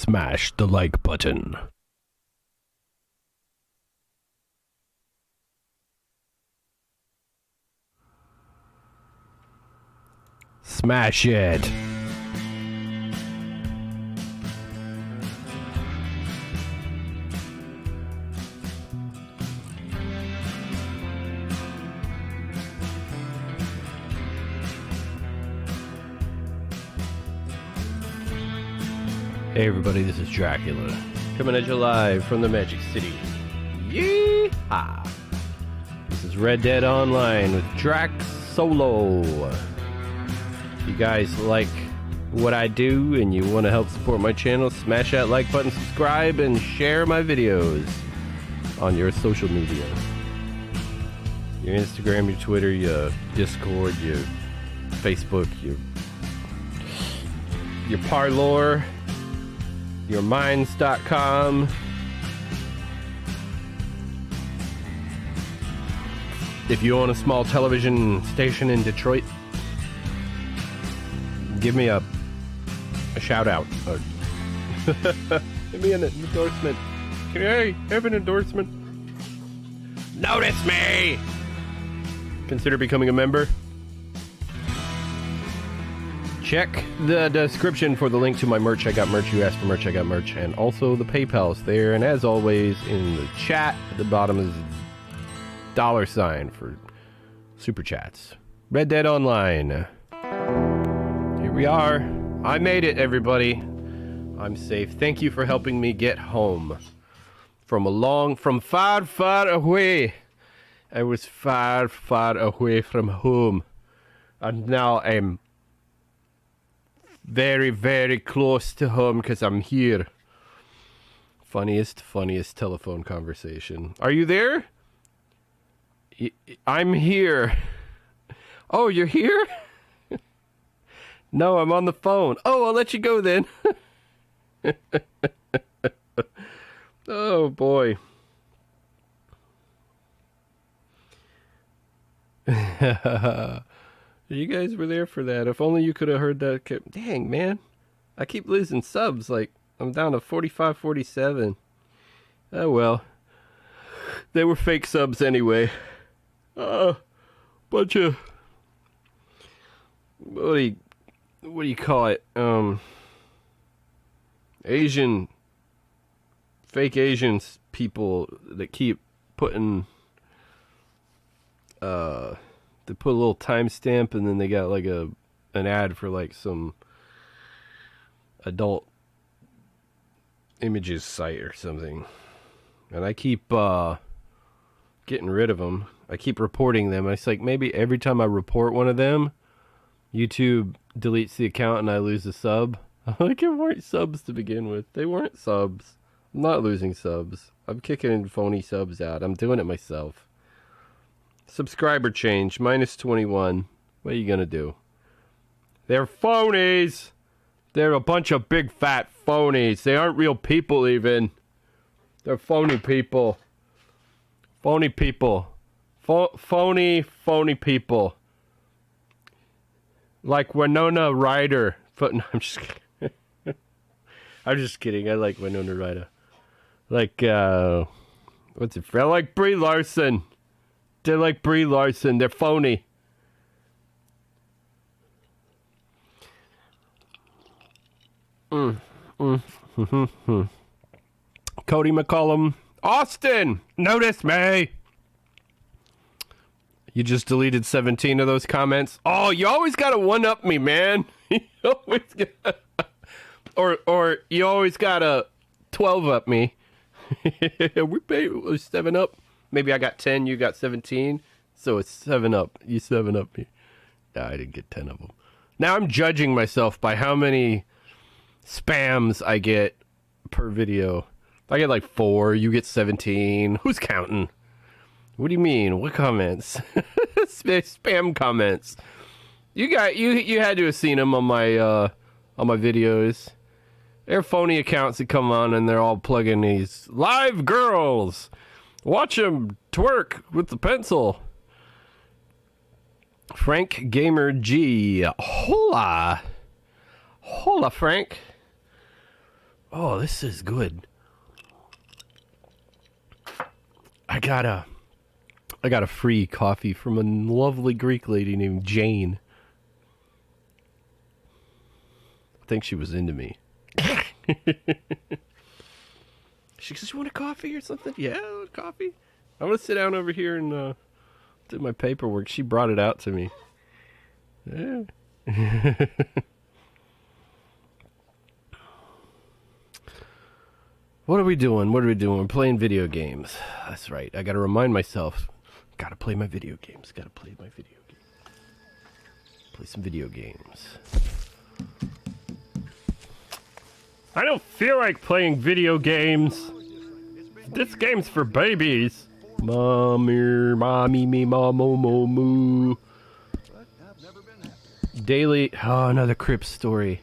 smash the like button. Smash it. Hey everybody, this is Dracula, coming at you live from the Magic City. Yeehaw! This is Red Dead Online with Drac Solo. If you guys like what I do and you want to help support my channel, smash that like button, subscribe, and share my videos on your social media. Your Instagram, your Twitter, your Discord, your Facebook, your Parlor, yourminds.com. If you own a small television station in Detroit, give me a shout out. Give me an endorsement. Can I have an endorsement? Notice me! Consider becoming a member. Check the description for the link to my merch. I got merch. You asked for merch. I got merch. And also the PayPal's there. And as always, in the chat, at the bottom is $sign for super chats. Red Dead Online. Here we are. I made it, everybody. I'm safe. Thank you for helping me get home. From far, far away. I was far, far away from home. And now I'm very, very close to home because I'm here. Funniest telephone conversation. Are you there? I'm here. Oh, you're here? No, I'm on the phone. Oh, I'll let you go then. Oh, boy. You guys were there for that. If only you could have heard that. Dang, man. I keep losing subs. Like, I'm down to 45, 47. Oh, well. They were fake subs anyway. Bunch of... What do you call it? Fake Asians people that keep putting... They put a little timestamp and then they got like an ad for like some adult images site or something. And I keep getting rid of them. I keep reporting them. It's like maybe every time I report one of them, YouTube deletes the account and I lose a sub. Like, it weren't subs to begin with. They weren't subs. I'm not losing subs. I'm kicking phony subs out. I'm doing it myself. Subscriber change, minus 21. What are you gonna do? They're phonies! They're a bunch of big fat phonies. They aren't real people even. They're phony people. Phony people. Phony people. Like Winona Ryder. No, I'm just kidding. I'm just kidding. I like Winona Ryder. Like, what's it? I like Brie Larson. They're like Brie Larson. They're phony. Cody McCollum. Austin! Notice me! You just deleted 17 of those comments? Oh, you always gotta one-up me, man. You always gotta... or you always gotta 12-up me. We're 7-up. Maybe I got 10, you got 17. So it's 7-up. You 7-up me. No, I didn't get 10 of them. Now I'm judging myself by how many spams I get per video. If I get like 4, you get 17. Who's counting? What do you mean? What comments? Spam comments. You had to have seen them on my videos. They're phony accounts that come on and they're all plugging these live girls. Watch them twerk with the pencil. Frank Gamer G. Hola. Hola, Frank. Oh, this is good. I got a free coffee from a lovely Greek lady named Jane. I think she was into me. She says, "You want a coffee or something?" Yeah, coffee. I'm gonna sit down over here and do my paperwork. She brought it out to me. Yeah. What are we doing? What are we doing? We're playing video games. That's right. I gotta remind myself. Gotta play my video games. Gotta play my video games. Play some video games. I don't feel like playing video games. This game's for babies. Mommy, me, mamo, mo, moo. Daily. Oh, another Crips story.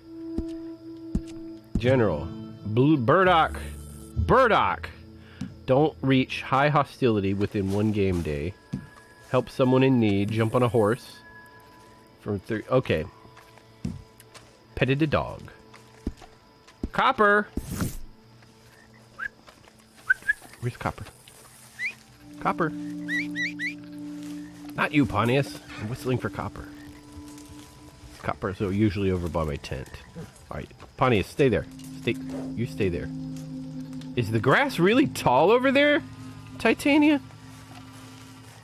General. Burdock. Burdock. Don't reach high hostility within one game day. Help someone in need. Jump on a horse. From 3. Okay. Petted a dog. Copper. Where's Copper? Copper. Not you, Pontius. I'm whistling for Copper. Copper, so usually over by my tent. Alright, Pontius, stay there. You stay there. Is the grass really tall over there, Titania?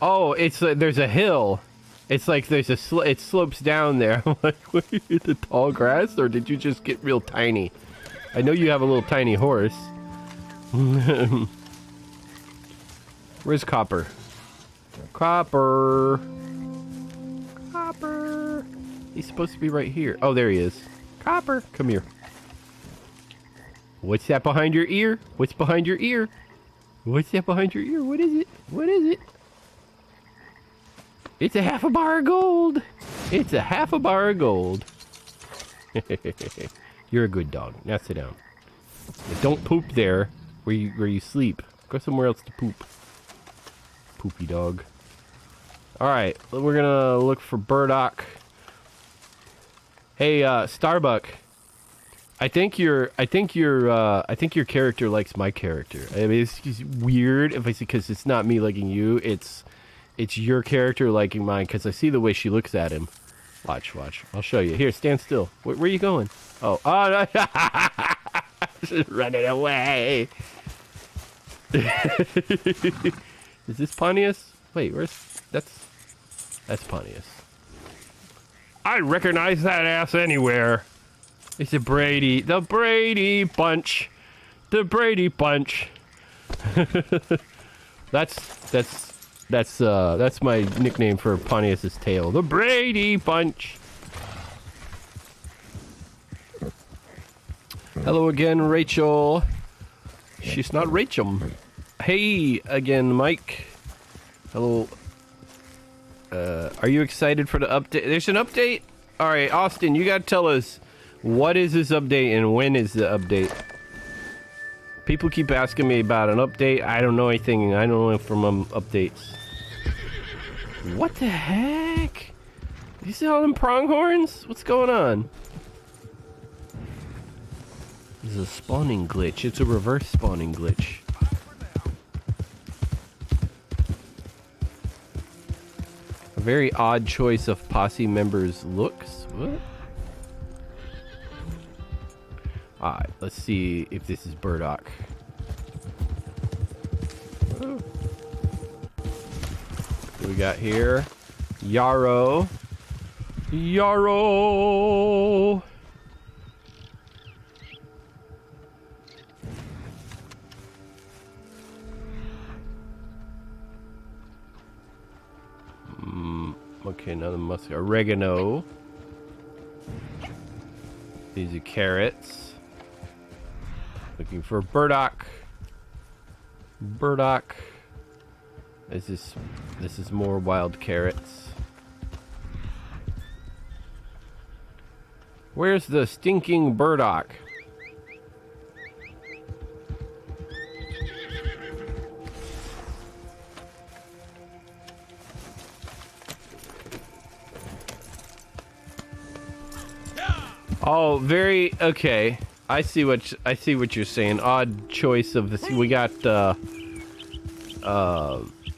Oh, it's there's a hill. It's like there's a it slopes down there. I'm like, what, the tall grass, or did you just get real tiny? I know you have a little tiny horse. Where's Copper? Copper. Copper. He's supposed to be right here. Oh, there he is. Copper, come here. What's that behind your ear? What's behind your ear? What's that behind your ear? What is it? What is it? It's a half a bar of gold. It's a half a bar of gold. You're a good dog. Now sit down. But don't poop there where you sleep. Go somewhere else to poop. Poopy dog. Alright, we're gonna look for Burdock. Hey, Starbuck. I think your character likes my character. I mean, it's just weird if I see, because it's not me liking you. It's your character liking mine, because I see the way she looks at him. Watch. I'll show you. Here, stand still. Where are you going? Oh, no. Just running away. Is this Pontius? Wait, that's Pontius. I recognize that ass anywhere. It's a Brady. The Brady Bunch. The Brady Bunch. That's my nickname for Pontius's tail. The Brady Bunch. Hello again, Rachel. She's not Rachel. Hey again, Mike. Hello. Are you excited for the update? There's an update? Alright, Austin, you gotta tell us, what is this update and when is the update? People keep asking me about an update. I don't know anything. I don't know from updates. What the heck? You see all them pronghorns? What's going on? This is a spawning glitch. It's a reverse spawning glitch. A very odd choice of posse members' looks. What? Alright, let's see if this is Burdock. Oh. What we got here? Yarrow. Yarrow! Okay, another musk. Oregano. These are carrots. Looking for Burdock. Burdock. This is more wild carrots. Where's the stinking Burdock? Oh, very okay. I see what you're saying. Odd choice of this. We got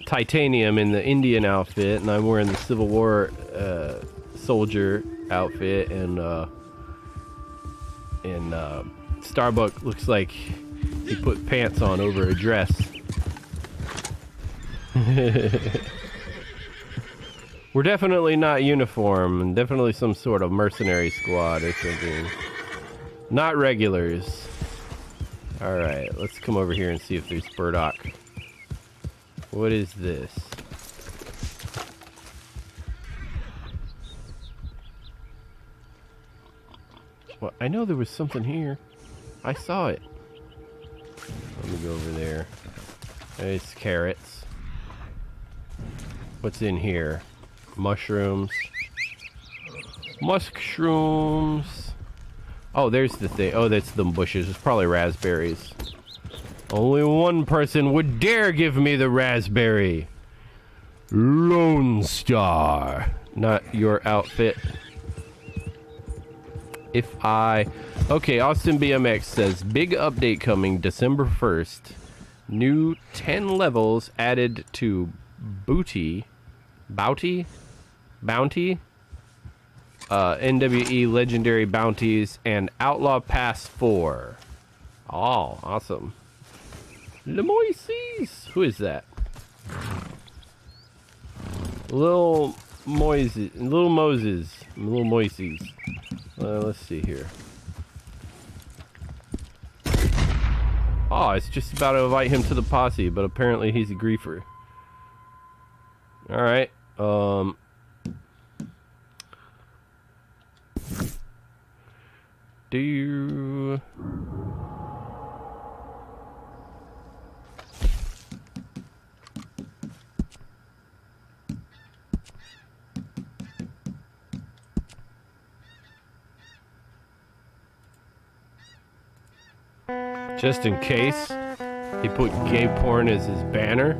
titanium in the Indian outfit, and I'm wearing the Civil War soldier outfit, and Starbuck looks like he put pants on over a dress. We're definitely not uniform, and definitely some sort of mercenary squad or something. Not regulars. Alright, let's come over here and see if there's burdock. What is this? Well, I know there was something here. I saw it. Let me go over there. There's carrots. What's in here? Mushrooms. Mushrooms. Oh, there's the thing. Oh, that's the bushes. It's probably raspberries. Only one person would dare give me the raspberry. Lone Star. Not your outfit. Okay, Austin BMX says, big update coming December 1st. New 10 levels added to Bounty? NWE Legendary Bounties and Outlaw Pass 4. Oh, awesome. Lemoises! Who is that? Little Moses. Let's see here. Oh, it's just about to invite him to the posse, but apparently he's a griefer. Alright, do you... Just in case he put gay porn as his banner.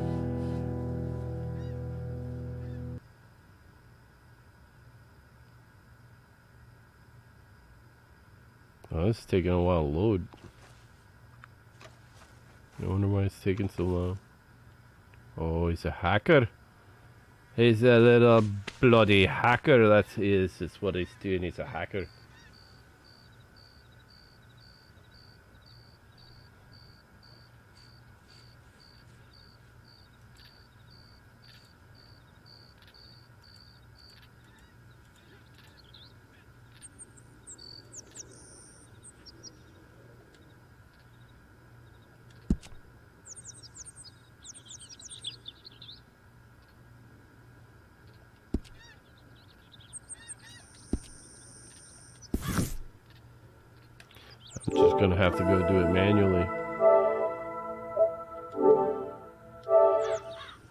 Oh, this is taking a while to load. I wonder why it's taking so long. Oh, he's a hacker. He's a little bloody hacker. That's what he's doing. He's a hacker. I'm just gonna have to go do it manually.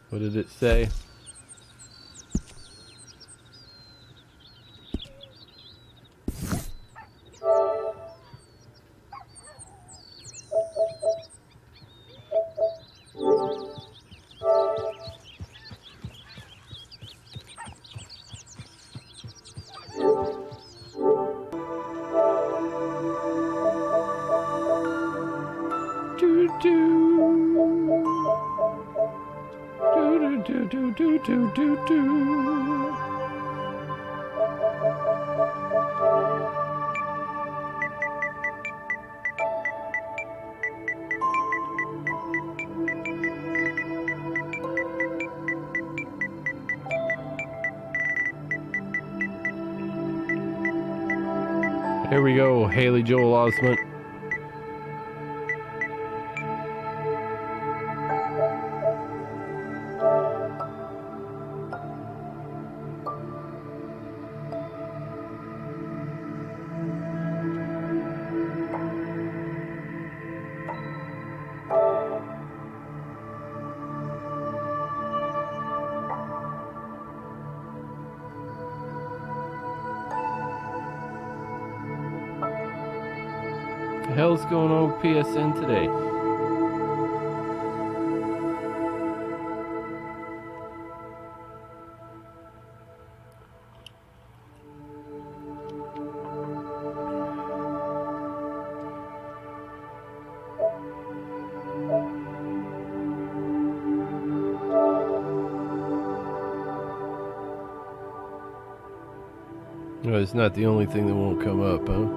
What did it say? Here we go, Haley Joel Osment. What the hell's going on with PSN today? No, it's not the only thing that won't come up, huh?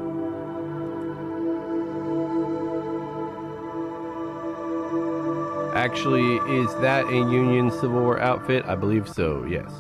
Actually, is that a Union Civil War outfit? I believe so, yes.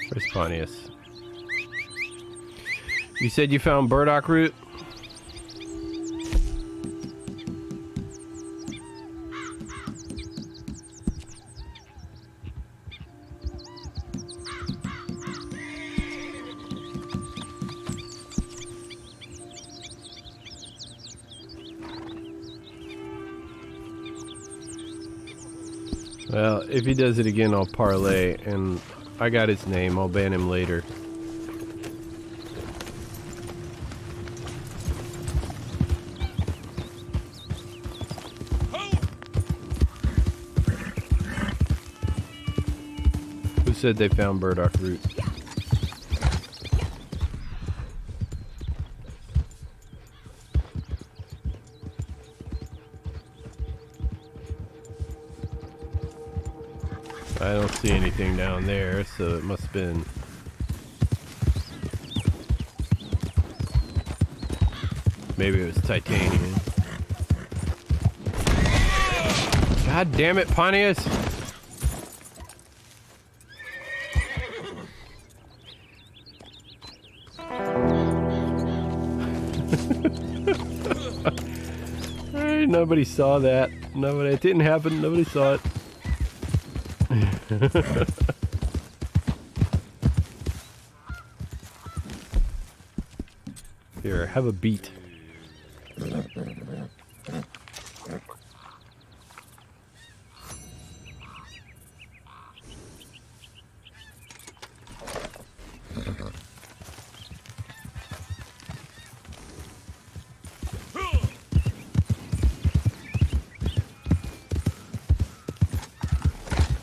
Where's Pontius? You said you found burdock root? Well, if he does it again, I'll parlay, and I got his name. I'll ban him later. Who said they found burdock root? I don't see anything down there, so it must have been... Maybe it was titanium. God damn it, Pontius! Hey, nobody saw that. Nobody, it didn't happen. Nobody saw it. Here, have a beat.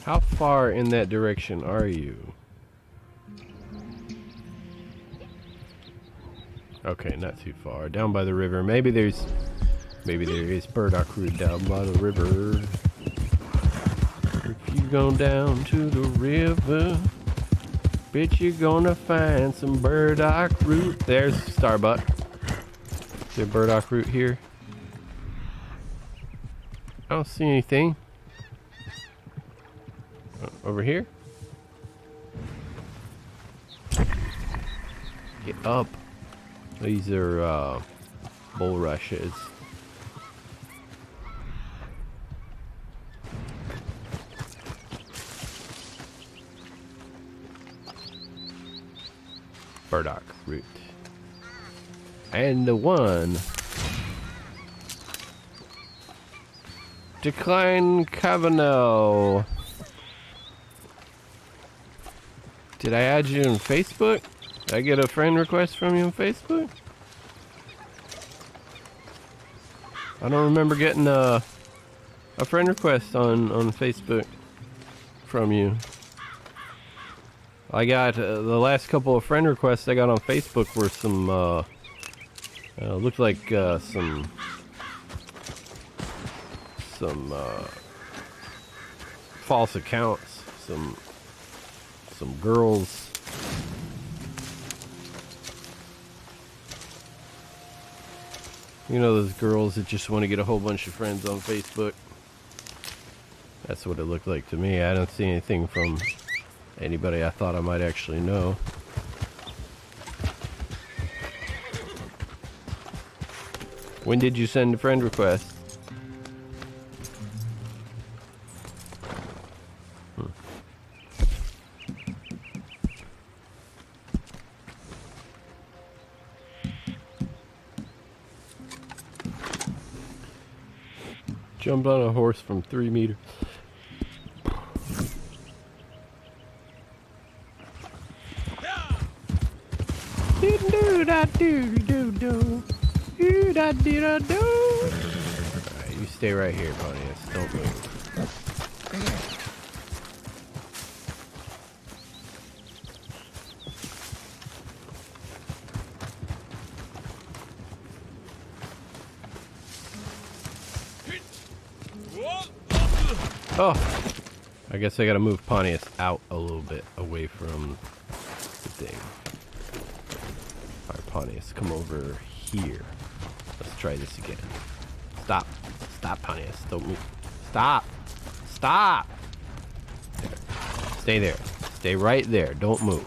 How far in that direction are you? Okay, not too far. Down by the river. Maybe there is burdock root down by the river. If you go down to the river, bet you're gonna find some burdock root. There's Starbuck. Is there burdock root here? I don't see anything. Over here? Get up. These are bulrushes. Burdock root. And the one. Decline Cavanagh. Did I add you on Facebook? Did I get a friend request from you on Facebook? I don't remember getting a friend request on Facebook from you. I got the last couple of friend requests I got on Facebook were some looked like some false accounts, some girls. You know those girls that just want to get a whole bunch of friends on Facebook? That's what it looked like to me. I don't see anything from anybody I thought I might actually know. When did you send a friend request? Jumped on a horse from 3 meters. Didn't do that. Alright, you stay right here, Pontius. Don't move. Oh, I guess I gotta move Pontius out a little bit away from the thing. Alright, Pontius, come over here. Let's try this again. Stop. Stop, Pontius. Don't move. Stop. Stop. There. Stay there. Stay right there. Don't move.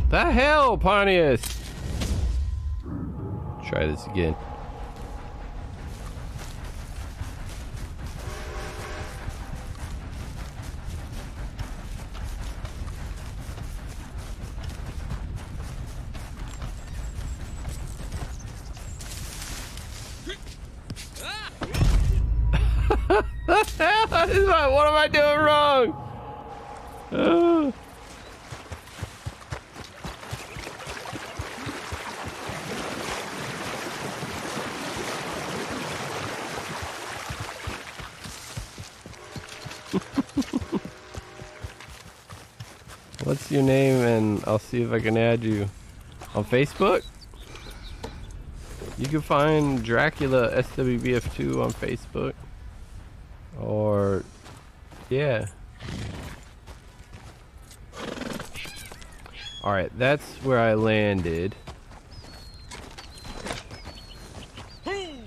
The hell, Pontius? Try this again. What am I doing wrong? What's your name, and I'll see if I can add you on Facebook. You can find Dracula SWBF2 on Facebook, or yeah. All right, that's where I landed.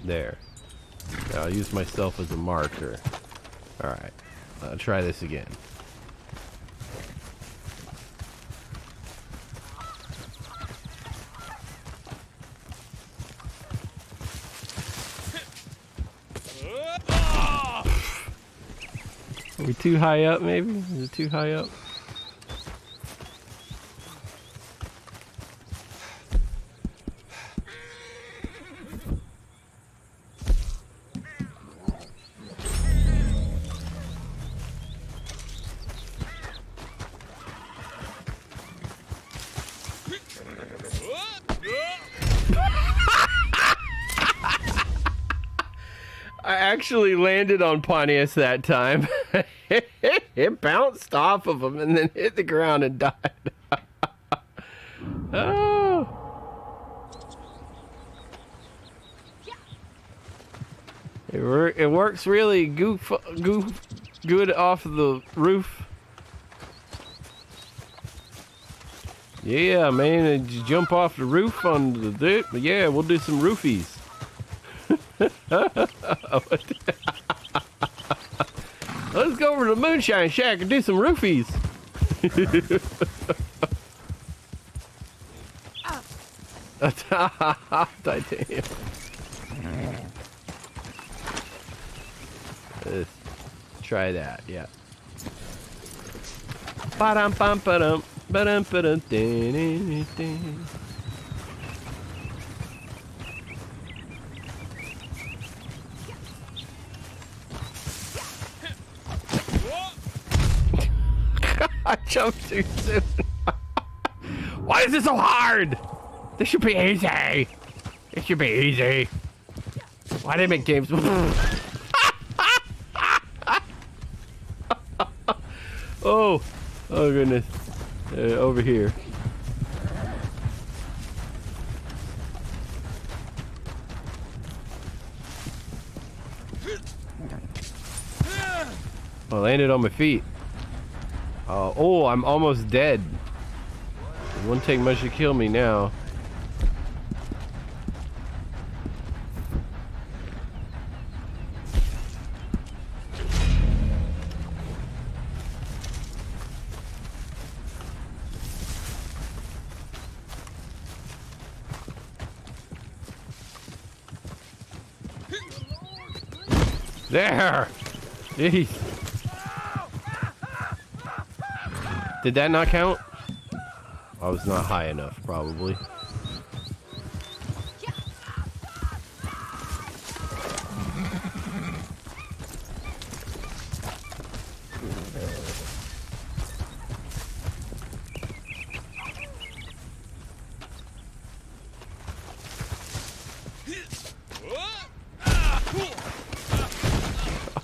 There. Now I'll use myself as a marker. All right, I'll try this again. Are we too high up, maybe? Is it too high up? I actually landed on Pontius that time. It bounced off of him and then hit the ground and died. Oh. It works really good off the roof. Yeah, man, did you jump off the roof on the... Yeah, we'll do some roofies. Let's go over to the Moonshine Shack and do some roofies. Titanium. Let's try that, yeah. Ba-dum bum ba-dum ba-dum ba-dum ding ding. I jumped too soon. Why is this so hard? This should be easy. It should be easy. Why do they make games? Oh goodness. Over here. I landed on my feet. Oh, I'm almost dead. It wouldn't take much to kill me now. There! Jeez. Did that not count? I was not high enough, probably.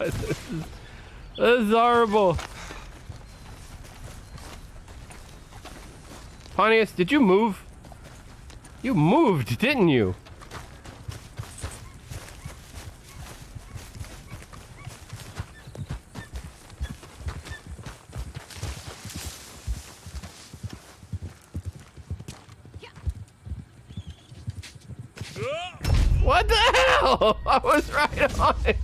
This is horrible. Pontius, did you move? You moved, didn't you? What the hell? I was right on him.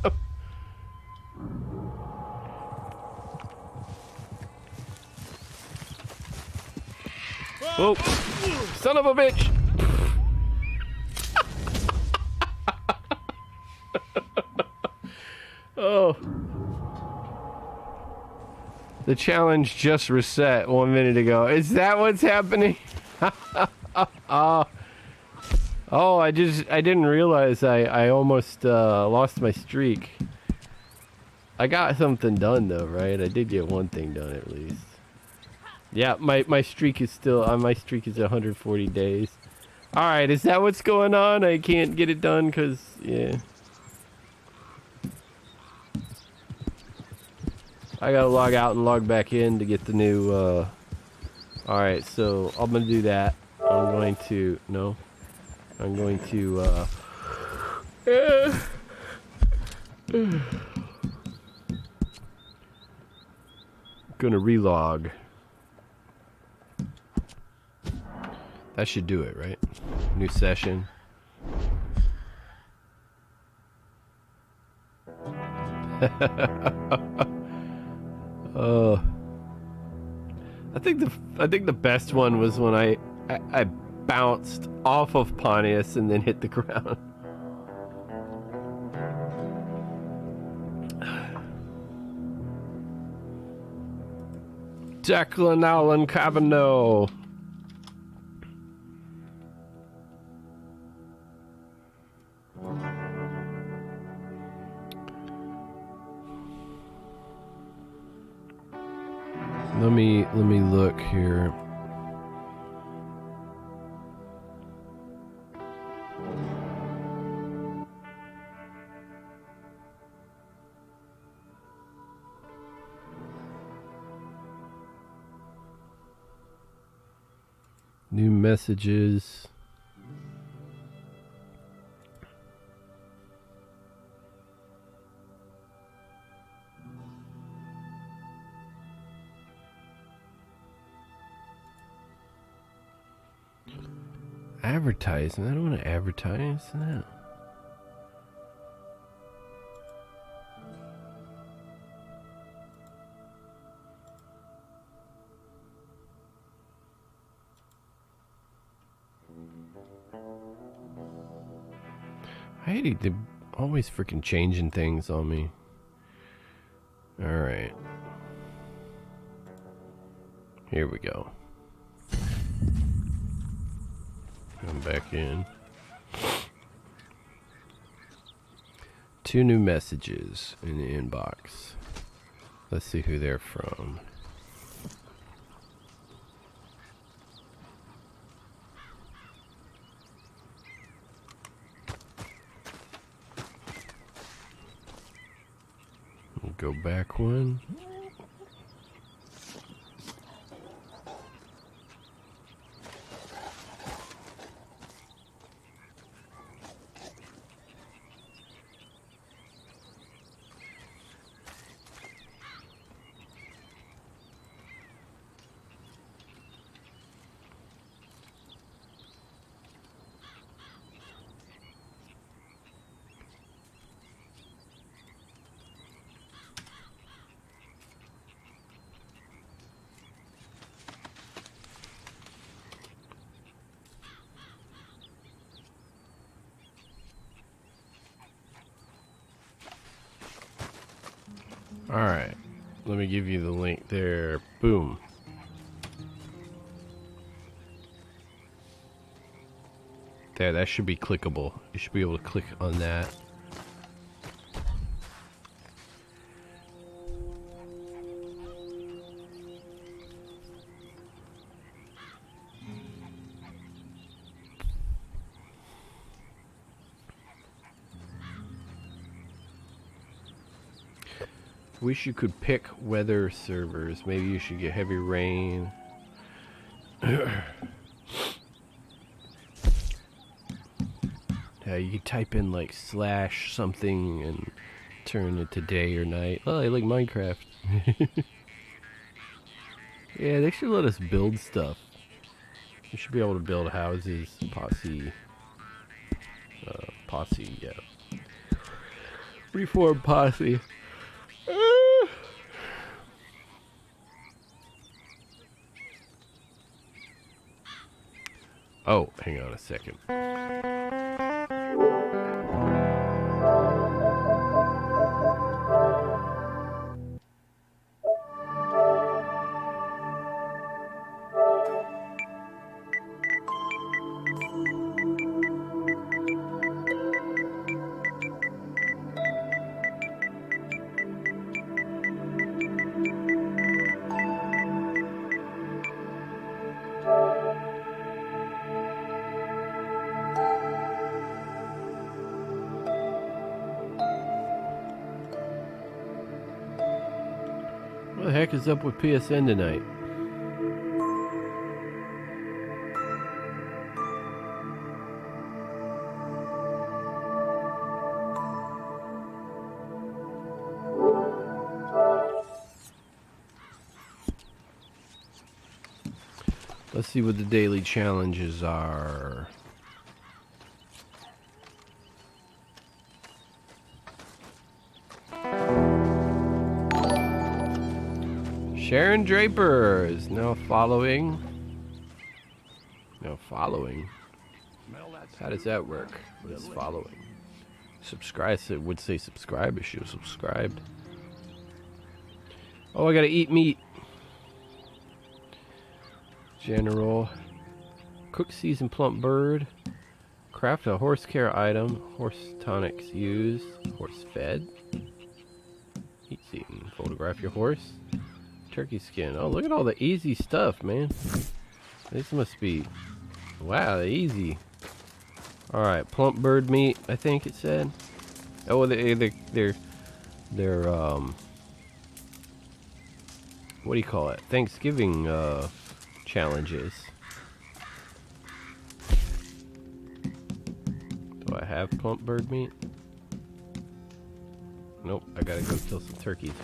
Oh, son of a bitch. Oh. The challenge just reset 1 minute ago. Is that what's happening? Oh, I didn't realize I almost lost my streak. I got something done though, right? I did get one thing done at least. Yeah, my streak is still my streak is 140 days. All right, is that what's going on? I can't get it done cuz yeah. I got to log out and log back in to get the new all right, so I'm going to do that. I'm going to gonna relog. That should do it, right? New session. I think the best one was when I bounced off of Pontius and then hit the ground. Declan Allen Cavanaugh. Let me look here. New messages. Advertising. I don't want to advertise that. I hate it. They're always freaking changing things on me. All right. Here we go. Come back in. 2 new messages in the inbox. Let's see who they're from. We'll go back one. Alright, let me give you the link there. Boom. There, that should be clickable. You should be able to click on that. Wish you could pick weather servers. Maybe you should get heavy rain. Yeah, you could type in like slash something and turn it to day or night. Oh, I like Minecraft. Yeah, they should let us build stuff. We should be able to build houses. Posse, yeah. Reform posse. Oh, hang on a second. What the heck is up with PSN tonight? Let's see what the daily challenges are. Sharon Draper is now following. Now following. How does that work? What is following? Subscribe. It would say subscribe if she was subscribed. Oh, I gotta eat meat. General. Cook seasoned plump bird. Craft a horse care item. Horse tonics used. Horse fed. Eat eaten. Photograph your horse. Turkey skin. Oh, look at all the easy stuff, man. This must be... Wow, easy. Alright, plump bird meat, I think it said. Oh, they're what do you call it? Thanksgiving, challenges. Do I have plump bird meat? Nope, I gotta go kill some turkeys.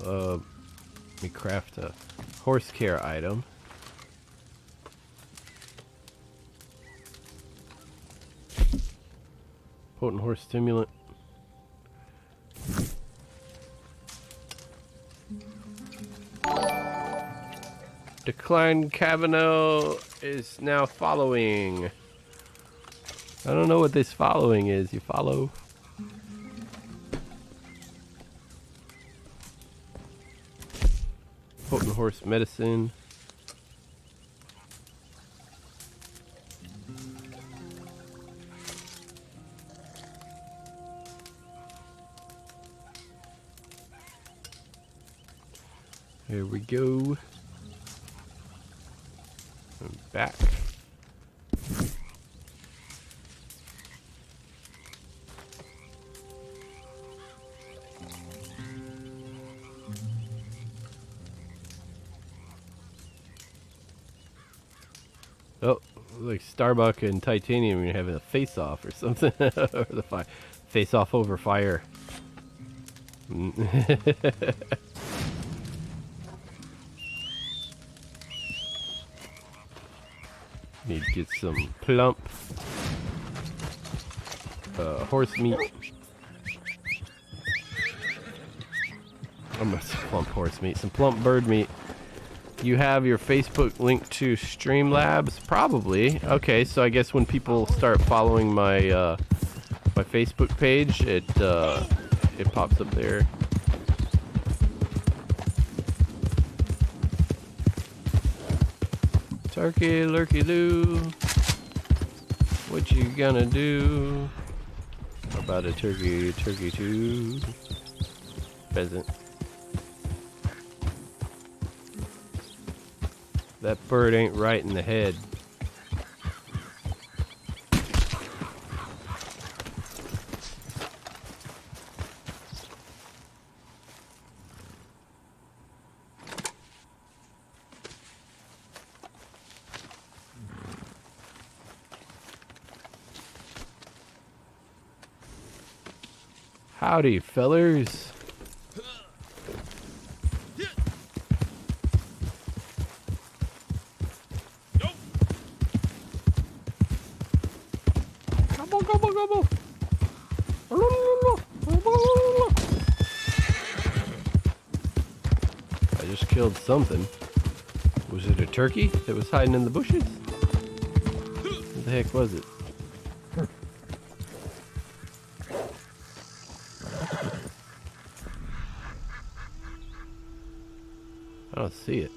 Let me craft a horse care item. Potent horse stimulant. Decline Kavanaugh is now following. I don't know what this following is. You follow? Potent horse medicine. Here we go. I'm back. Oh, like Starbuck and Titanium, you're having a face-off or something. Or the face-off over fire. Need to get some plump horse meat. I'm gonna say plump horse meat. Some plump bird meat. You have your Facebook link to Streamlabs? Probably. Okay, so I guess when people start following my my Facebook page, it pops up there. Turkey, lurky loo. What you gonna do? How about a turkey, turkey too? Pheasant. That bird ain't right in the head. Howdy, fellers. Gobble, gobble, gobble. I just killed something. Was it a turkey that was hiding in the bushes? What the heck was it? I don't see it.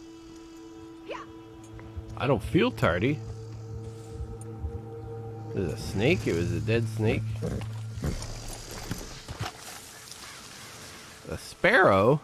I don't feel tardy. Is it a snake? It was a dead snake. A sparrow?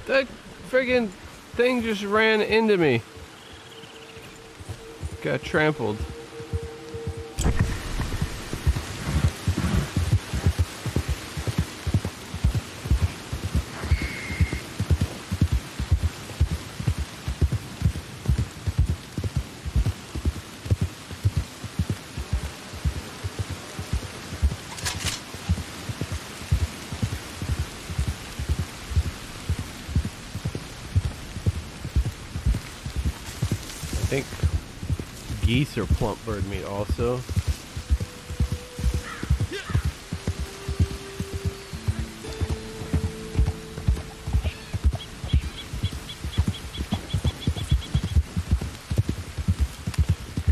That friggin' thing just ran into me. Got trampled. I think geese are plump bird meat also.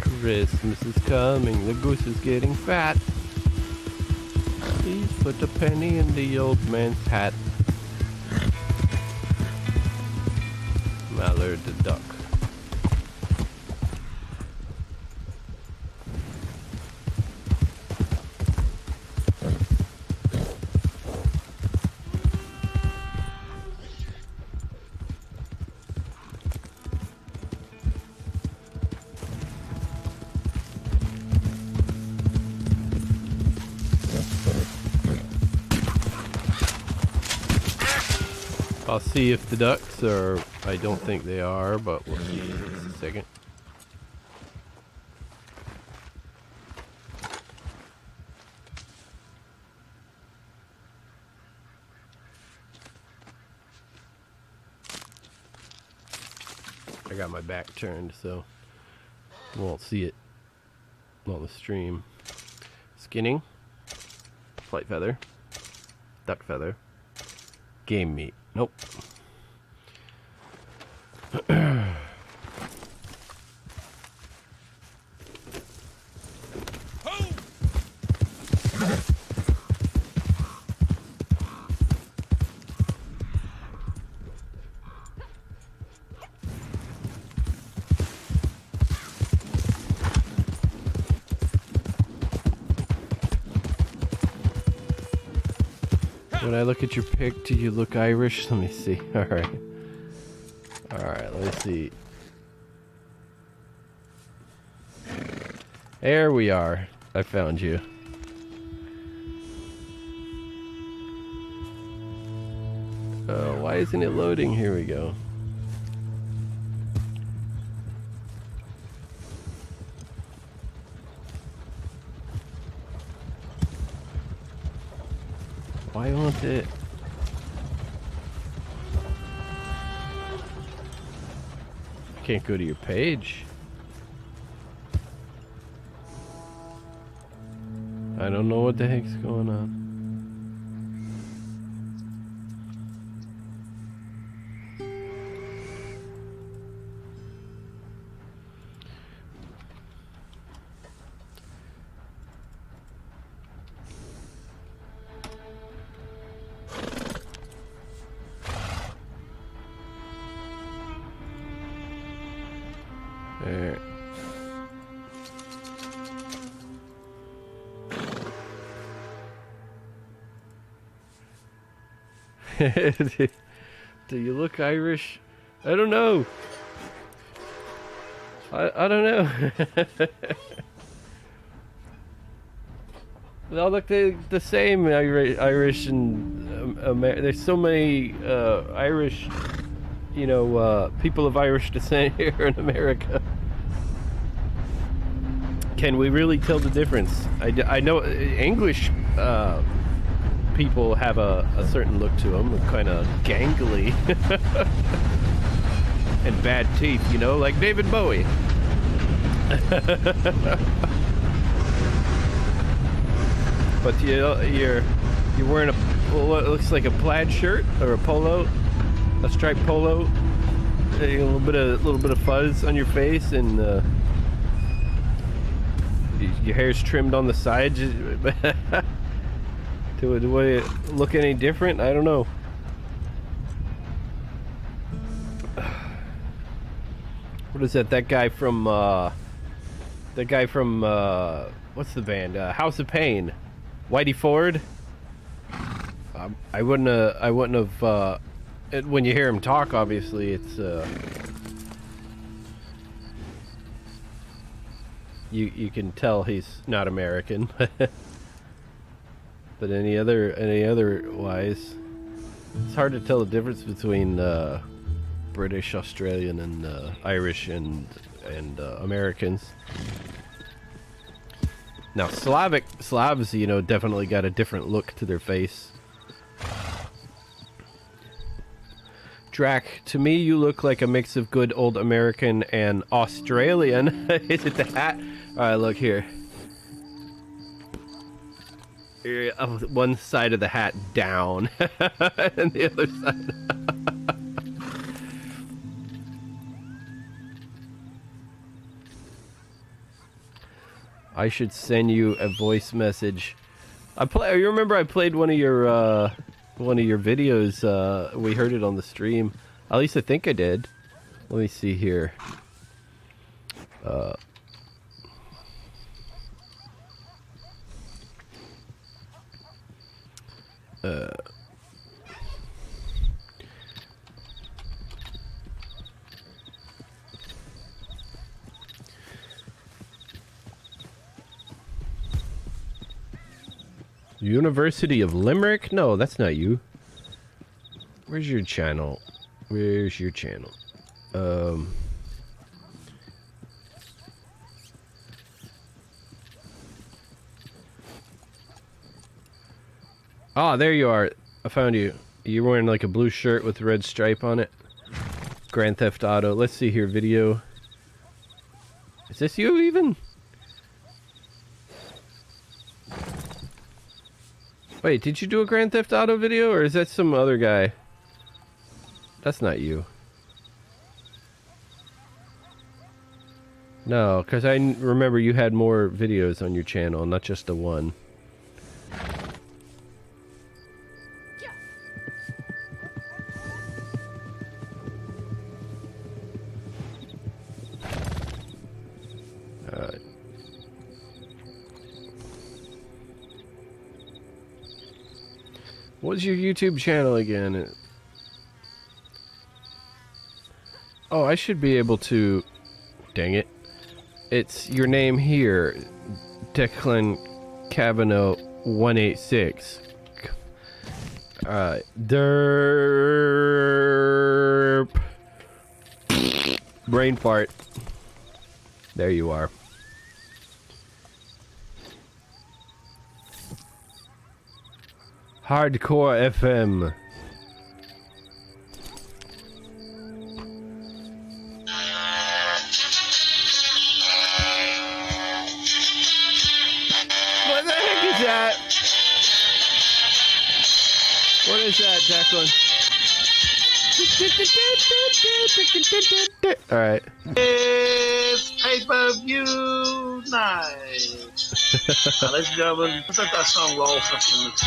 Christmas is coming, the goose is getting fat. Please put a penny in the old man's hat. Mallard the duck. I'll see if the ducks are, I don't think they are, but we'll see in just a second. I got my back turned, so you won't see it on the stream. Skinning, flight feather, duck feather, game meat. Nope. When I look at your pic, do you look Irish? Let me see. Alright. Alright, let me see. There we are. I found you. Why isn't it loading? Here we go. Why won't it? Can't go to your page. I don't know what the heck's going on. There. Do you look Irish? I don't know. I don't know. They all look the same. Irish and there's so many Irish, you know, people of Irish descent here in America. Can we really tell the difference? I know English people have a certain look to them, kind of gangly and bad teeth, you know, like David Bowie. But you're wearing what looks like a plaid shirt or a polo, a striped polo, a little bit of fuzz on your face, and your hair's trimmed on the sides. Do it look any different? I don't know. What is that? That guy from what's the band? House of Pain. Whitey Ford. I wouldn't have. When you hear him talk, obviously it's. You can tell he's not American. But any other wise, it's hard to tell the difference between British, Australian, and Irish and Americans. Now Slavs, you know, definitely got a different look to their face. Drac, to me you look like a mix of good old American and Australian. Is it the hat? Alright, look here. One side of the hat down and the other side I should send you a voice message. You remember I played one of your videos. We heard it on the stream. At least I think I did. Let me see here. University of Limerick? No, that's not you. Where's your channel? Where's your channel? Ah, there you are. I found you. You're wearing like a blue shirt with a red stripe on it. Grand Theft Auto. Let's see here, video. Is this you even? Wait, did you do a Grand Theft Auto video, or is that some other guy? That's not you. No, because I remember you had more videos on your channel, not just the one. What's your YouTube channel again? Oh, I should be able to... Dang it. It's your name here. Declan Cavanaugh 186. Derp. Brain fart. There you are. Hardcore FM. What the heck is that? What is that, Declan? Alright. It's pay-per-view night. Ladies and gentlemen, let's let that song roll for a few minutes.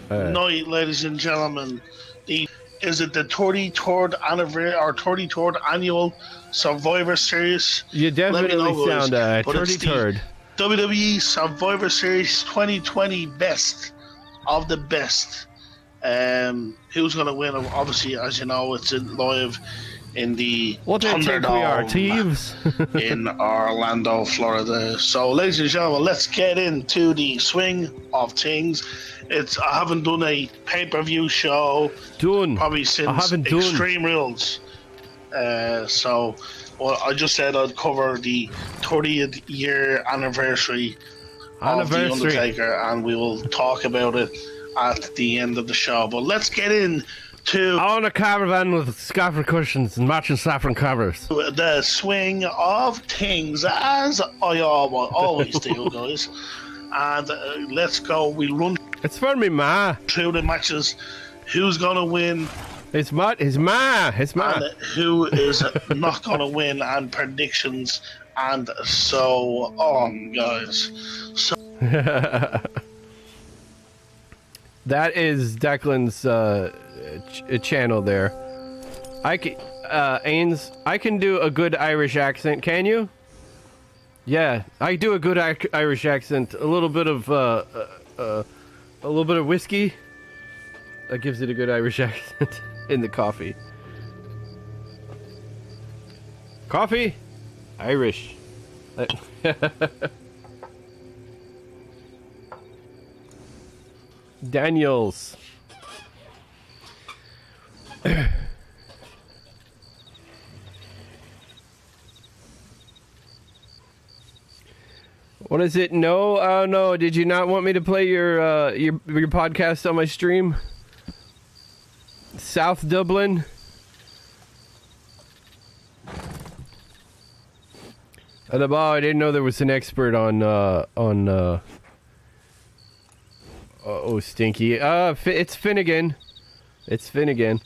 Night, ladies and gentlemen. Is it the 33rd anniversary or 33rd annual Survivor Series? You definitely sound 33rd. WWE Survivor Series 2020 Best of the Best. Who's going to win? Obviously, as you know, it's live in the what do you think we are, thieves? in Orlando, Florida. So, ladies and gentlemen, let's get into the swing of things. I haven't done a pay-per-view show probably since Extreme Rules. So, well, I just said I'd cover the 30th year anniversary of The Undertaker, and we will talk about it at the end of the show. But let's get into... I own a caravan with scaffold cushions and matching saffron covers. The swing of things, as I always do, guys. And let's go. We'll run... It's for me, ma. Through the matches. Who's going to win? It's ma. And who is not going to win, and predictions, and so on, guys. So... That is Declan's channel there. Ains, I can do a good Irish accent. Can you? Yeah, I do a good Irish accent. A little bit of whiskey. That gives it a good Irish accent in the coffee. Coffee, Irish. Daniels. What is it? No, no. Did you not want me to play your podcast on my stream? South Dublin. I didn't know there was an expert on oh, Stinky. It's Finnegan. It's Finnegan.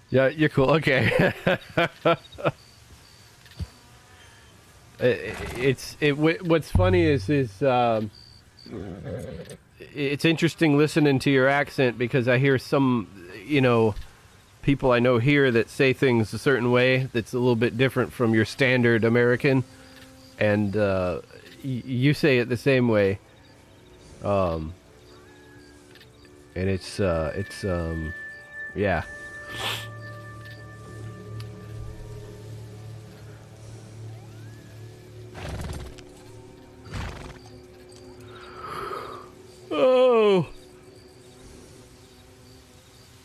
Yeah, you're cool. Okay. What's funny is it's interesting listening to your accent, because I hear some, people I know here that say things a certain way that's a little bit different from your standard American, and you say it the same way. And it's yeah.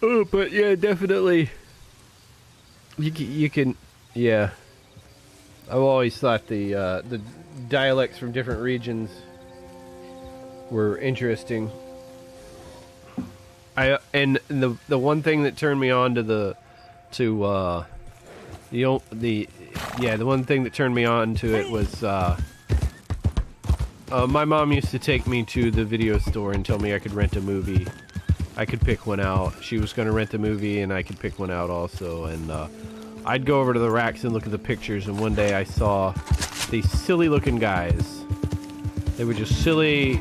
Oh, but yeah, definitely. You can, yeah. I've always thought the dialects from different regions were interesting. And the one thing that turned me on to the one thing that turned me on to it was my mom used to take me to the video store and tell me I could rent a movie. I could pick one out. She was going to rent a movie, and I could pick one out also. And I'd go over to the racks and look at the pictures, and one day I saw these silly-looking guys. They were just silly,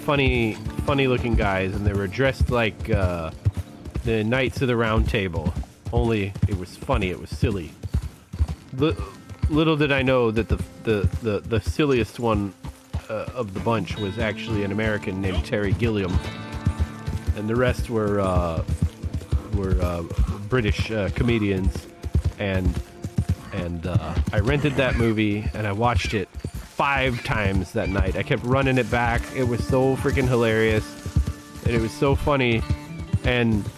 funny-looking guys, and they were dressed like the Knights of the Round Table. Only it was funny. It was silly. Little did I know that the silliest one of the bunch was actually an American named Terry Gilliam, and the rest were British comedians. And I rented that movie and I watched it 5 times that night. I kept running it back. It was so freaking hilarious, and it was so funny, and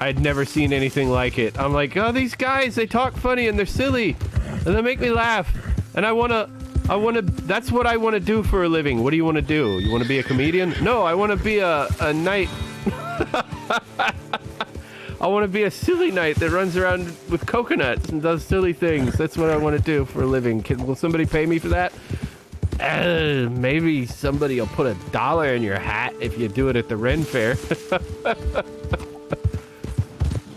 I'd never seen anything like it. I'm like, oh, these guys, they talk funny and they're silly, and they make me laugh, and I wanna. That's what I want to do for a living. What do you want to do? You want to be a comedian? No, I want to be a knight. I want to be a silly knight that runs around with coconuts and does silly things. That's what I want to do for a living. Will somebody pay me for that? Maybe somebody will put $1 in your hat if you do it at the Ren Fair.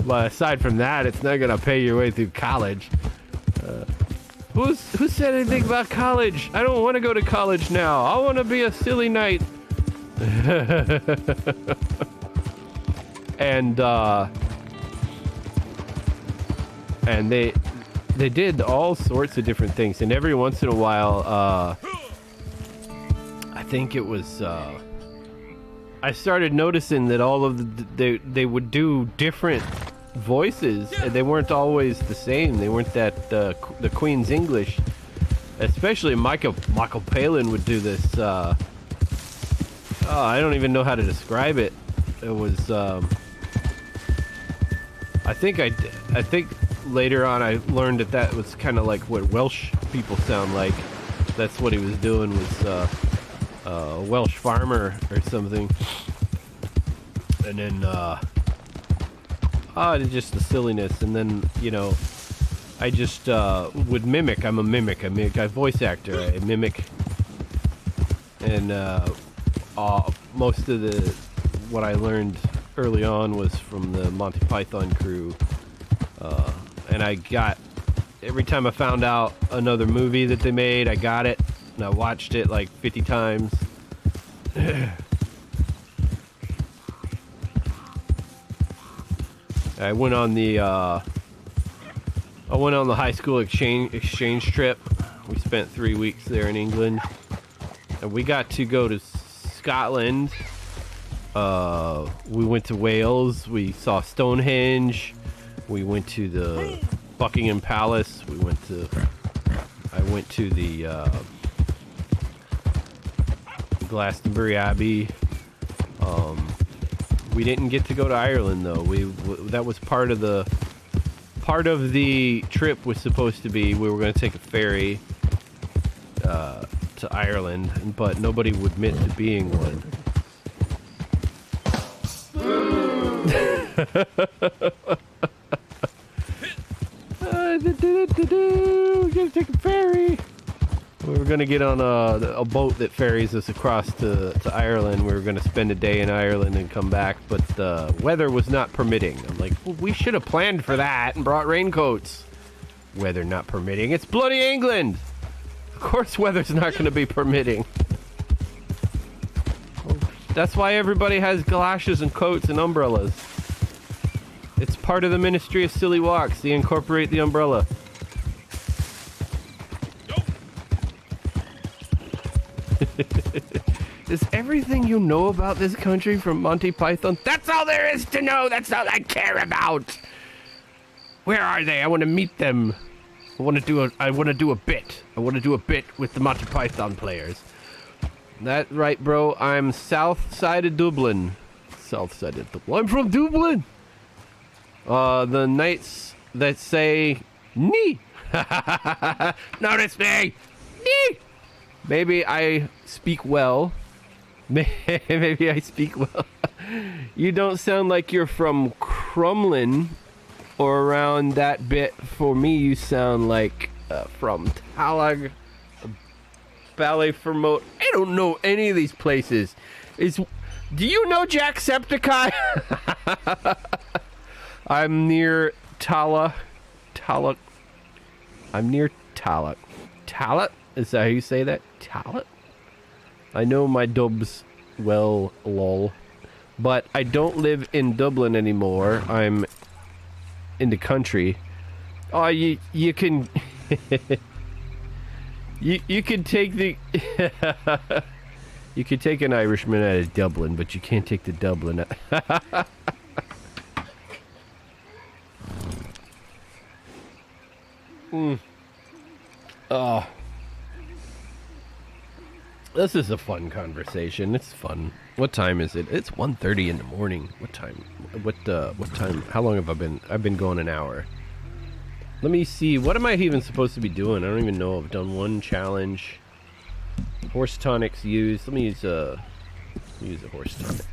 But aside from that, it's not going to pay your way through college. Who said anything about college? I don't want to go to college now. I want to be a silly knight. And they did all sorts of different things, and every once in a while, I think it was, I started noticing that all of they would do different voices, and they weren't always the same. They weren't that the Queen's English. Especially Michael Palin would do this. I don't even know how to describe it. It was. I think later on I learned that was kind of like what Welsh people sound like. That's what he was doing, was a Welsh farmer or something. And then just the silliness. And then, you know, I just would mimic. I'm a mimic. I'm a voice actor. I mimic. And most of what I learned early on was from the Monty Python crew. And I got, every time I found out another movie that they made, I got it, and I watched it like 50 times. I went on the high school exchange trip. We spent 3 weeks there in England, and we got to go to Scotland. We went to Wales. We saw Stonehenge. We went to the Buckingham Palace. I went to the Glastonbury Abbey. We didn't get to go to Ireland though. That was part of the trip was supposed to be we were going to take a ferry to Ireland, but nobody would admit to being one. We're gonna take a ferry. We were gonna get on a boat that ferries us across to Ireland. We were gonna spend a day in Ireland and come back, but the weather was not permitting. I'm like, well, we should have planned for that and brought raincoats. Weather not permitting. It's bloody England. Of course, weather's not gonna be permitting. That's why everybody has galoshes and coats and umbrellas. It's part of the Ministry of Silly Walks. They incorporate the umbrella. Is everything you know about this country from Monty Python? That's all there is to know. That's all I care about. Where are they? I want to meet them. I want to do a bit. I want to do a bit with the Monty Python players. That right, bro. I'm south side of Dublin. South side of Dublin. I'm from Dublin. The knights that say "nee." Notice me. Nee. Maybe I speak well. Maybe I speak well. You don't sound like you're from Crumlin or around that bit. For me, you sound like from Tallaght, Ballyfermot. I don't know any of these places. Do you know Jacksepticeye? I'm near Tallaght. I'm near Tallaght. Tallaght? Is that how you say that? Tallaght? I know my dubs well, lol. But I don't live in Dublin anymore. I'm in the country. Oh, you can... you can take the... you can take an Irishman out of Dublin, but you can't take the Dublin out... Oh. This is a fun conversation. It's fun. What time is it? It's 1:30 in the morning. What time? What time? How long have I been? I've been going an hour. Let me see. What am I even supposed to be doing? I don't even know. I've done one challenge. Horse tonics used. Let me use a horse tonic.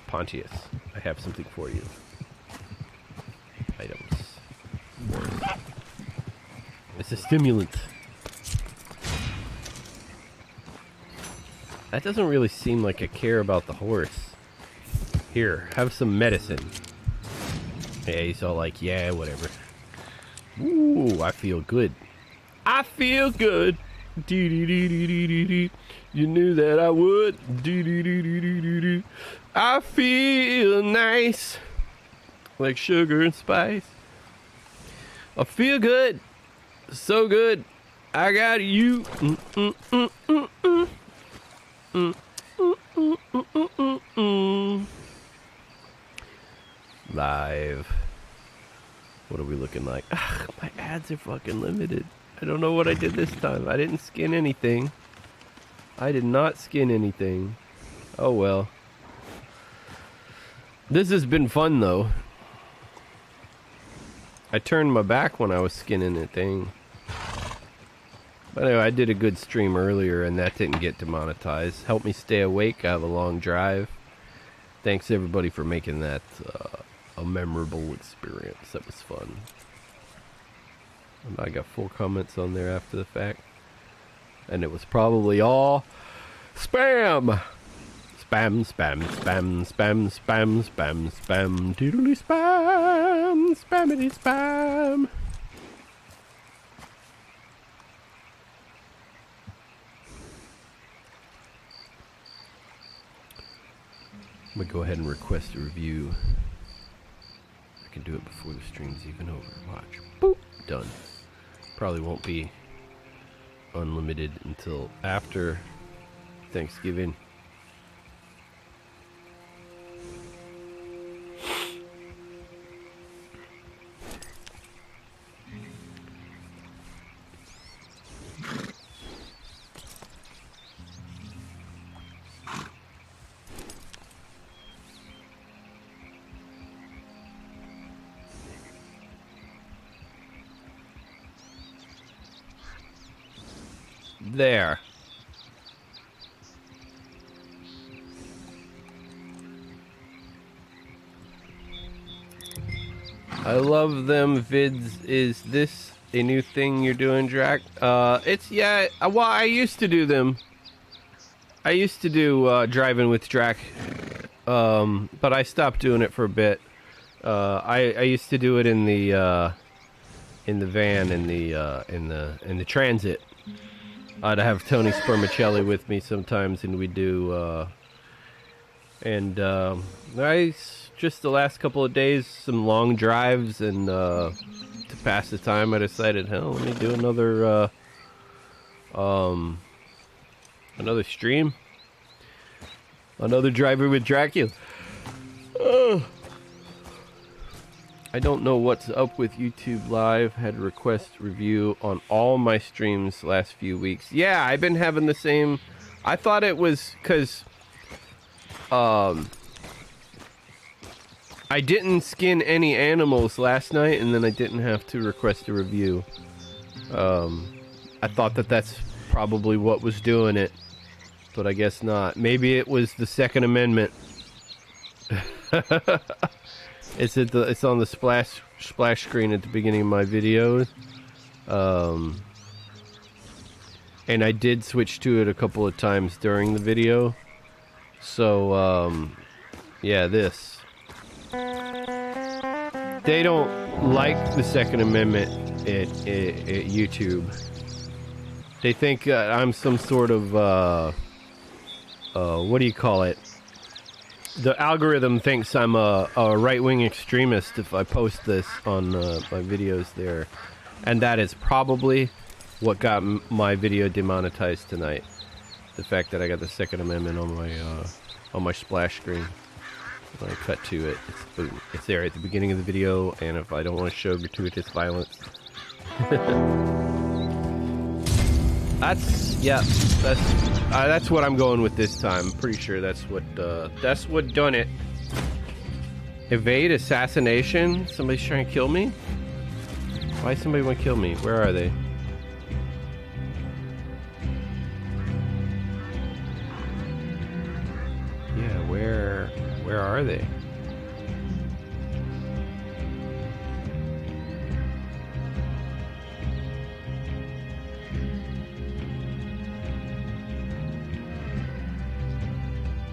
Pontius, I have something for you. Items. It's a stimulant. That doesn't really seem like I care about the horse. Here, have some medicine. Yeah, he's all like, yeah, whatever. Ooh, I feel good. I feel good. You knew that I would. I feel nice. Like sugar and spice. I feel good. So good. I got you. Live. What are we looking like? Ugh, my ads are fucking limited. I don't know what I did this time. I didn't skin anything. I did not skin anything. Oh well. This has been fun though. I turned my back when I was skinning a thing. But anyway, I did a good stream earlier and that didn't get demonetized. Helped me stay awake. I have a long drive. Thanks everybody for making that a memorable experience. That was fun. And I got full comments on there after the fact. And it was probably all spam. Spam, spam, spam, spam, spam, spam, spam, doodly spam, spammity spam. I'm gonna go ahead and request a review. I can do it before the stream's even over. Watch. Boop. Done. Probably won't be unlimited until after Thanksgiving. There. I love them vids. Is this a new thing you're doing, Drac? It's, yeah, well, I used to do them. I used to do driving with Drac, but I stopped doing it for a bit. I used to do it in the van, in the transit. I'd have Tony Spermicelli with me sometimes, and we'd do, just the last couple of days, some long drives, and to pass the time, I decided, hell, let me do another stream, another driver with Dracula. I don't know what's up with YouTube Live. Had a request review on all my streams last few weeks. Yeah, I've been having the same. I thought it was because I didn't skin any animals last night, and then I didn't have to request a review. I thought that's probably what was doing it, but I guess not. Maybe it was the Second Amendment. It's on the splash screen at the beginning of my videos. And I did switch to it a couple of times during the video. So, yeah, this. They don't like the Second Amendment at YouTube. They think I'm some sort of, what do you call it? The algorithm thinks I'm a right-wing extremist if I post this on my videos there. And that is probably what got my video demonetized tonight. The fact that I got the Second Amendment on my splash screen. When I cut to it, it's there at the beginning of the video, and if I don't want to show gratuitous violence. That's what I'm going with this time. I'm pretty sure that's what done it. Evade assassination? Somebody's trying to kill me? Why somebody want to kill me? Where are they? Yeah, where are they?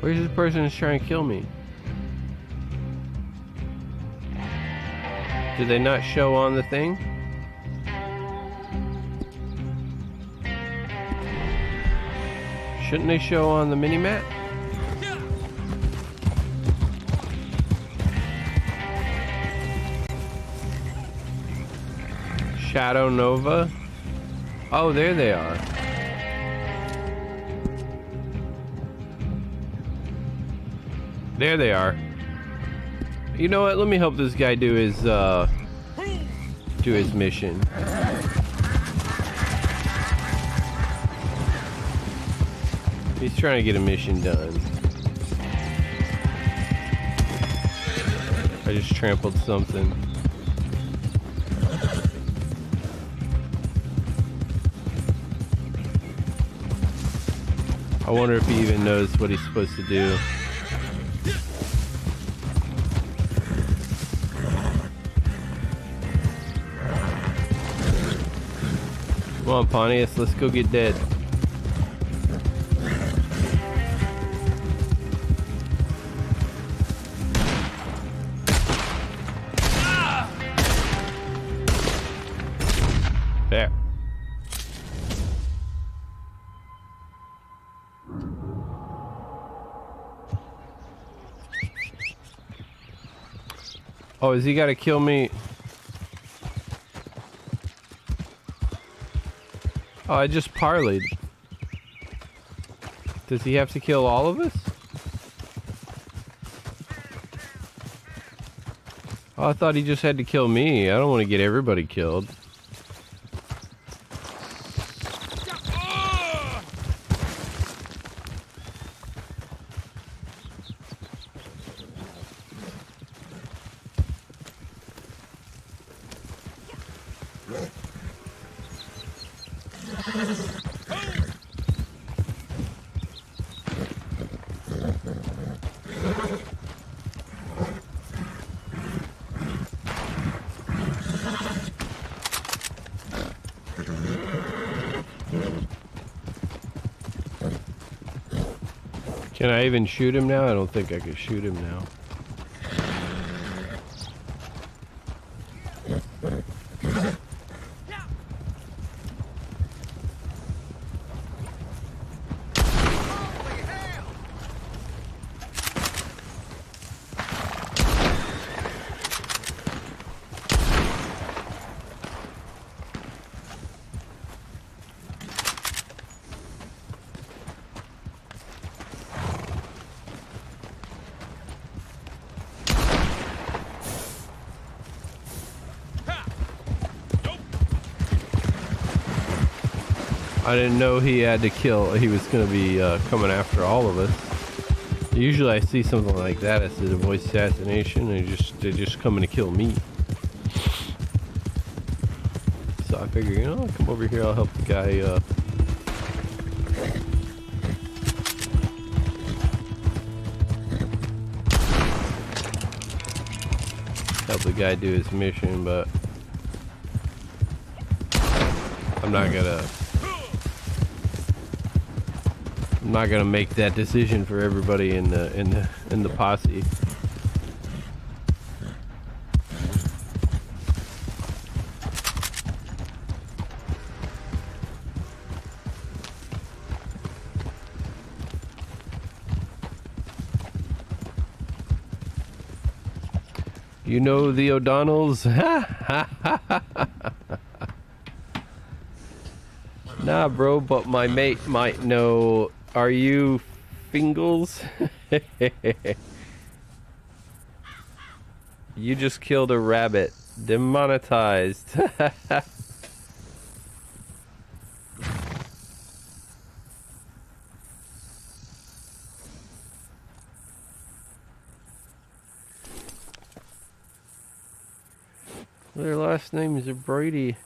Where's this person who's trying to kill me? Did they not show on the thing? Shouldn't they show on the mini-map? Shadow Nova? Oh, there they are. There they are. You know what? Let me help this guy do his mission. He's trying to get a mission done. I just trampled something. I wonder if he even knows what he's supposed to do. Come on, Pontius, let's go get dead. There. Oh, has he got to kill me? Oh, I just parlayed. Does he have to kill all of us? Oh, I thought he just had to kill me. I don't want to get everybody killed. Can I even shoot him now? I don't think I could shoot him now. I didn't know he had to kill. He was going to be coming after all of us. Usually I see something like that as a voice assassination. They're just coming to kill me. So I figure, you know, I'll come over here. I'll help the guy. Help the guy do his mission, but I'm not gonna make that decision for everybody in the posse. You know the O'Donnells? Nah, bro, but my mate might know. Are you Fingles? You just killed a rabbit. Demonetized. Their last names are Brady.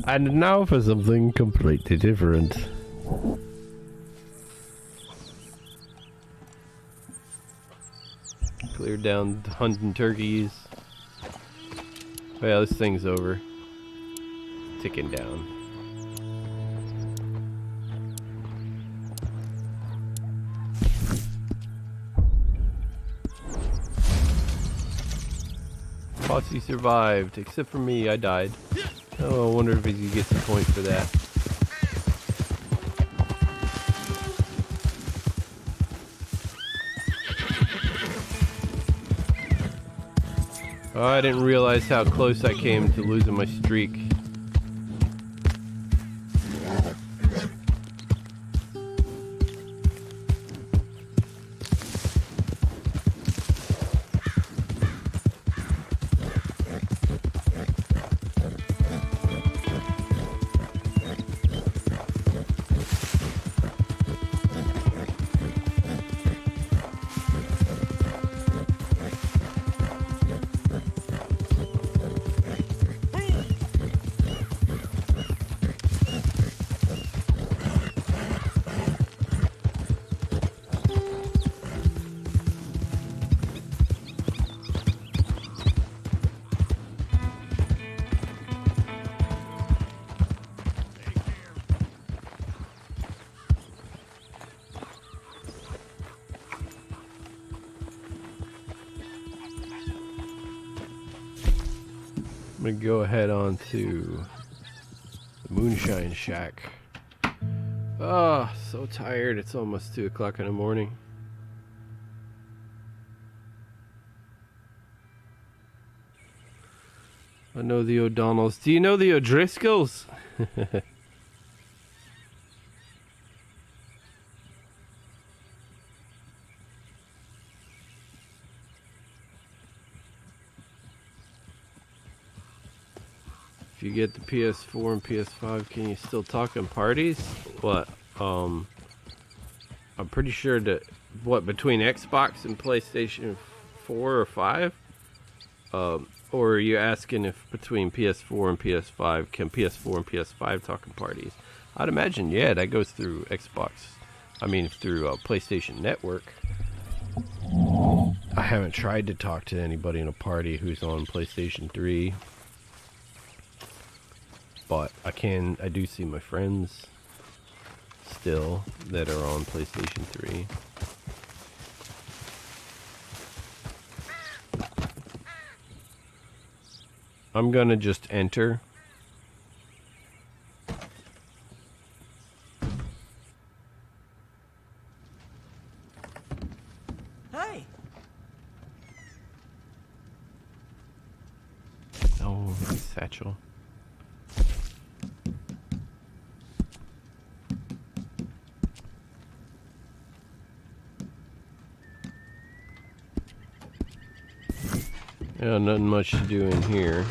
And now for something completely different. Cleared down hunting turkeys. Oh yeah, this thing's over. Ticking down. Posse survived, except for me, I died. Oh, I wonder if he gets a point for that. Oh, I didn't realize how close I came to losing my streak. I'm gonna go ahead on to the Moonshine Shack. Oh, so tired. It's almost 2 o'clock in the morning. I know the O'Donnells. Do you know the O'Driscolls? If you get the PS4 and PS5, can you still talk in parties? What? I'm pretty sure that, what, between Xbox and PlayStation 4 or 5? Or are you asking if between PS4 and PS5, can PS4 and PS5 talk in parties? I'd imagine, yeah, that goes through Xbox. I mean, through PlayStation Network. I haven't tried to talk to anybody in a party who's on PlayStation 3. But I do see my friends still that are on PlayStation 3. I'm gonna just enter. Hi. Oh, satchel. Yeah, nothing much to do in here.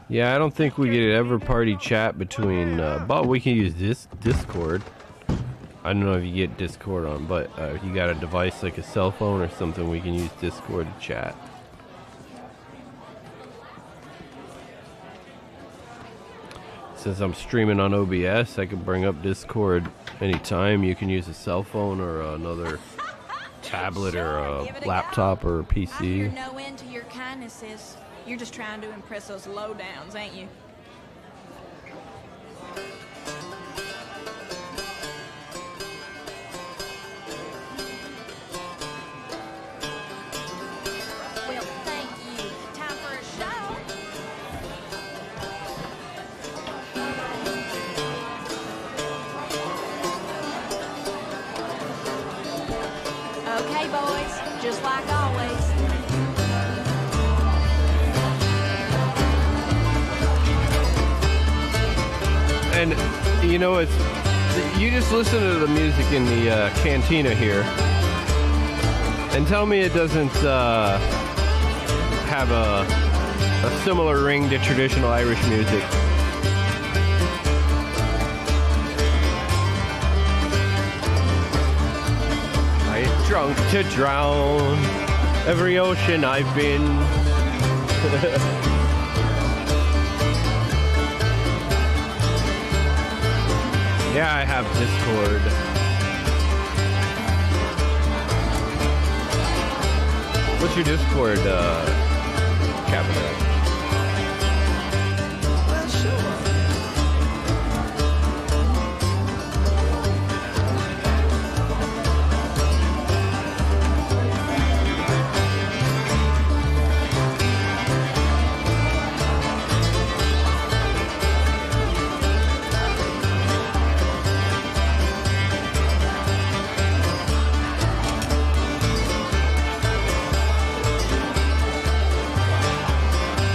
Yeah, I don't think we could ever party chat between, but we can use this Discord. I don't know if you get Discord on, but if you got a device like a cell phone or something, we can use Discord to chat. Since I'm streaming on OBS, I can bring up Discord anytime. You can use a cell phone or another tablet or a laptop or a PC. kindness, sis. You're just trying to impress those lowdowns, ain't you? Well, thank you. Time for a show. Okay, boys, just like always. And you know, you just listen to the music in the cantina here, and tell me it doesn't have a similar ring to traditional Irish music. I ain't drunk to drown every ocean I've been. Yeah, I have Discord. What's your Discord, cabinet? Well, sure.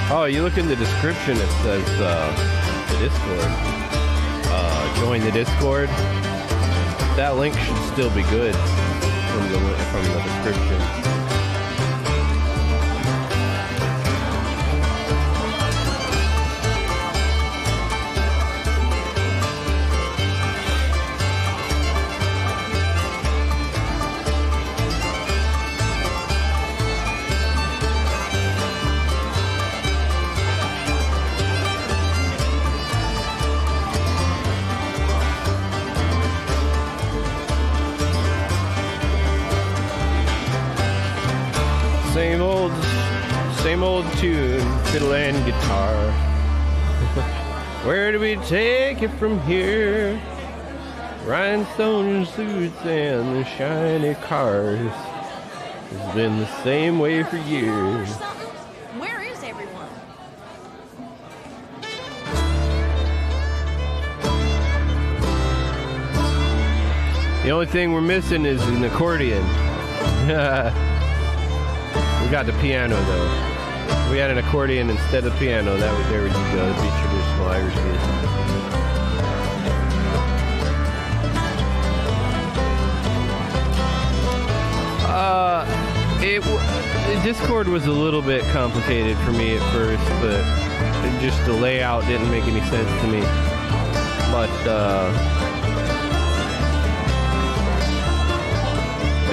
Oh, you look in the description, it says the Discord. Join the Discord. That link should still be good from the description. Same old tune, fiddle and guitar. Where do we take it from here? Rhinestone suits and the shiny cars. It's been the same way for years. Where is everyone? The only thing we're missing is an accordion. We got the piano though. We had an accordion instead of piano. There we go. That'd be traditional Irish music. The Discord was a little bit complicated for me at first, but just the layout didn't make any sense to me. But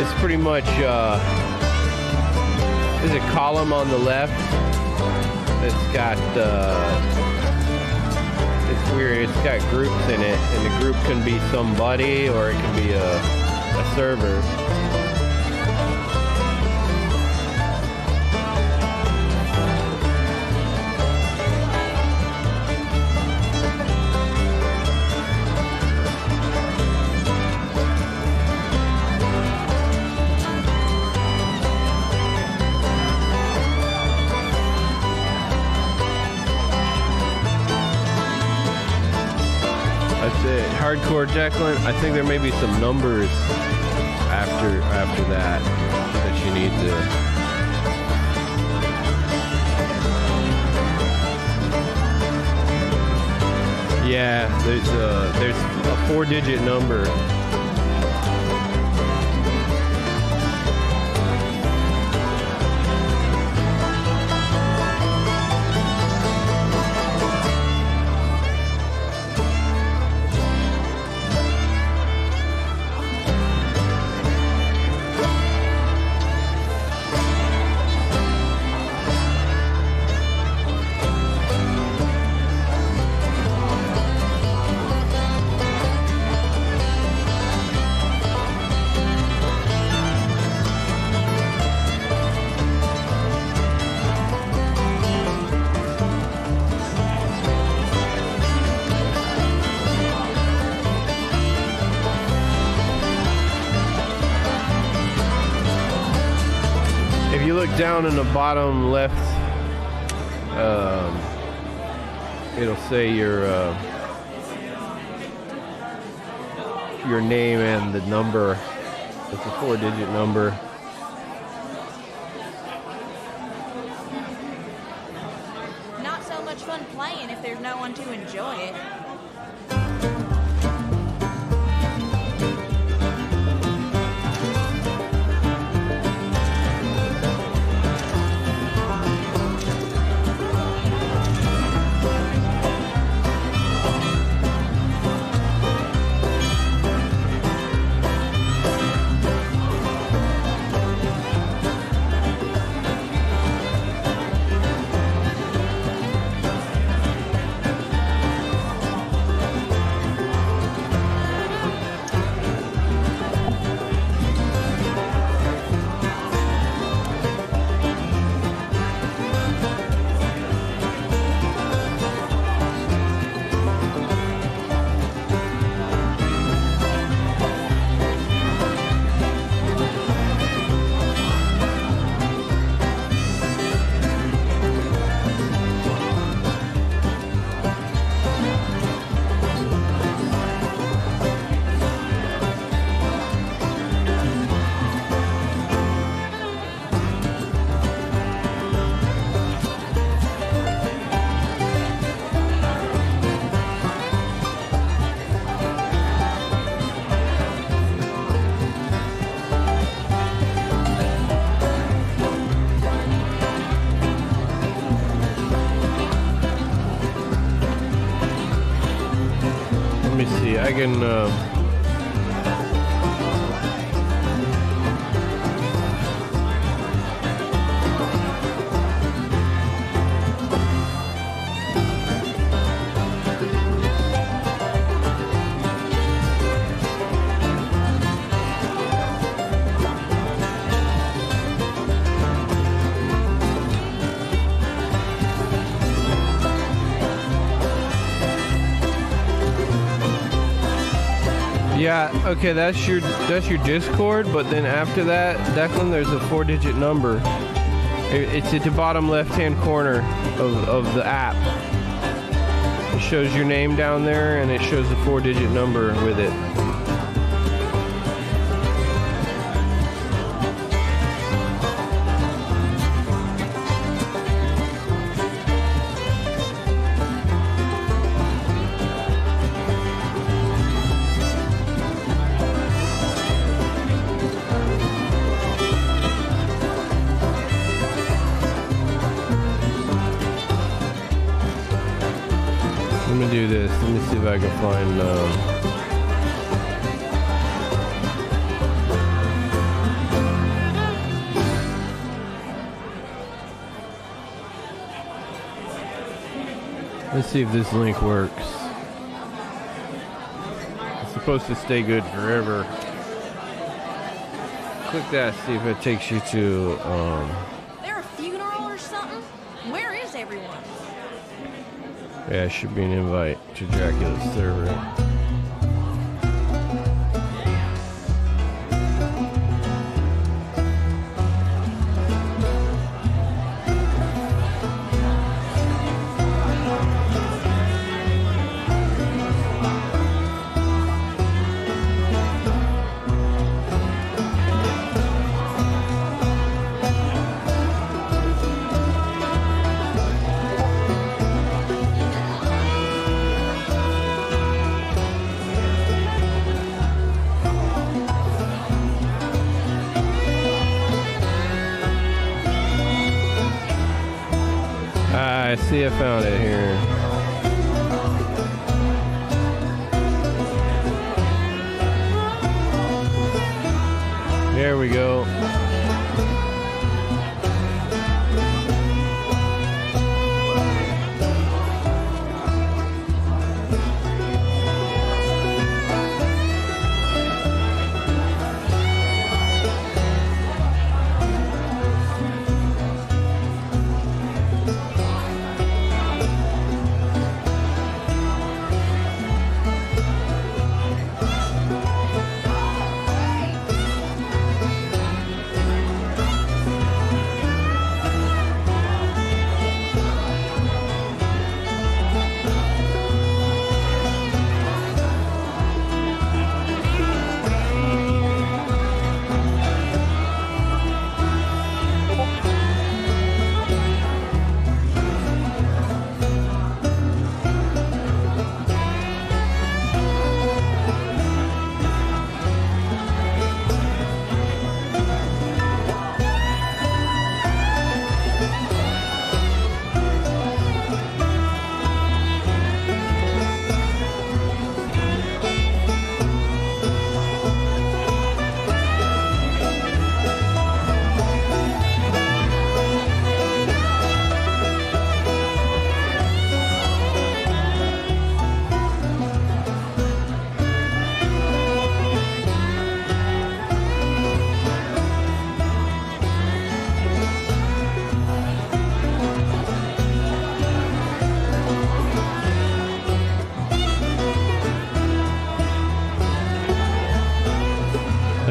it's pretty much. There's a column on the left that's got, it's weird, it's got groups in it, and the group can be somebody or it can be a server. Hardcore Declan, I think there may be some numbers after that you need to. Yeah, there's a 4-digit number. If you look down in the bottom left, it'll say your name and the number. It's a 4-digit number. Not so much fun playing if there's no one to enjoy it. Let me see. I can. Yeah, okay, that's your Discord, but then after that, Declan, there's a 4-digit number. It's at the bottom left-hand corner of the app. It shows your name down there, and it shows a 4-digit number with it. Let me do this. Let me see if I can find. Let's see if this link works. It's supposed to stay good forever. Click that. See if it takes you to. There a funeral or something? Where is everyone? Yeah, it should be an invite to Dracula's server. I see, I found it here. There we go.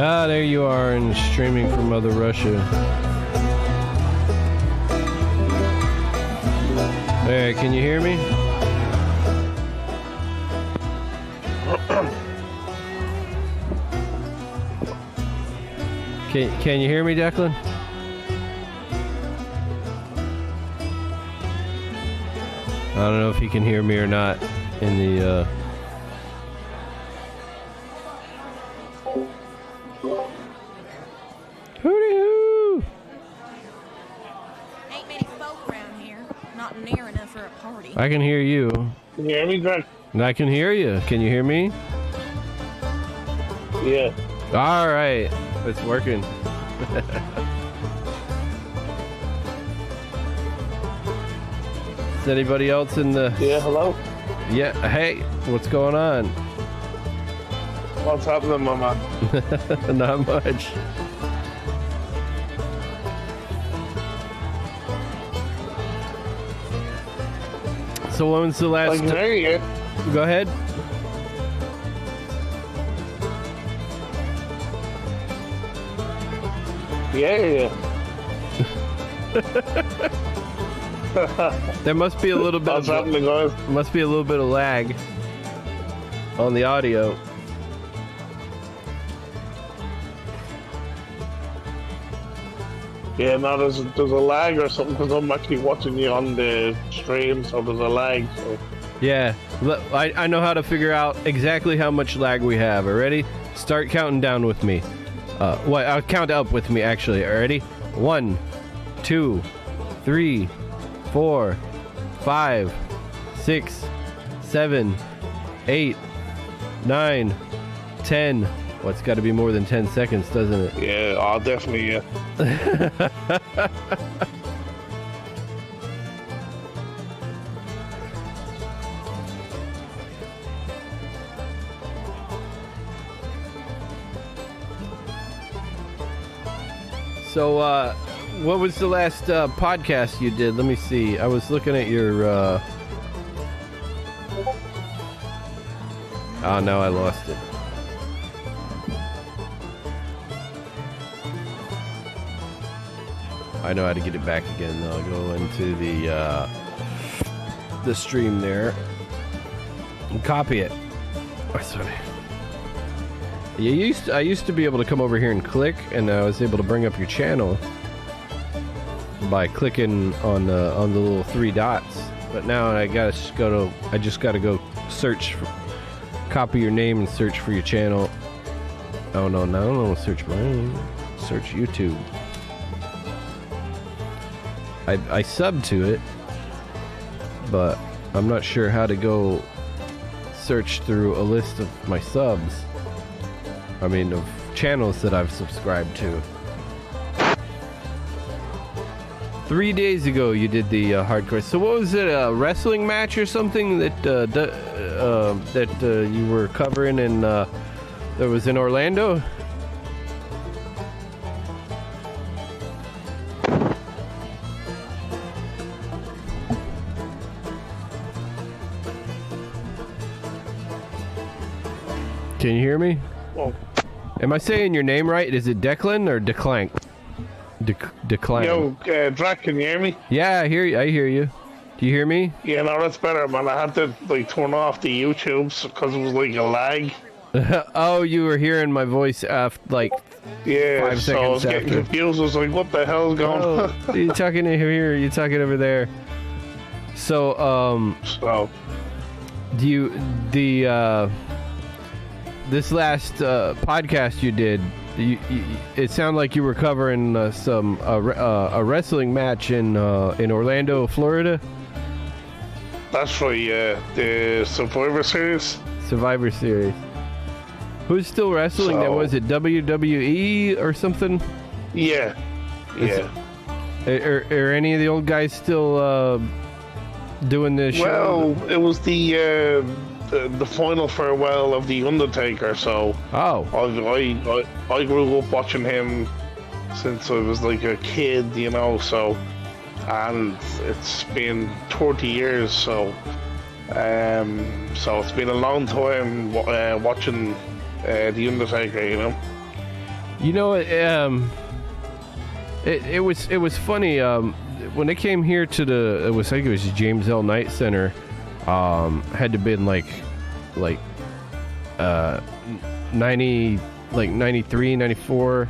Ah, there you are, and streaming from Mother Russia. Hey, can you hear me? Can you hear me, Declan? I don't know if you can hear me or not in the Hooty-hoo! Ain't many folk around here. Not near enough for a party. I can hear you. Can you hear me, Drac? I can hear you. Can you hear me? Yeah. All right. It's working. Is anybody else in the... Yeah, hello? Yeah, hey, what's going on? What's happening, my man? Not much. So when was the last... I can hear you. Go ahead. Yeah. There must be a little bit What's happening, guys? Must be a little bit of lag on the audio. Yeah, no, there's a lag or something because I'm actually watching you on the stream, so there's a lag. So. Yeah, I know how to figure out exactly how much lag we have. Ready? Start counting down with me. I'll count up with me actually. Ready? 1, 2, 3, 4, 5, 6, 7, 8, 9, 10. Well, it's got to be more than 10 seconds, doesn't it? Yeah, oh, definitely, yeah. So, what was the last podcast you did? Let me see. I was looking at your... Oh, no, I lost it. I know how to get it back again. I'll go into the stream there and copy it. That's what I used to be able to come over here and click, and I was able to bring up your channel by clicking on the little 3 dots. But now I just gotta go search, copy your name and search for your channel. Oh no, now I don't want to search mine. Search YouTube. I sub to it, but I'm not sure how to go search through a list of my subs. I mean, of channels that I've subscribed to. 3 days ago, you did the hardcore. So what was it? A wrestling match or something that you were covering in that was in Orlando? Can you hear me? Well, am I saying your name right? Is it Declan or Declank? Declan. Yo, Drac, can you hear me? Yeah, I hear you. I hear you. Do you hear me? Yeah, no, that's better, man. I had to turn off the YouTube because it was like a lag. Oh, you were hearing my voice after 5 seconds so I was getting after. confused. I was like, what the hell's going on? Oh, you talking in here? You talking over there? So, do you this last podcast you did? It sounded like you were covering a wrestling match in Orlando, Florida. That's right, yeah. The Survivor Series. Survivor Series. Who's still wrestling? That was it WWE or something? Yeah. Yeah. Are any of the old guys still doing this show? Well, it was the final farewell of the Undertaker. So I grew up watching him since I was like a kid, you know. So, and it's been 30 years. So it's been a long time watching the Undertaker, you know. You know, it was funny when they came here to I think it was James L. Knight Center. Had to been like 90, like 93, 94,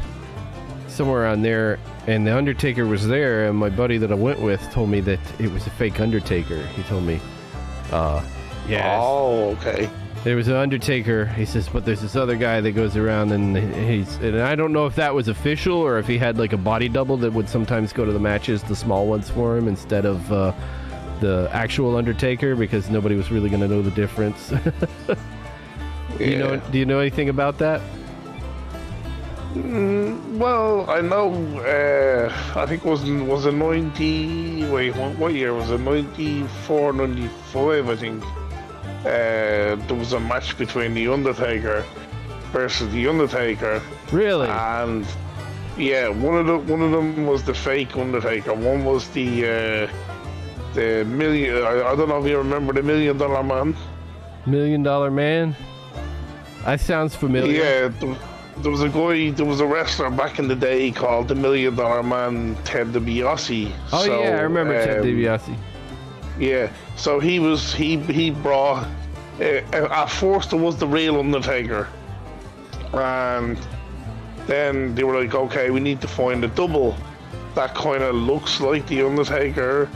somewhere around there. And the Undertaker was there, and my buddy that I went with told me that it was a fake Undertaker. He told me, yeah. Oh, okay. There was an Undertaker. He says, but there's this other guy that goes around, and and I don't know if that was official or if he had like a body double that would sometimes go to the matches, the small ones for him, instead of the actual Undertaker, because nobody was really going to know the difference. Yeah. Do you know anything about that? Well, I know. I think it was 90. Wait, what year was it? 94, 95, I think. There was a match between the Undertaker versus the Undertaker. Really? And yeah, one of them was the fake Undertaker. One was the million. I don't know if you remember the $1 Million Man. $1 Million Man. That sounds familiar. Yeah. There was a wrestler back in the day called the $1 Million Man, Ted DiBiase. Oh, so, yeah, I remember Ted DiBiase. Yeah, so he brought, at first it was the real Undertaker, and then they were like, okay, we need to find a double that kind of looks like the Undertaker,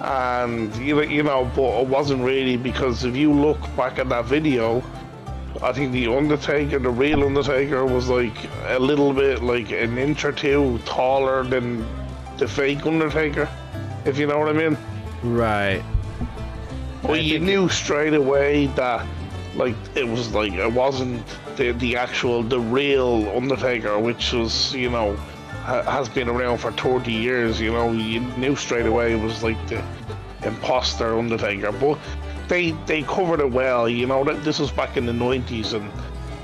and you know, but it wasn't really, because if you look back at that video, I think the Undertaker, the real Undertaker, was like a little bit like an inch or two taller than the fake Undertaker, if you know what I mean. Right. Well, you knew straight away that, like, it wasn't the real Undertaker, which was, you know, has been around for 30 years. You know, you knew straight away it was like the imposter Undertaker, but. They covered it well, you know. This was back in the 90s, and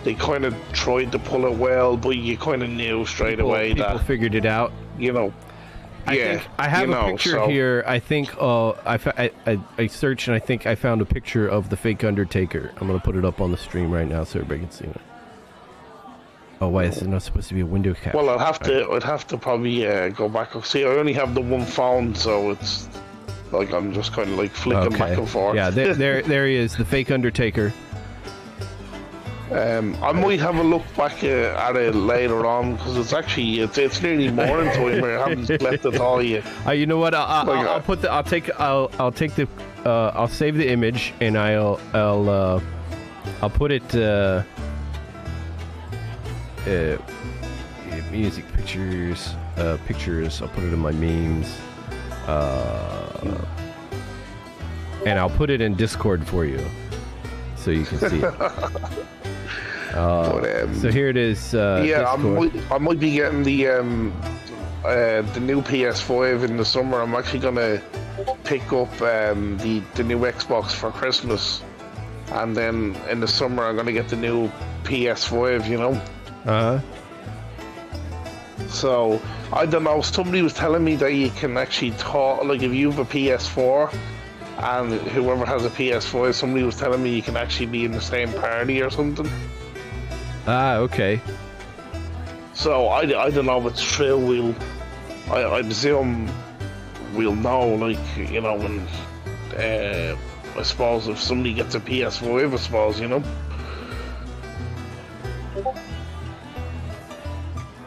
they kind of tried to pull it well, but you kind of knew straight away that people figured it out. You know, I have a picture here. I think I searched, and I think I found a picture of the fake Undertaker. I'm gonna put it up on the stream right now so everybody can see it. Oh, why is it not supposed to be a window cap? Well, I'd have to probably go back. See, I only have the one phone, so it's. Like, I'm just kind of like flicking back and forth. Yeah, there he is, the fake Undertaker. I might have a look back at it later on, because it's actually it's nearly morning time where I haven't slept at all yet. You know what? I'll save the image, and I'll put it music pictures. I'll put it in my memes. And I'll put it in Discord for you, so you can see it. So here it is. Yeah, I might be getting the new PS5 in the summer. I'm actually gonna pick up the new Xbox for Christmas, and then in the summer I'm gonna get the new PS5. You know. So, I don't know, somebody was telling me that you can actually talk, like if you have a PS4 and whoever has a PS5, somebody was telling me you can actually be in the same party or something. Okay. So, I don't know if it's true. I presume we'll know, like, you know, when, I suppose if somebody gets a PS5, I suppose, you know.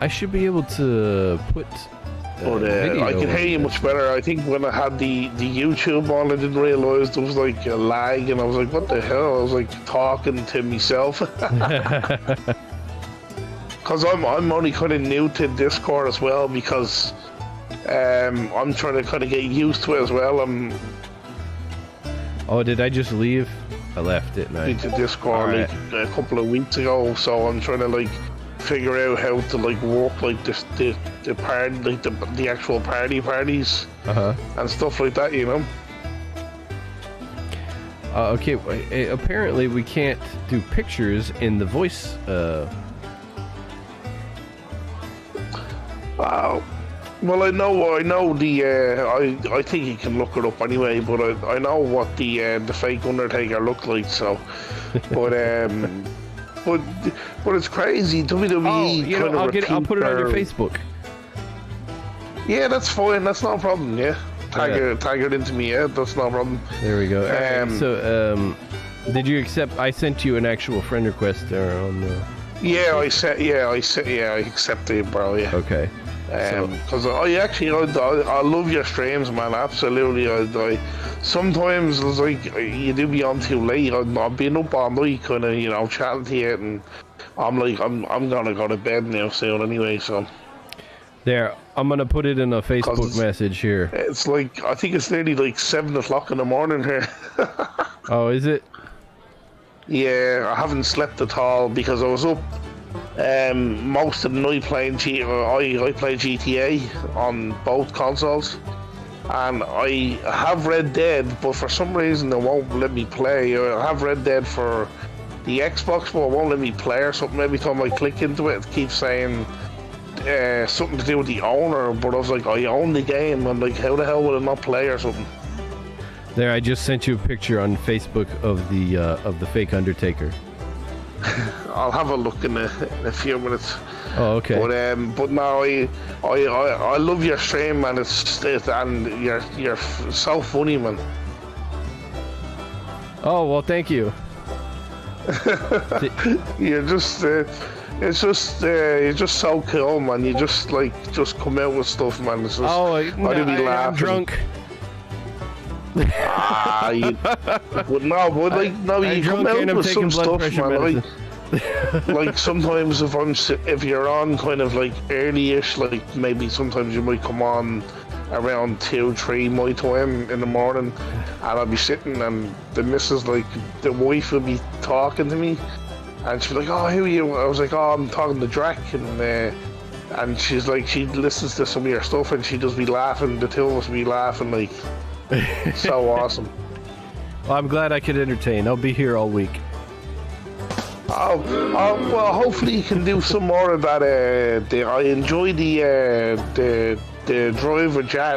I should be able to put. But I can hear you much better. I think when I had the YouTube on, I didn't realise there was like a lag, and I was like, "What the hell?" I was like talking to myself. Because I'm only kind of new to Discord as well, because I'm trying to kind of get used to it as well. Oh, did I just leave? I left it. Into Discord like a couple of weeks ago, so I'm trying to like. Figure out how to like work like the party, like the actual parties and stuff like that, you know. Okay, apparently we can't do pictures in the voice. Well, I know the. I think you can look it up anyway, but I know what the fake Undertaker looked like. So, but but it's crazy. WWE. I'll put it on your Facebook. Yeah, that's fine. That's no problem. Yeah, tag it into me. Yeah, that's no problem. There we go. So, did you accept? I sent you an actual friend request there on the. Yeah, I accepted, bro. Yeah. Okay. Because I love your streams, man. Absolutely. I sometimes it's like you do be on too late. I've been up all night, kind of, chatting to you, and I'm like, I'm gonna go to bed now soon anyway. So. There, I'm gonna put it in a Facebook message here. It's like I think it's nearly like 7 o'clock in the morning here. Oh, is it? Yeah, I haven't slept at all because I was up most of the night playing I play GTA on both consoles, and I have Red Dead, but for some reason it won't let me play. I have Red Dead for the Xbox, but it won't let me play or something. Every time I click into it, it keeps saying something to do with the owner, but I was like, I own the game. I'm like, how the hell would it not play or something? There, I just sent you a picture on Facebook of the fake Undertaker. I'll have a look in a few minutes. Oh, okay. But no, I love your stream, man. And you're so funny, man. Oh well, thank you. You're just. It's just you're just so cool, man. You just come out with stuff, man. It's just, I'm drunk. But you come out with some stuff, man. Like sometimes if you're on kind of like early-ish, like maybe sometimes you might come on around 2-3 my time in the morning, and I'll be sitting and the missus, like the wife, will be talking to me. And she's like, oh, who are you? I was like, oh, I'm talking to Drac. And she's like, she listens to some of your stuff and she just be laughing. The two of us be laughing, like, so awesome. Well, I'm glad I could entertain. I'll be here all week. Well, hopefully you can do some more of that. I enjoy the drive with Drac.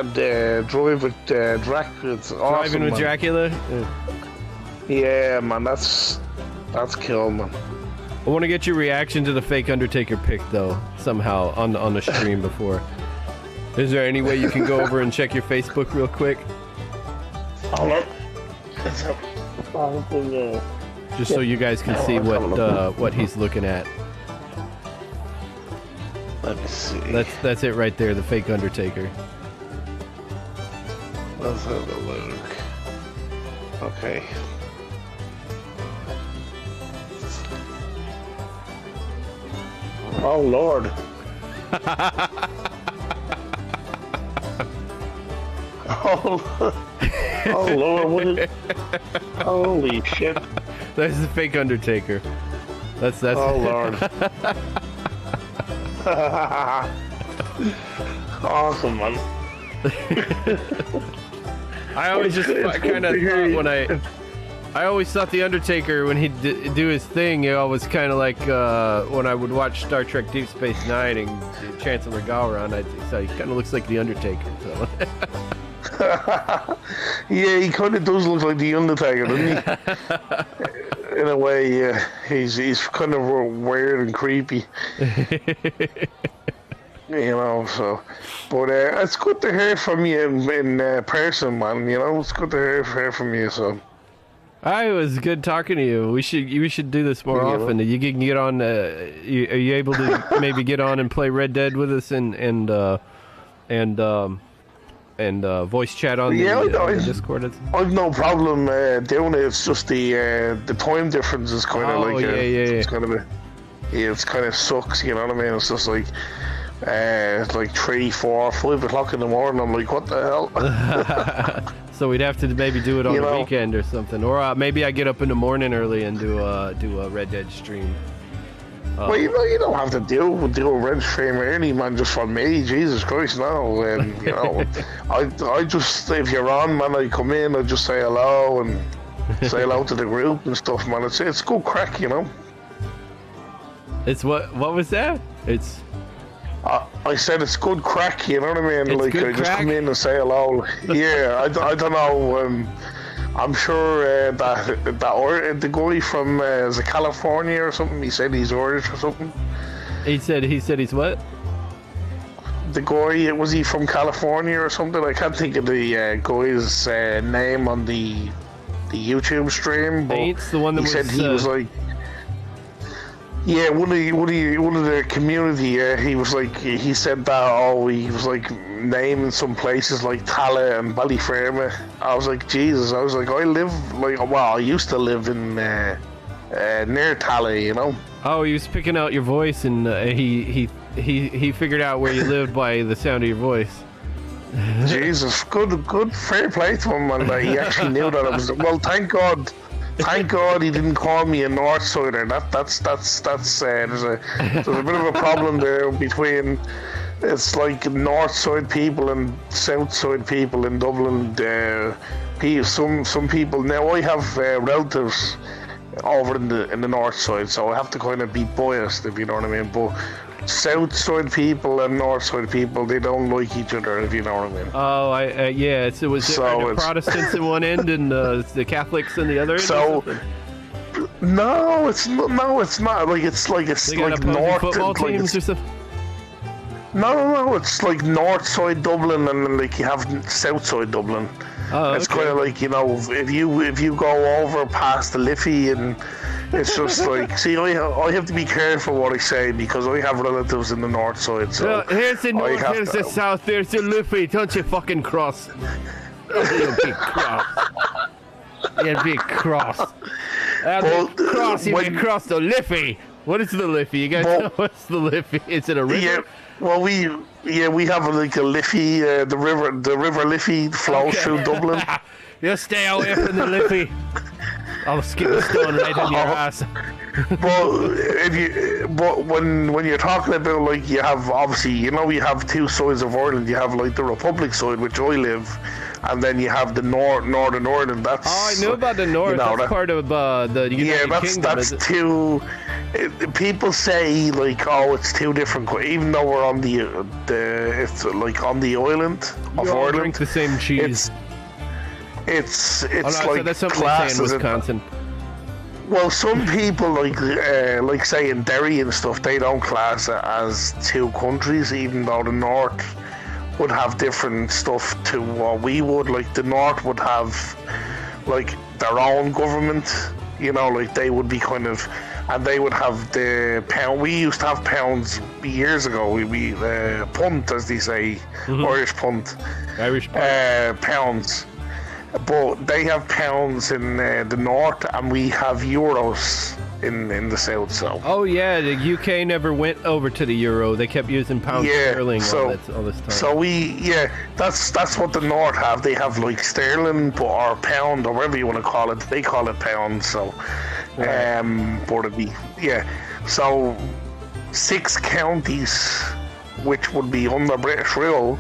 It's awesome, Driving with man. Dracula? Yeah, man, that's cool, man. I want to get your reaction to the fake Undertaker pick, though, somehow, on the stream before. Is there any way you can go over and check your Facebook real quick? Just so you guys can see what he's looking at. Let me see. That's it right there, the fake Undertaker. Let's have a look. Okay. Oh Lord. Oh Lord, what is... Holy shit. That's the fake Undertaker. That's Oh Lord. Awesome, man. I always just kind of thought I always thought the Undertaker, when he'd do his thing, it was kind of like when I would watch Star Trek Deep Space Nine and Chancellor Gowron. So he kind of looks like the Undertaker. So. Yeah, he kind of does look like the Undertaker, doesn't he? In a way, yeah. He's kind of weird and creepy. So. But it's good to hear from you in person, man. It's good to hear from you, so. It was good talking to you. We should do this more often. You can get on. Are you able to maybe get on and play Red Dead with us and voice chat on the Discord? I've no problem doing it. It's just the time difference is kind of it's kind of it's kind of sucks. You know what I mean? It's just like. It's like 3, 4, 5 o'clock in the morning. I'm like, what the hell? So we'd have to maybe do it on the weekend or something, or maybe I get up in the morning early and do a Red Dead stream. Well, you don't have to do a Red stream early, man. Just for me, Jesus Christ, no. And I just, if you're on, man, I come in, I just say hello and say hello to the group and stuff, man. It's good crack, It's what was that? It's. I said it's good crack, you know what I mean? It's like, good I just crack? come in and say hello. Yeah, I don't know I'm sure the guy from is it California or something. He said he's Irish or something. He said he's what? The guy, was he from California or something? I can't think of the guy's name on the YouTube stream. But Ain't the one that he said he was like. Yeah, one of the community. He was like, he said that. He was like naming some places like Tala and Ballyferma. I was like, Jesus. I was like, I used to live in near Tala, you know. Oh, he was picking out your voice, and he figured out where you lived by the sound of your voice. Jesus, good, fair play to him, and he actually knew that I was. Well, thank God. Thank God he didn't call me a North Sider. That's there's a bit of a problem there between it's like North Side people and South Side people in Dublin. Some people now I have relatives over in the North Side, so I have to kind of be biased, if you know what I mean. But South Side people and North Side people, they don't like each other, if you know what I mean. Oh, yeah. So was it the Protestants in one end and the Catholics in the other end? So no, it's not. Like it's like north football like teams or something. No, it's like North Side Dublin and then like you have South Side Dublin. Oh, it's kind of like, you know, if you go over past the Liffey, and it's just like, see, I have to be careful what I say because I have relatives in the North Side. So here's the North, here's the South, there's the Liffey. Don't you fucking cross? You big cross. You big cross. Cross, you big cross the Liffey. What is the Liffey? You guys know what's the Liffey? Is it a river? Yeah. Well, we have like a Liffey, the river Liffey flows through Dublin. You stay away from the Liffey. I'll skip a stone right on your ass. But when you're talking about, like, you have, obviously, you know, you have two sides of Ireland. You have like the Republic side, which I live, and then you have the Northern Ireland. That's I knew about the North. You know, that's part of the United Kingdom. That's two. People say like, oh, it's two different. Even though we're on it's like on the island of Ireland. Drink the same cheese. It's like so that's something they say in Wisconsin. Well, some people like say in Derry and stuff, they don't class it as two countries, even though the North would have different stuff to what we would. Like the North would have like their own government, you know, like they would be kind of, and they would have the pound. We used to have pounds years ago. We punt, as they say, Irish punt, pounds. But they have pounds in the North, and we have euros in the South. So. Oh yeah, the UK never went over to the euro. They kept using pound sterling all this time. So that's what the North have. They have like sterling or pound or whatever you want to call it. They call it pound. So, but it'd be So 6 counties, which would be under British rule,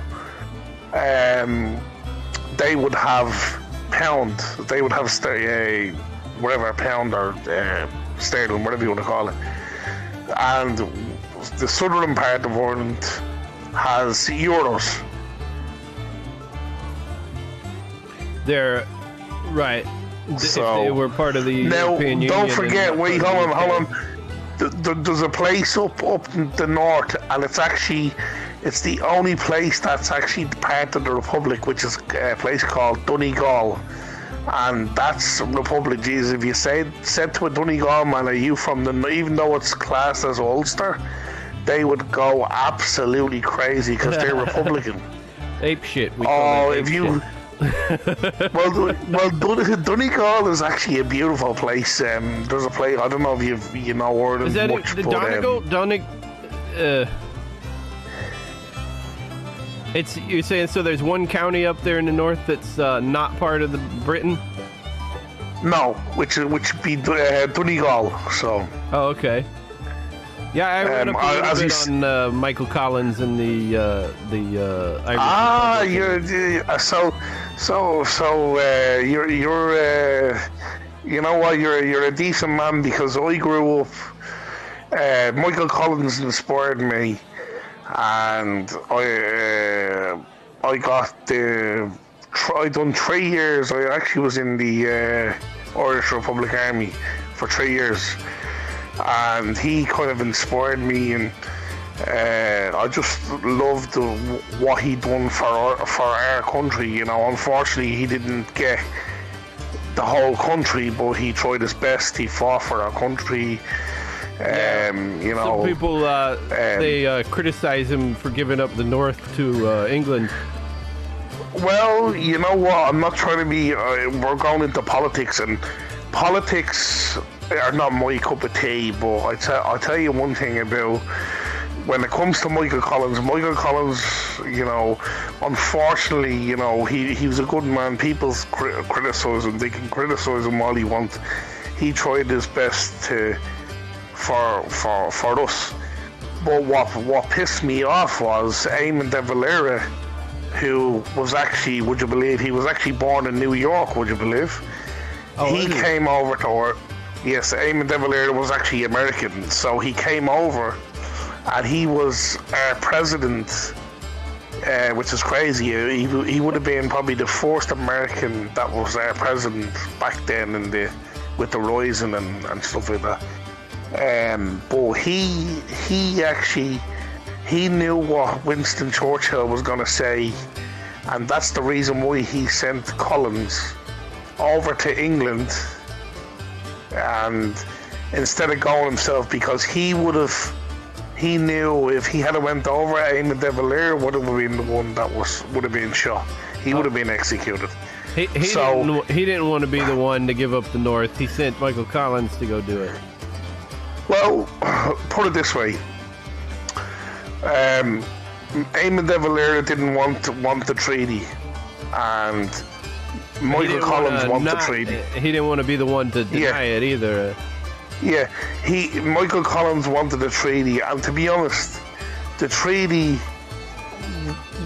they would have pound. They would have pound or sterling, whatever you want to call it. And the southern part of Ireland has euros. They're right. So if they were part of the European Union. Don't forget. Wait, hold on. There's a place up in the north, and it's the only place that's actually part of the Republic, which is a place called Donegal. And that's Republic. Jesus, if you said to a Donegal man, are you from even though it's classed as Ulster, they would go absolutely crazy because they're Republican. Ape shit. Well, Donegal is actually a beautiful place. There's a place, I don't know if you know where it is. Is that much, the Donegal? You're saying so? There's one county up there in the north that's not part of the Britain. No, which would be Donegal. So. Oh, okay. Yeah, I read up a little bit on Michael Collins and the Irish. You're you know what, you're a decent man, because I grew up. Michael Collins inspired me, and I got the I done 3 years. I actually was in the Irish Republic Army for 3 years, and he kind of inspired me, and I just loved what he done for our country. You know, unfortunately, he didn't get the whole country, but he tried his best. He fought for our country. You know, some people they criticize him for giving up the North to England. Well, you know what? I'm not trying to be. We're going into politics, and politics are not my cup of tea. But I'll tell you one thing about when it comes to Michael Collins. Michael Collins, you know, unfortunately, you know, he was a good man. People criticize him. They can criticize him all he wants. He tried his best for us. But what pissed me off was Eamon de Valera, who was actually, would you believe, he was actually born in New York, would you believe? Oh, he came over to our, yes, Eamon de Valera was actually American, so he came over and he was our president, which is crazy. He would have been probably the first American that was our president back then with the Rising and stuff like that. But he knew what Winston Churchill was going to say, and that's the reason why he sent Collins over to England, and instead of going himself, because he knew if he had went over, Eamon de Valera would have been the one that would have been shot. He would have been executed. He didn't want to be the one to give up the North. He sent Michael Collins to go do it. Well, put it this way. Eamon de Valera didn't want the treaty, and Michael Collins wanted the treaty. He didn't want to be the one to deny it either. Yeah, Michael Collins wanted the treaty, and to be honest, the treaty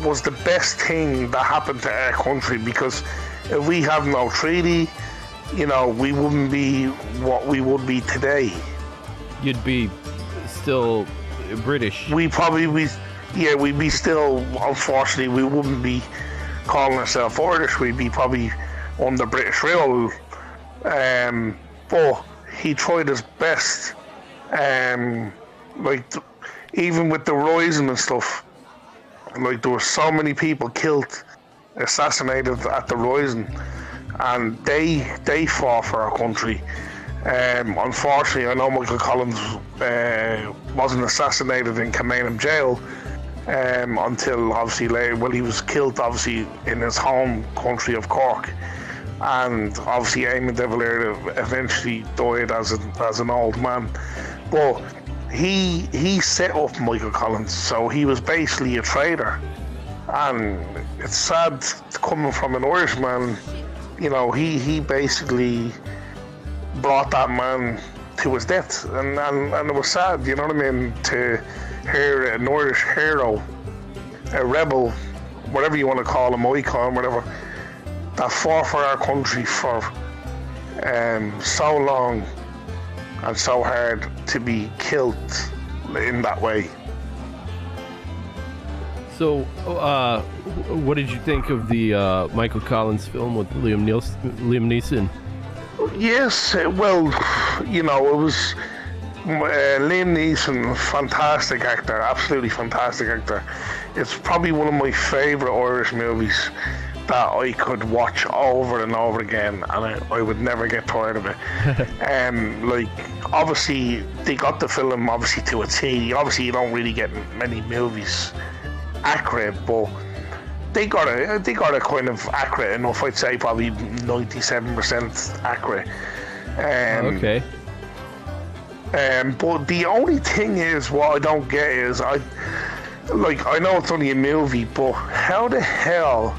was the best thing that happened to our country, because if we have no treaty, you know, we wouldn't be what we would be today. You'd be still British. We'd be still, unfortunately, we wouldn't be calling ourselves Irish. We'd be probably under British rule. But he tried his best. Even with the Rising and stuff, like, there were so many people killed, assassinated at the Rising, and they fought for our country. Unfortunately, I know Michael Collins wasn't assassinated in Kilmainham jail until obviously later. Well, he was killed obviously in his home country of Cork, and obviously Eamon de Valera eventually died as an old man. But he set up Michael Collins, so he was basically a traitor, and it's sad coming from an Irishman. You know, he basically brought that man to his death, and it was sad, you know what I mean, to hear an Irish hero, a rebel, whatever you want to call him, icon, whatever, that fought for our country for so long and so hard, to be killed in that way. So, what did you think of the Michael Collins film with Liam Neeson? Yes, well, you know, it was Liam Neeson, fantastic actor, absolutely fantastic actor. It's probably one of my favourite Irish movies that I could watch over and over again, and I would never get tired of it. Like, obviously, they got the film obviously to a T. Obviously, you don't really get many movies accurate, but they got it kind of accurate enough. I'd say probably 97% accurate. Okay. But the only thing is, what I don't get is, I know it's only a movie, but how the hell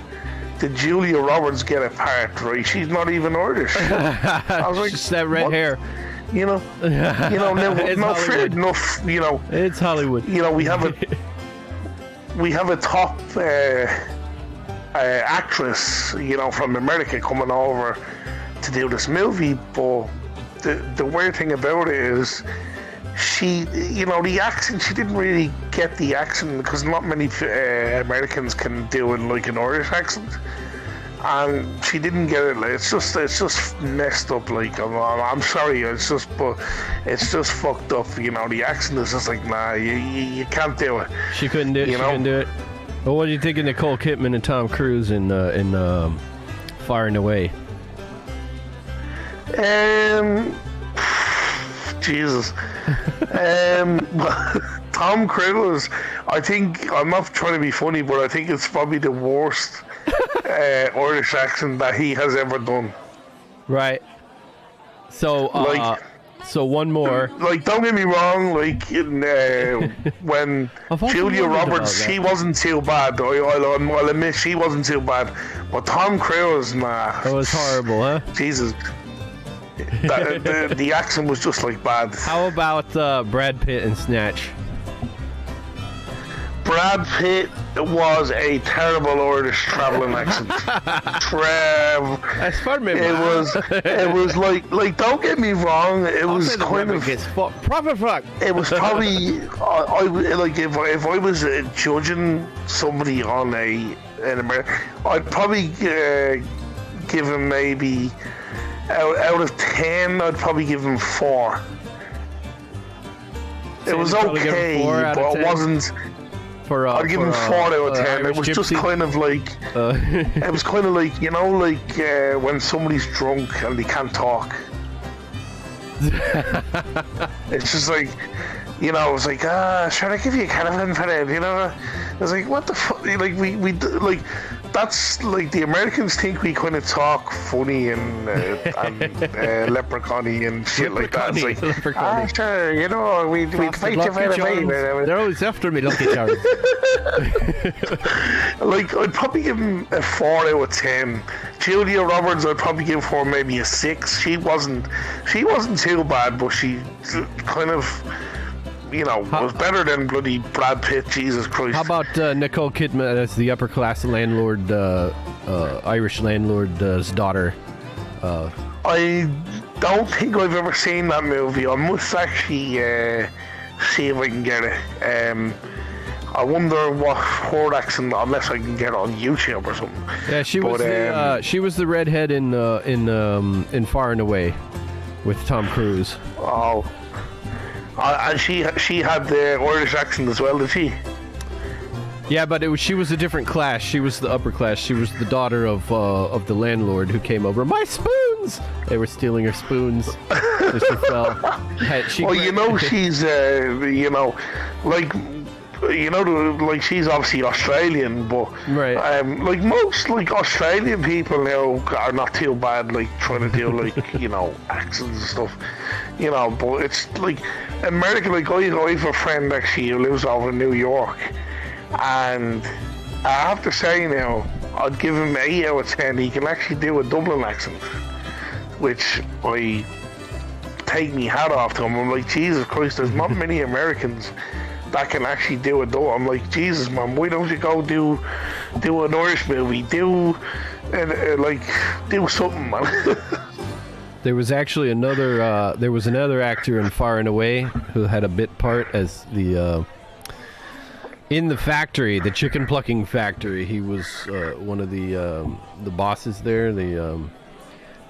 did Julia Roberts get a part? Right, she's not even Irish. I was like, just that red what? hair. You know, no fair enough. You know, it's Hollywood. You know, we have a top actress, you know, from America coming over to do this movie, but the weird thing about it is, she, you know, the accent, she didn't really get the accent, because not many Americans can do it like an Irish accent. and she didn't get it. Like, it's just messed up. Like I'm sorry, it's just fucked up. You know, the accent is just like, nah, you can't do it. She couldn't do it. She couldn't do it. Well, what do you think of Nicole Kidman and Tom Cruise in Far and Away? Jesus. Tom Cruise, I think, I'm not trying to be funny, but I think it's probably the worst Irish accent that he has ever done. Right. So, so one more. Like, don't get me wrong, like, when Julia Roberts, she wasn't too bad. I'll admit she wasn't too bad. But Tom Cruise, nah. That was horrible, huh? Jesus. The accent was just like bad. How about Brad Pitt in Snatch? Brad Pitt was a terrible Irish travelling accent. That's for me. It was like don't get me wrong. It was kind of proper fuck. It was probably I like if I was judging somebody on in America, I'd probably give him maybe out of 10. I'd probably give him 4. It was okay, but it wasn't. I'd give him 4 out of 10. It was just kind of like, it was kind of like, you know, like when somebody's drunk and they can't talk. It's just like, you know, it's like, should I give you a caravan for that? You know, it's like, what the fuck? Like we like. That's like the Americans think we kind of talk funny and leprechaun-y and shit like that. It's like, sure, you know, we'd fight you for the way. They're always after me, Lucky Charms. Like, I'd probably give him a 4 out of 10. Julia Roberts, I'd probably give her maybe a 6. She wasn't too bad, but she kind of, you know, was better than bloody Brad Pitt. Jesus Christ. How about Nicole Kidman as the upper class landlord, Irish landlord's daughter? I don't think I've ever seen that movie. I must actually see if I can get it. I wonder what her accent, unless I can get it on YouTube or something. Yeah, she was the redhead in Far and Away with Tom Cruise. Oh. And she had the Irish accent as well, did she? Yeah, but she was a different class. She was the upper class. She was the daughter of the landlord who came over. My spoons! They were stealing her spoons. So she fell. Well, you know, she's, you know, like... You know, like, she's obviously Australian, but right. Like most like Australian people now are not too bad, like trying to do like you know accents and stuff, you know. But it's like American. Like I have a friend actually who lives over in New York, and I have to say now I'd give him 8 out of 10. He can actually do a Dublin accent, which I take me hat off to him. I'm like, Jesus Christ, there's not many Americans that can actually do it though. I'm like, Jesus, man, why don't you go do an Irish movie? Do something, man. There was actually another actor in Far and Away who had a bit part as the in the factory, the chicken plucking factory. He was one of the bosses there.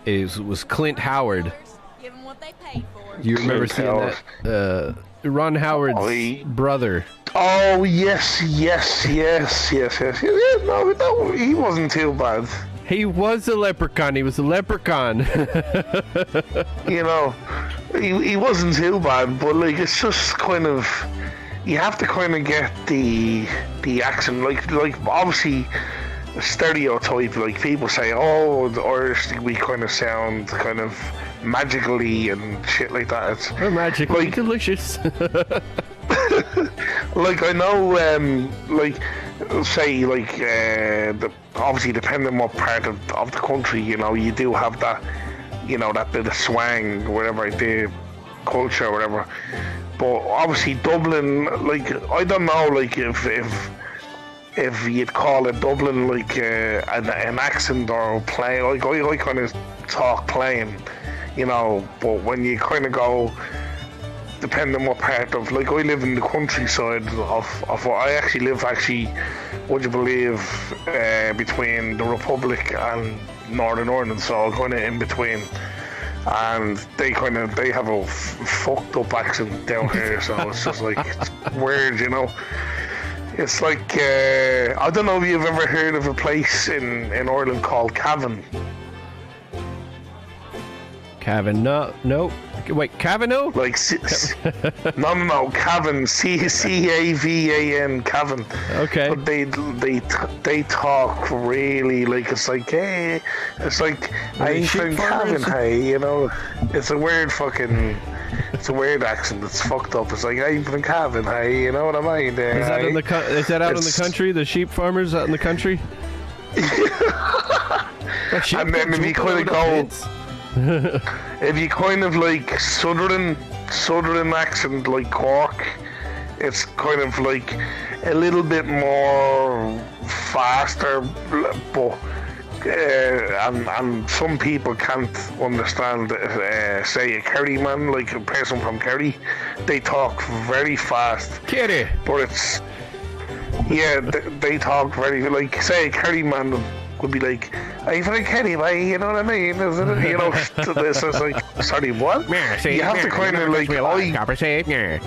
It was Clint Howard. Give them what they paid for. You remember seeing that? Ron Howard's brother. Oh, yes. No, he wasn't too bad. He was a leprechaun. He was a leprechaun. You know, he wasn't too bad, but like it's just kind of, you have to kind of get the accent. Like obviously stereotype. Like people say, oh, the Irish, we kind of sound kind of magically and shit like that. It's magically like, delicious. Like I know, like say like obviously depending on what part of the country, you know, you do have that, you know, that bit of swang or whatever, the culture or whatever. But obviously Dublin, like I don't know, like if you'd call it Dublin like an accent or play, like I kind of talk playing, you know, but when you kind of go depending on what part of, like, I live in the countryside of I actually live, would you believe, between the Republic and Northern Ireland, so kind of in between. And they have a fucked up accent down here, so it's just like, it's weird, you know. It's like, I don't know if you've ever heard of a place in Ireland called Cavan. Cavan, no. Wait, Cavano? Like, no, Cavan, C-A-V-A-N, Cavan. Okay. But they talk really, like, it's like, hey, it's like, I ain't from Cavan, hey, you know. It's a weird accent. It's fucked up. It's like, I'm from Cavan, hey, you know what I mean? Is that out in the country? The sheep farmers out in the country? And then if you kind of go, if you kind of like southern accent like Cork, it's kind of like a little bit more faster, but and some people can't understand, say a Kerry man, like a person from Kerry, they talk very fast. Kerry. But it's, yeah, they talk very, like, say a Kerry man would be like, I'm from Kerry, boy, you know what I mean? Isn't it? You know, it's like, sorry, what? You have to kind of like, yeah.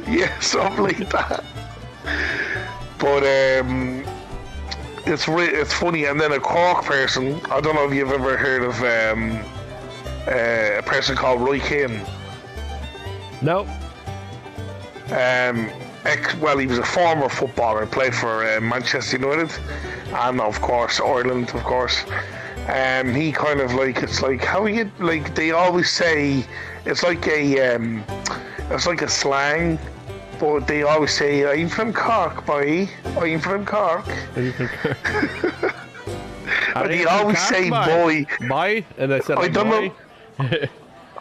Yeah, something like that. But it's funny. And then a Cork person, I don't know if you've ever heard of a person called Roy Keane. No. Well, he was a former footballer, played for Manchester United, and of course Ireland, of course. He kind of like, it's like, how you, like, they always say, it's like a slang. But they always say, I'm from Cork, boy. I'm from Cork. And they always say, boy. Boy? And I said, I don't know.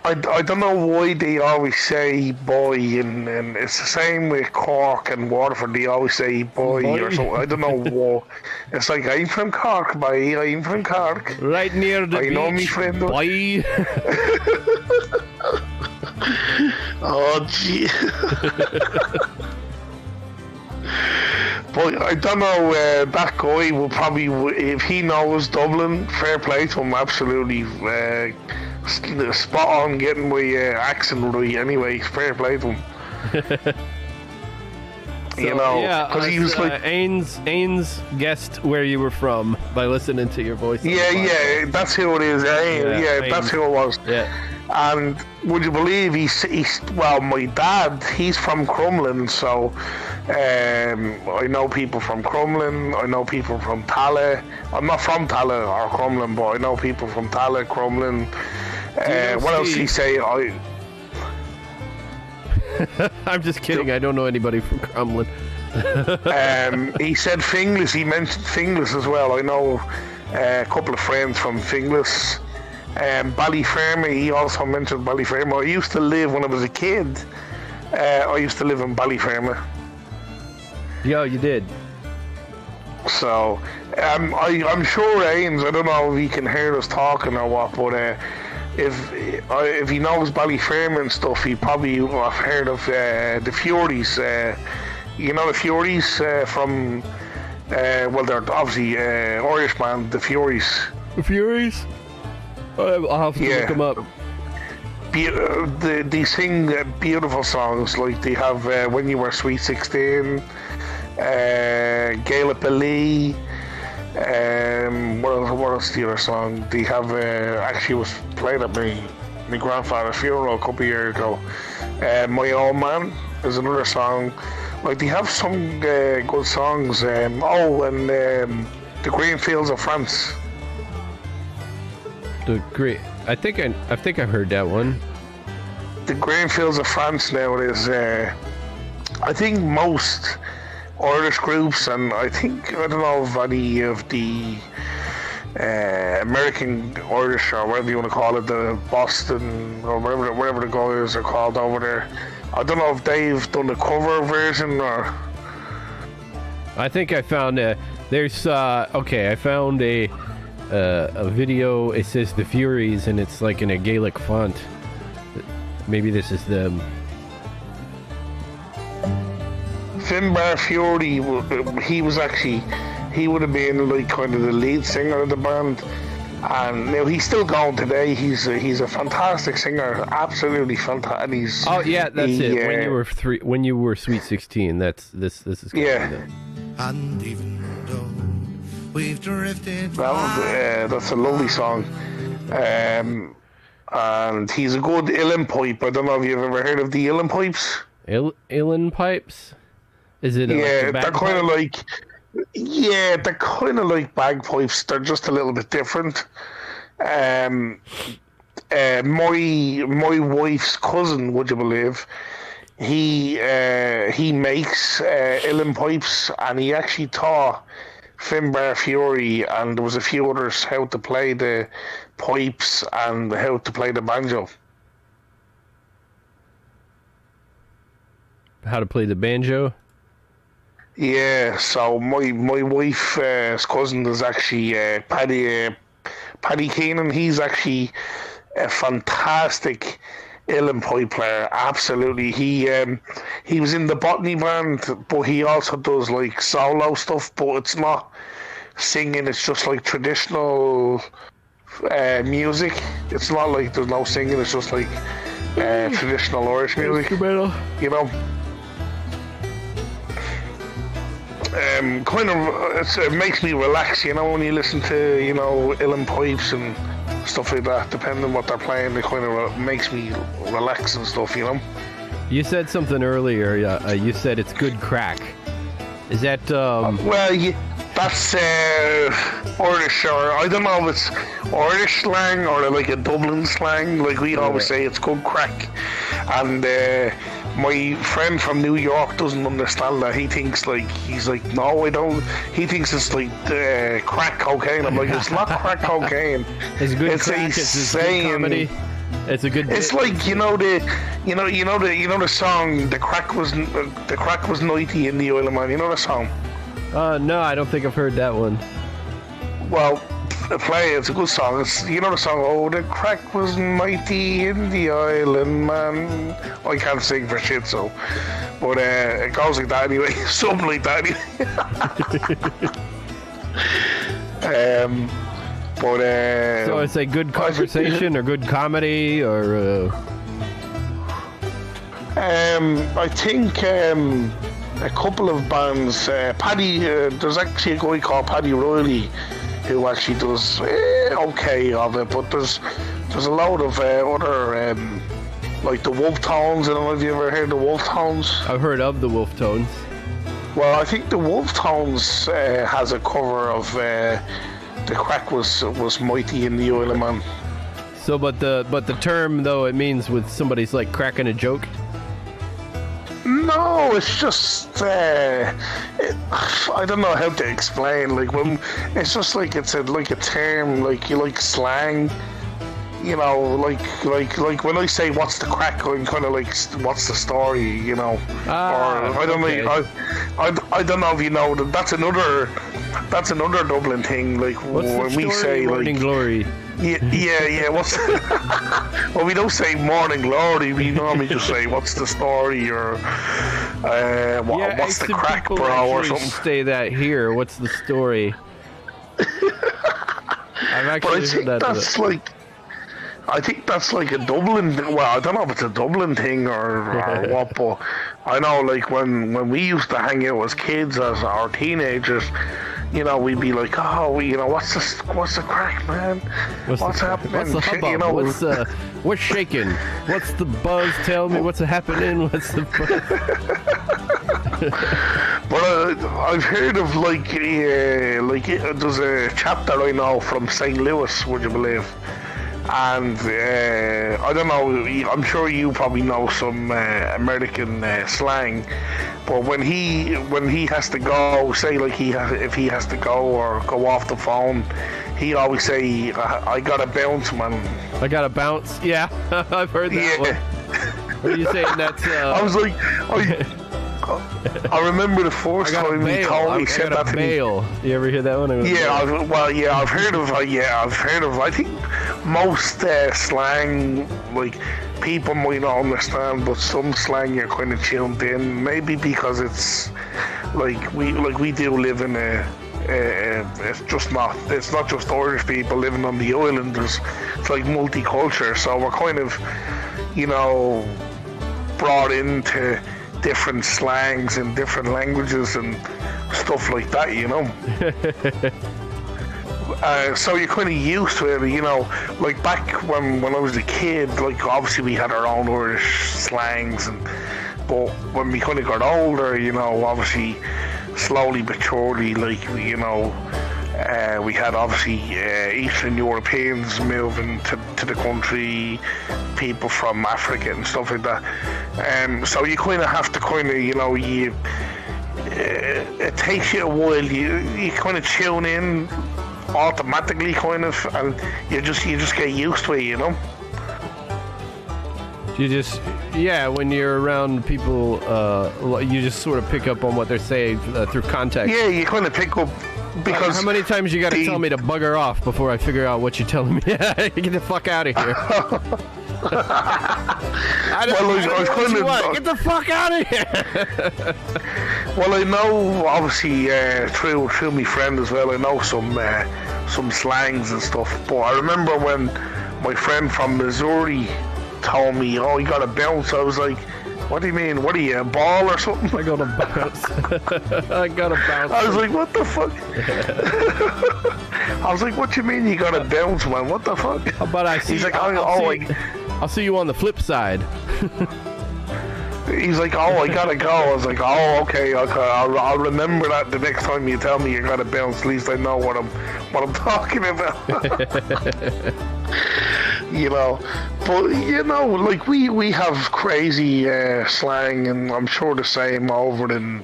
I don't know why they always say boy, and it's the same with Cork and Waterford. They always say boy. Or something. I don't know why. It's like, I'm from Cork, boy. I'm from Cork. Right near the beach, know me friend. Boy. Oh, gee. But I don't know, that guy will probably, if he knows Dublin, fair play to him, absolutely. Spot on getting my accent right anyway, fair play to him. So, you know, because he was like, Ains guessed where you were from by listening to your voice. Yeah, that's who it is. That's who it was. Yeah. And would you believe he's well, my dad, he's from Crumlin, so I know people from Crumlin, I know people from Tallaght. I'm not from Tallaght or Crumlin, but I know people from Tallaght, Crumlin. What else did he say? I'm just kidding, I don't know anybody from Crumlin. He said Finglas, he mentioned Finglas as well. I know a couple of friends from Finglas. Ballyfermot, he also mentioned Ballyfermot. I used to live, when I was a kid, I used to live in Ballyfermot. Yeah, you did. So, I'm sure Ains, I don't know if he can hear us talking or what, but if he knows Ballyfermot and stuff, he probably will have heard of the Furies. You know the Furies from, well, they're obviously Irish band, the Furies. The Furies? I'll have to look them up. They sing beautiful songs, like they have When You Were Sweet 16, Gaelic Billy, what else the other song? They have, actually was played at my grandfather's funeral a couple of years ago. My Old Man is another song. Like, they have some good songs. And The Green Fields of France. The great. I think I've heard that one. The Green Fields of France nowadays. I think most Irish groups, and I don't know if any of the American Irish or whatever you want to call it, the Boston or whatever the guys are called over there. I don't know if they've done a cover version or. I think I found there's I found a a video. It says the Furies, and it's like in a Gaelic font. Maybe this is them. Finbar Fury, he would have been like kind of the lead singer of the band, and now he's still going today. He's a fantastic singer, absolutely fantastic. And he's that's it. When you were Sweet 16, this is And even though we've drifted, that's a lovely song. And he's a good uilleann pipe. I don't know if you've ever heard of the uilleann pipes. Uilleann pipes? Is it? They're kind of like. Yeah, they're kind of like bagpipes. They're just a little bit different. My wife's cousin, would you believe? He makes uilleann pipes, and he actually taught Finbar Fury and there was a few others how to play the pipes and how to play the banjo. How to play the banjo? Yeah, so my wife's cousin is actually Paddy Keenan. He's actually a fantastic uilleann pipe player. Absolutely, he was in the botany band, but he also does like solo stuff. But it's not singing; it's just like traditional music. It's not like there's no singing. It's just like traditional Irish music. You know. It makes me relax, you know, when you listen to, you know, uilleann pipes and stuff like that. Depending on what they're playing, it kind of makes me relax and stuff, you know. You said something earlier. You said it's good crack. Is that? That's Irish, or I don't know if it's Irish slang or like a Dublin slang. Like we always say, it's good crack, and. My friend from New York doesn't understand that. He's like, no, I don't. He thinks it's like crack cocaine. I'm like, it's not crack cocaine. It's good crack. It's a good comedy. It's a good. It's like you know the song. The crack was 90 in the Isle Man. You know the song? No, I don't think I've heard that one. Well. Play it's a good song. It's, you know the song, oh the crack was mighty in the island man. I can't sing for shit, so but it goes like that anyway. Something like that anyway. So it's a good conversation or good comedy or I think a couple of bands, Paddy, there's actually a guy called Paddy Riley who actually does okay of it, but there's a load of other like the Wolf Tones. I don't know if you ever heard the Wolf Tones. I've heard of the Wolf Tones. Well, I think the Wolf Tones has a cover of the crack was mighty in the Isle Man. So, but the term though, it means with somebody's like cracking a joke. No, it's just I don't know how to explain. Like when it's just like it's like a term, like you like slang. You know, like when I say what's the crack, I'm kind of like what's the story, you know. Or I don't know. I don't know if you know that that's another Dublin thing. Like what's when we say Morning like Glory. Yeah. What's well, we don't say Morning Glory. We normally just say what's the story or what's the crack, bro, or something. Say that here. What's the story? I've actually heard that. I think that's like a Dublin. Well, I don't know if it's a Dublin thing or what, but I know like when we used to hang out as kids, as our teenagers. You know, we'd be like, oh, you know, what's the crack, man? What's happening? What's the hubbub? You know, what's shaking? What's the buzz? Tell me what's happening. What's the buzz? But I've heard of there's a chapter I know from St. Louis, would you believe? And I don't know, I'm sure you probably know some American slang, but when he has to go, say like if he has to go or go off the phone, he always say, I gotta bounce, man. I gotta bounce? Yeah, I've heard that one. What are you saying? That's I was like, I remember the first time he told me he said that to me. You ever hear that one? I've heard of. I think most slang, like, people might not understand, but some slang you're kind of tuned in. Maybe because it's like we do live in a. It's not just Irish people living on the island. It's like multicultural, so we're kind of, brought into different slangs and different languages and stuff like that, so you're kind of used to it, like back when I was a kid, like obviously we had our own Irish slangs, but when we kind of got older, obviously slowly but surely, like, we had obviously Eastern Europeans moving to the country, people from Africa and stuff like that. So you kind of have to it takes you a while. You kind of tune in automatically, and you just get used to it, when you're around people, you just sort of pick up on what they're saying through context. Yeah, you kind of pick up. Because how many times you got to tell me to bugger off before I figure out what you're telling me? Get the fuck out of here. Get the fuck out of here. Well, I know, obviously, through my friend as well, I know some slangs and stuff. But I remember when my friend from Missouri told me, "Oh, you got to bounce," I was like, "What do you mean? What are you, a ball or something?" I got to bounce. I got to bounce. I was like, "What the fuck?" I was like, "What you mean you got to bounce, man? What the fuck?" How about I see? He's like, I'll see you on the flip side. He's like, "Oh, I gotta go." I was like, "Oh, okay. I'll remember that the next time you tell me you gotta bounce. At least I know what I'm talking about." But like we have crazy slang, and I'm sure the same over in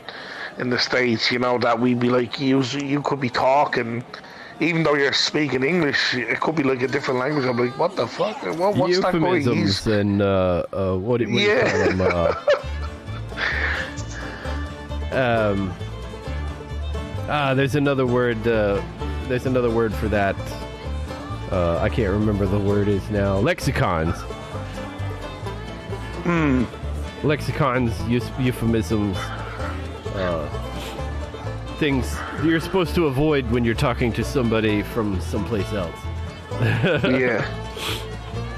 the States. That we'd be like, you could be talking, even though you're speaking English, it could be like a different language. I'm like, what the fuck? What's that going? Euphemisms and what do you call them? There's another word. There's another word for that. I can't remember the word is now. Lexicons. Lexicons, euphemisms, things you're supposed to avoid when you're talking to somebody from someplace else. Yeah.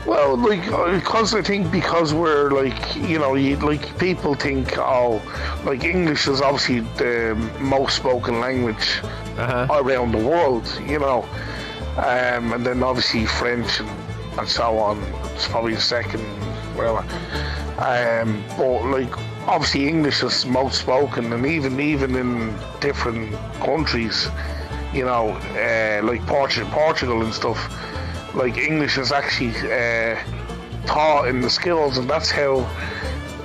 Well, like, because I think because we're like, like people think, like English is obviously the most spoken language around the world, and then obviously French and so on. It's probably the second, whatever. But like obviously English is most spoken, and even in different countries, like Portugal and stuff. Like English is actually taught in the schools, and that's how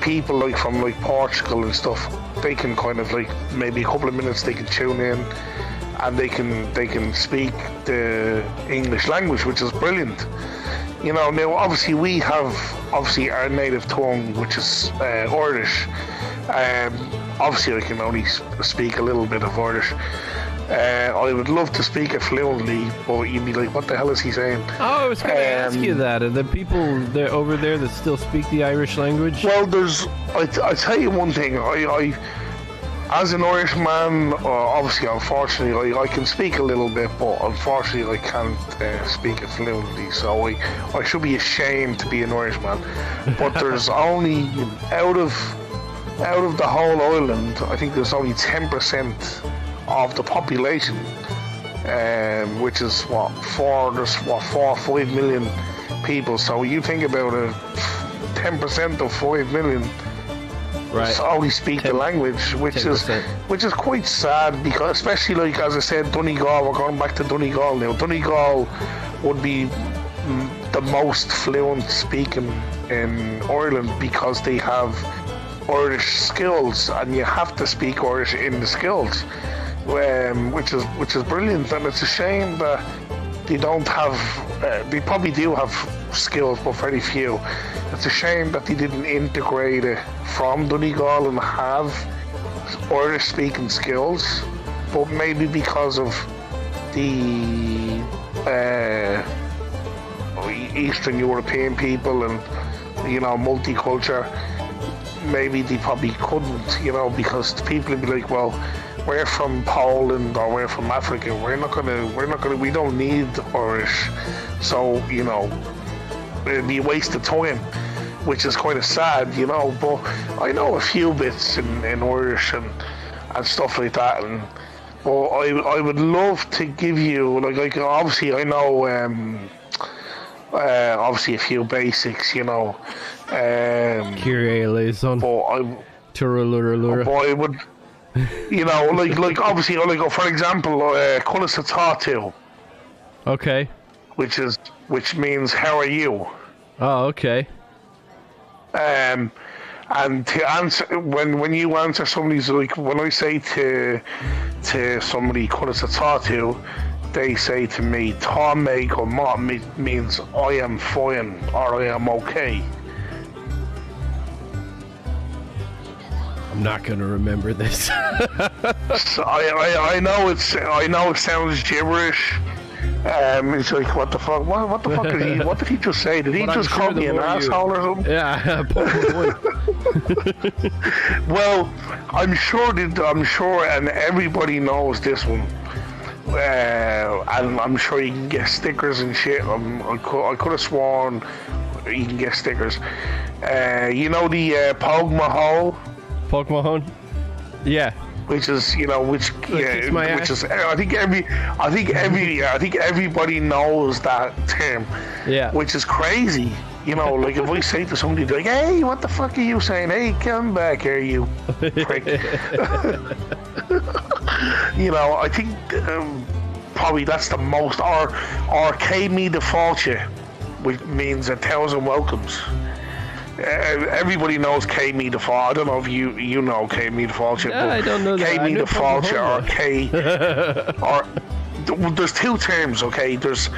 people like from like Portugal and stuff, they can kind of like maybe a couple of minutes they can tune in, and they can speak the English language, which is brilliant. Now obviously we have our native tongue, which is Irish. Obviously I can only speak a little bit of Irish. I would love to speak it fluently, but you'd be like, what the hell is he saying? Oh, I was going to ask you that. Are there people over there that still speak the Irish language? Well, I tell you one thing. I as an Irishman, obviously, unfortunately, I can speak a little bit, but unfortunately, I can't speak it fluently. So I should be ashamed to be an Irishman. But there's only out of the whole island, I think there's only 10% of the population, which is 4 or 5 million people. So you think about it, 10% of 5 million. Right. Only speak the language, which 10%. is quite sad, because especially like as I said, Donegal. We're going back to Donegal now. Donegal would be the most fluent speaking in Ireland because they have Irish skills, and you have to speak Irish in the skills, which is brilliant. And it's a shame that they don't have. They probably do have skills, but very few. It's a shame that they didn't integrate it from Donegal and have Irish speaking skills, but maybe because of the Eastern European people and multicultural, maybe they probably couldn't, because people would be like, well, we're from Poland or we're from Africa, we don't need Irish, so it'd be a waste of time, which is kind of sad, but I know a few bits in Irish and stuff like that, but I would love to give you, like obviously I know obviously a few basics, Kyrie eleison. But I would, like obviously, for example, Kunisatatu. Okay. Which means how are you? Oh, okay. And to answer when you answer somebody's, like when I say to somebody Kunisatatu, they say to me, Tame or Mot means I am fine or I am okay. I'm not gonna remember this. So I know it sounds gibberish. It's like, what the fuck? What the fuck what did he just say? Did he just call me an asshole or something? Yeah, well, I'm sure, and everybody knows this one. And I'm sure you can get stickers and shit. I could have sworn you can get stickers. The Pog Mahal? Pog Mahal? Yeah. Which is, which is, I think everybody knows that term. Yeah. Which is crazy. Like if I say to somebody, like, hey, what the fuck are you saying? Hey, come back here, you prick. I think probably that's the most, or K me default you, which means 1,000 welcomes. Everybody knows K me default. I don't know if you know K me default you, but I don't know K me default you or K or there's two terms, okay? There's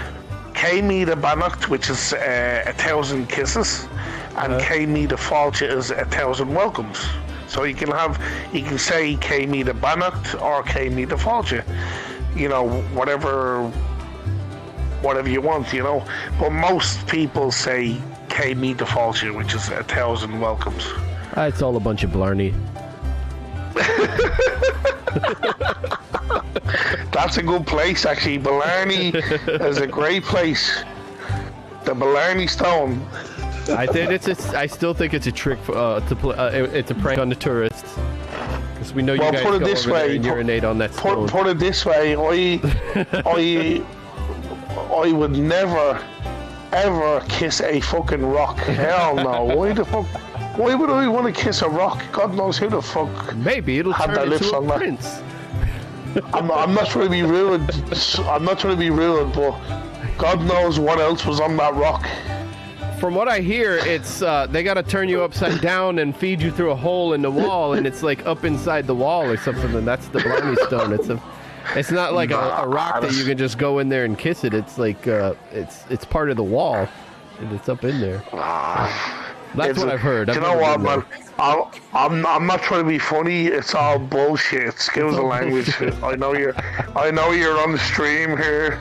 K me the Bannock, which is 1,000 kisses, and K me default you is 1,000 welcomes. So you can say K me the Bannock or K me default you. Whatever you want, But most people say K me default you, which is 1,000 welcomes. It's all a bunch of blarney. That's a good place, actually. Blarney is a great place. The Blarney Stone. I still think it's a trick to play. It's a prank on the tourists. Because we know you guys put it go this over way, there and urinate on that stone. Put it this way. I would never ever kiss a fucking rock. Hell no. Why would I want to kiss a rock? God knows who the fuck. Maybe it'll turn into a prince. I'm not trying to be rude. But God knows what else was on that rock. From what I hear, it's they gotta turn you upside down and feed you through a hole in the wall, and it's like up inside the wall or something. And that's the Blarney Stone. It's not like a rock that you can just go in there and kiss it. It's like it's part of the wall, and it's up in there. That's what I've heard. You know what, man? I'm not trying to be funny. It's all bullshit. Excuse the language. I know you're on the stream here.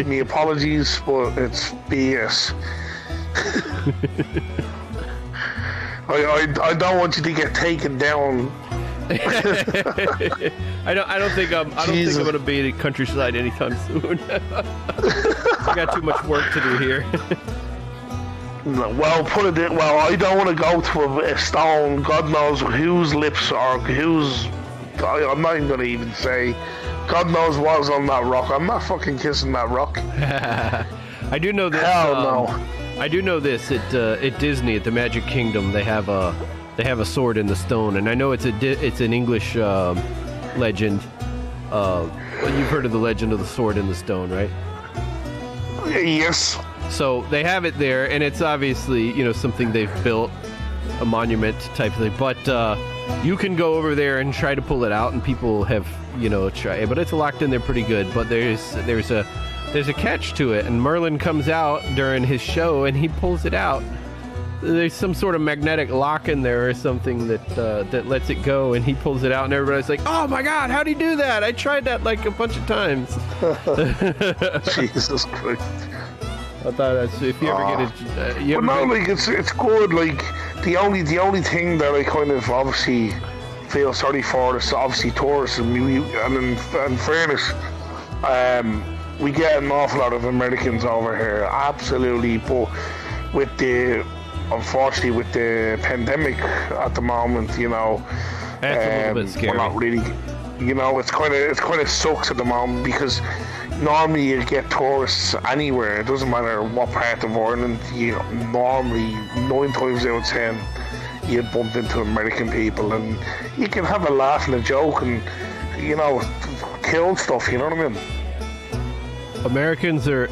My apologies, but it's BS. I don't want you to get taken down. I don't think I'm gonna be in the countryside anytime soon. I got too much work to do here. Well, I don't want to go to a stone. God knows whose lips or whose. I'm not even gonna even say. God knows what's on that rock. I'm not fucking kissing that rock. I do know this. Hell no. I do know this. At Disney, at the Magic Kingdom, they have a sword in the stone, and I know it's an English legend. You've heard of the legend of the sword in the stone, right? Yes. So they have it there, and it's obviously something they've built, a monument type thing. But you can go over there and try to pull it out, and people have tried, but it's locked in there pretty good. But there's a catch to it, and Merlin comes out during his show, and he pulls it out, there's some sort of magnetic lock in there or something that that lets it go, and he pulls it out, and everybody's like, "Oh my God, how'd he do that? I tried that like a bunch of times." Jesus Christ! I thought that's if you ever get it. But no, like it's good. Like the only thing that I kind of obviously feel sorry for is obviously tourists, and in fairness, we get an awful lot of Americans over here, absolutely, but unfortunately with the pandemic at the moment, you know, that's a little bit scary. We're not really, you know, it's kind of sucks at the moment because normally you get tourists anywhere. It doesn't matter what part of Ireland. You know, normally 9 times out of 10 you bump into American people, and you can have a laugh and a joke, and you know, kill stuff. You know what I mean? Americans are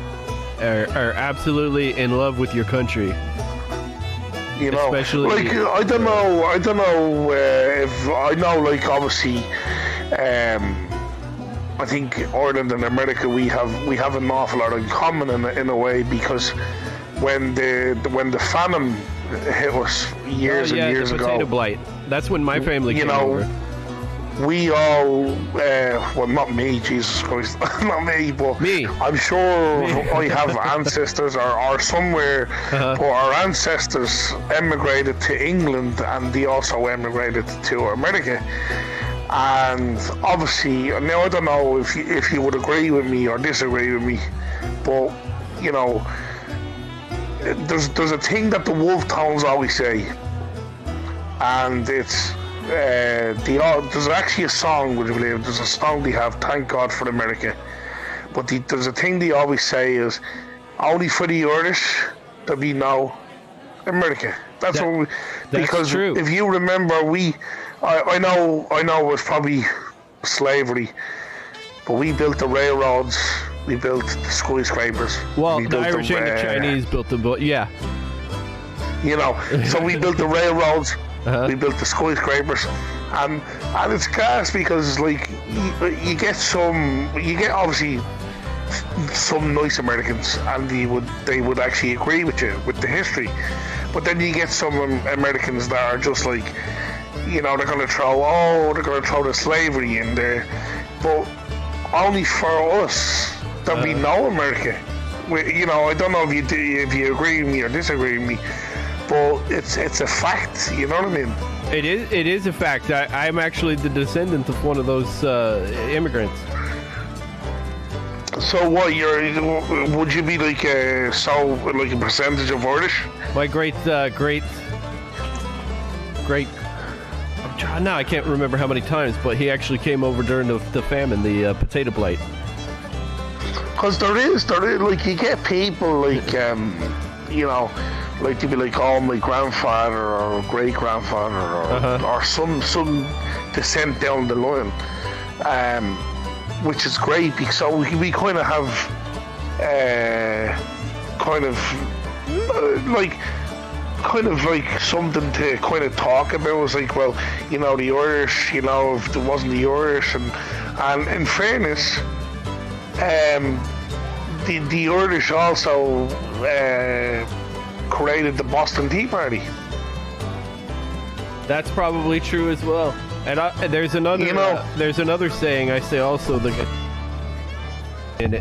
absolutely in love with your country. You know, especially, like I don't know if I know. Like obviously, I think Ireland and America we have an awful lot in common in a way, because when the famine hit us years and years ago, potato blight. That's when my family came over. We all, well, not me, Jesus Christ, not me, but me. I'm sure I have ancestors or somewhere, but our ancestors emigrated to England, and they also emigrated to America. And obviously, now I don't know if you would agree with me or disagree with me, but you know, there's a thing that the Wolf Tones always say, and it's. There's actually a song, would you believe? There's a song they have, Thank God for America. But there's a thing they always say is, only for the Irish that we know America. That's because true. If you remember, I know it was probably slavery, but we built the railroads, we built the skyscrapers. Well, the Irish and the Chinese built them, yeah. You know, so we built the railroads. We built the skyscrapers, and it's gas because like you get obviously some nice Americans, and they would actually agree with you with the history, but then you get some Americans that are just like, you know, they're gonna throw the slavery in there, but only for us that we know America. You know, I don't know if you agree with me or disagree with me. But it's a fact, you know what I mean? It is a fact. I'm actually the descendant of one of those immigrants. So what? Would you be like a percentage of Irish? My great. I'm trying now. I can't remember how many times, but he actually came over during the famine, the potato blight. Because there is like you get people like you know. Like to be like, oh, my grandfather or great grandfather or some descent down the line, which is great because we kind of have kind of like something to kind of talk about. It's like, well, you know, the Irish, you know, if there wasn't the Irish, and in fairness, the Irish also created the Boston Tea Party. That's probably true as well. And there's another, you know, there's another saying I say also and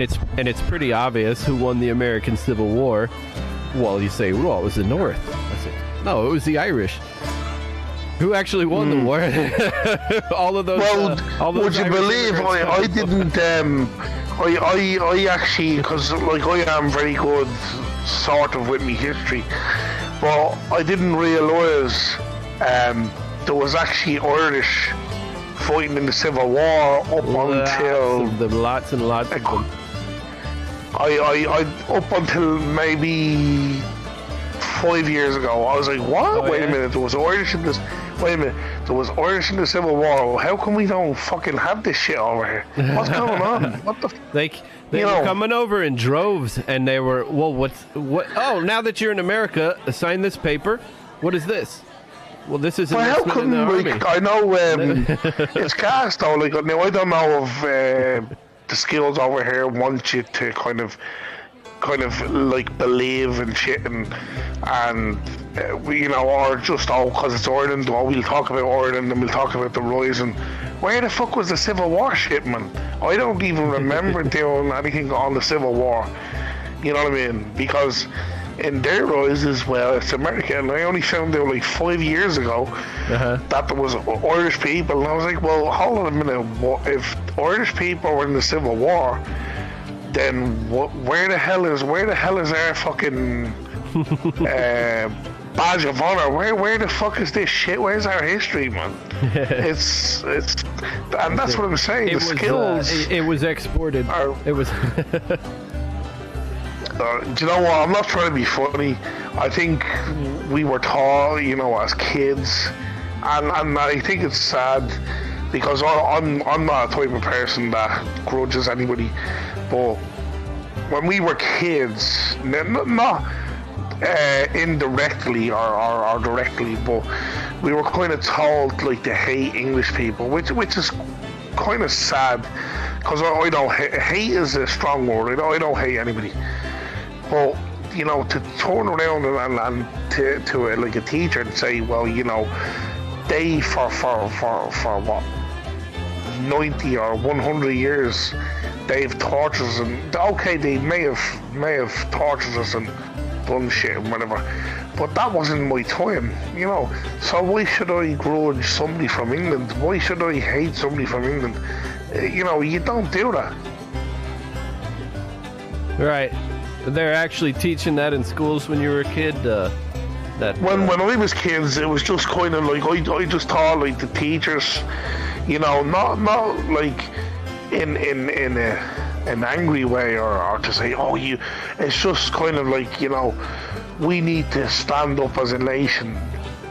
it's pretty obvious who won the American Civil War. Well, you say, well, it was the North. I say, no, it was the Irish. Who actually won the war? all of those. Well, would you believe I didn't? I actually, because like I am very good sort of with me history, but I didn't realise there was actually Irish fighting in the Civil War until lots and lots of them. I up until maybe 5 years ago, I was like, what? Wait a minute, there was Irish in this. Wait a minute, there was Irish in the Civil War. How come we don't fucking have this shit over here? What's going on? What the? They were coming over in droves, and they were, well, what? Oh, now that you're in America, sign this paper. What is this? Well, this is investment in the army. I know it's cast though. Like, now I don't know if the skills over here want you to kind of kind of like believe and shit, and you know, or just because it's Ireland, we'll talk about Ireland and we'll talk about the rise. And where the fuck was the Civil War shit, man? I don't even remember doing anything on the Civil War. You know what I mean? Because in their rise as well, it's America, and I only found out like 5 years ago that there was Irish people, and I was like, well, hold on a minute. If Irish people were in the Civil War, then where the hell is our fucking badge of honor? Where the fuck is this shit? Where's our history, man? it's and that's what I'm saying. The skills. It was exported. It was. Do you know what? I'm not trying to be funny. I think we were taught, you know, as kids, and I think it's sad because I'm not a type of person that grudges anybody, but when we were kids, not indirectly or directly, but we were kind of told like to hate English people, which is kind of sad because I don't hate is a strong word. I don't hate anybody. But, you know, to turn around and to like a teacher and say, well, you know, they for what 90 or 100 years they've tortured us, and okay, they may have tortured us and done shit and whatever, but that wasn't my time, you know. So why should I grudge somebody from England? Why should I hate somebody from England? You know, you don't do that. Right. They're actually teaching that in schools when you were a kid. When I was kids, it was just kind of like I just thought like the teachers, you know, not like in an angry way or to say, oh, you. It's just kind of like, you know, we need to stand up as a nation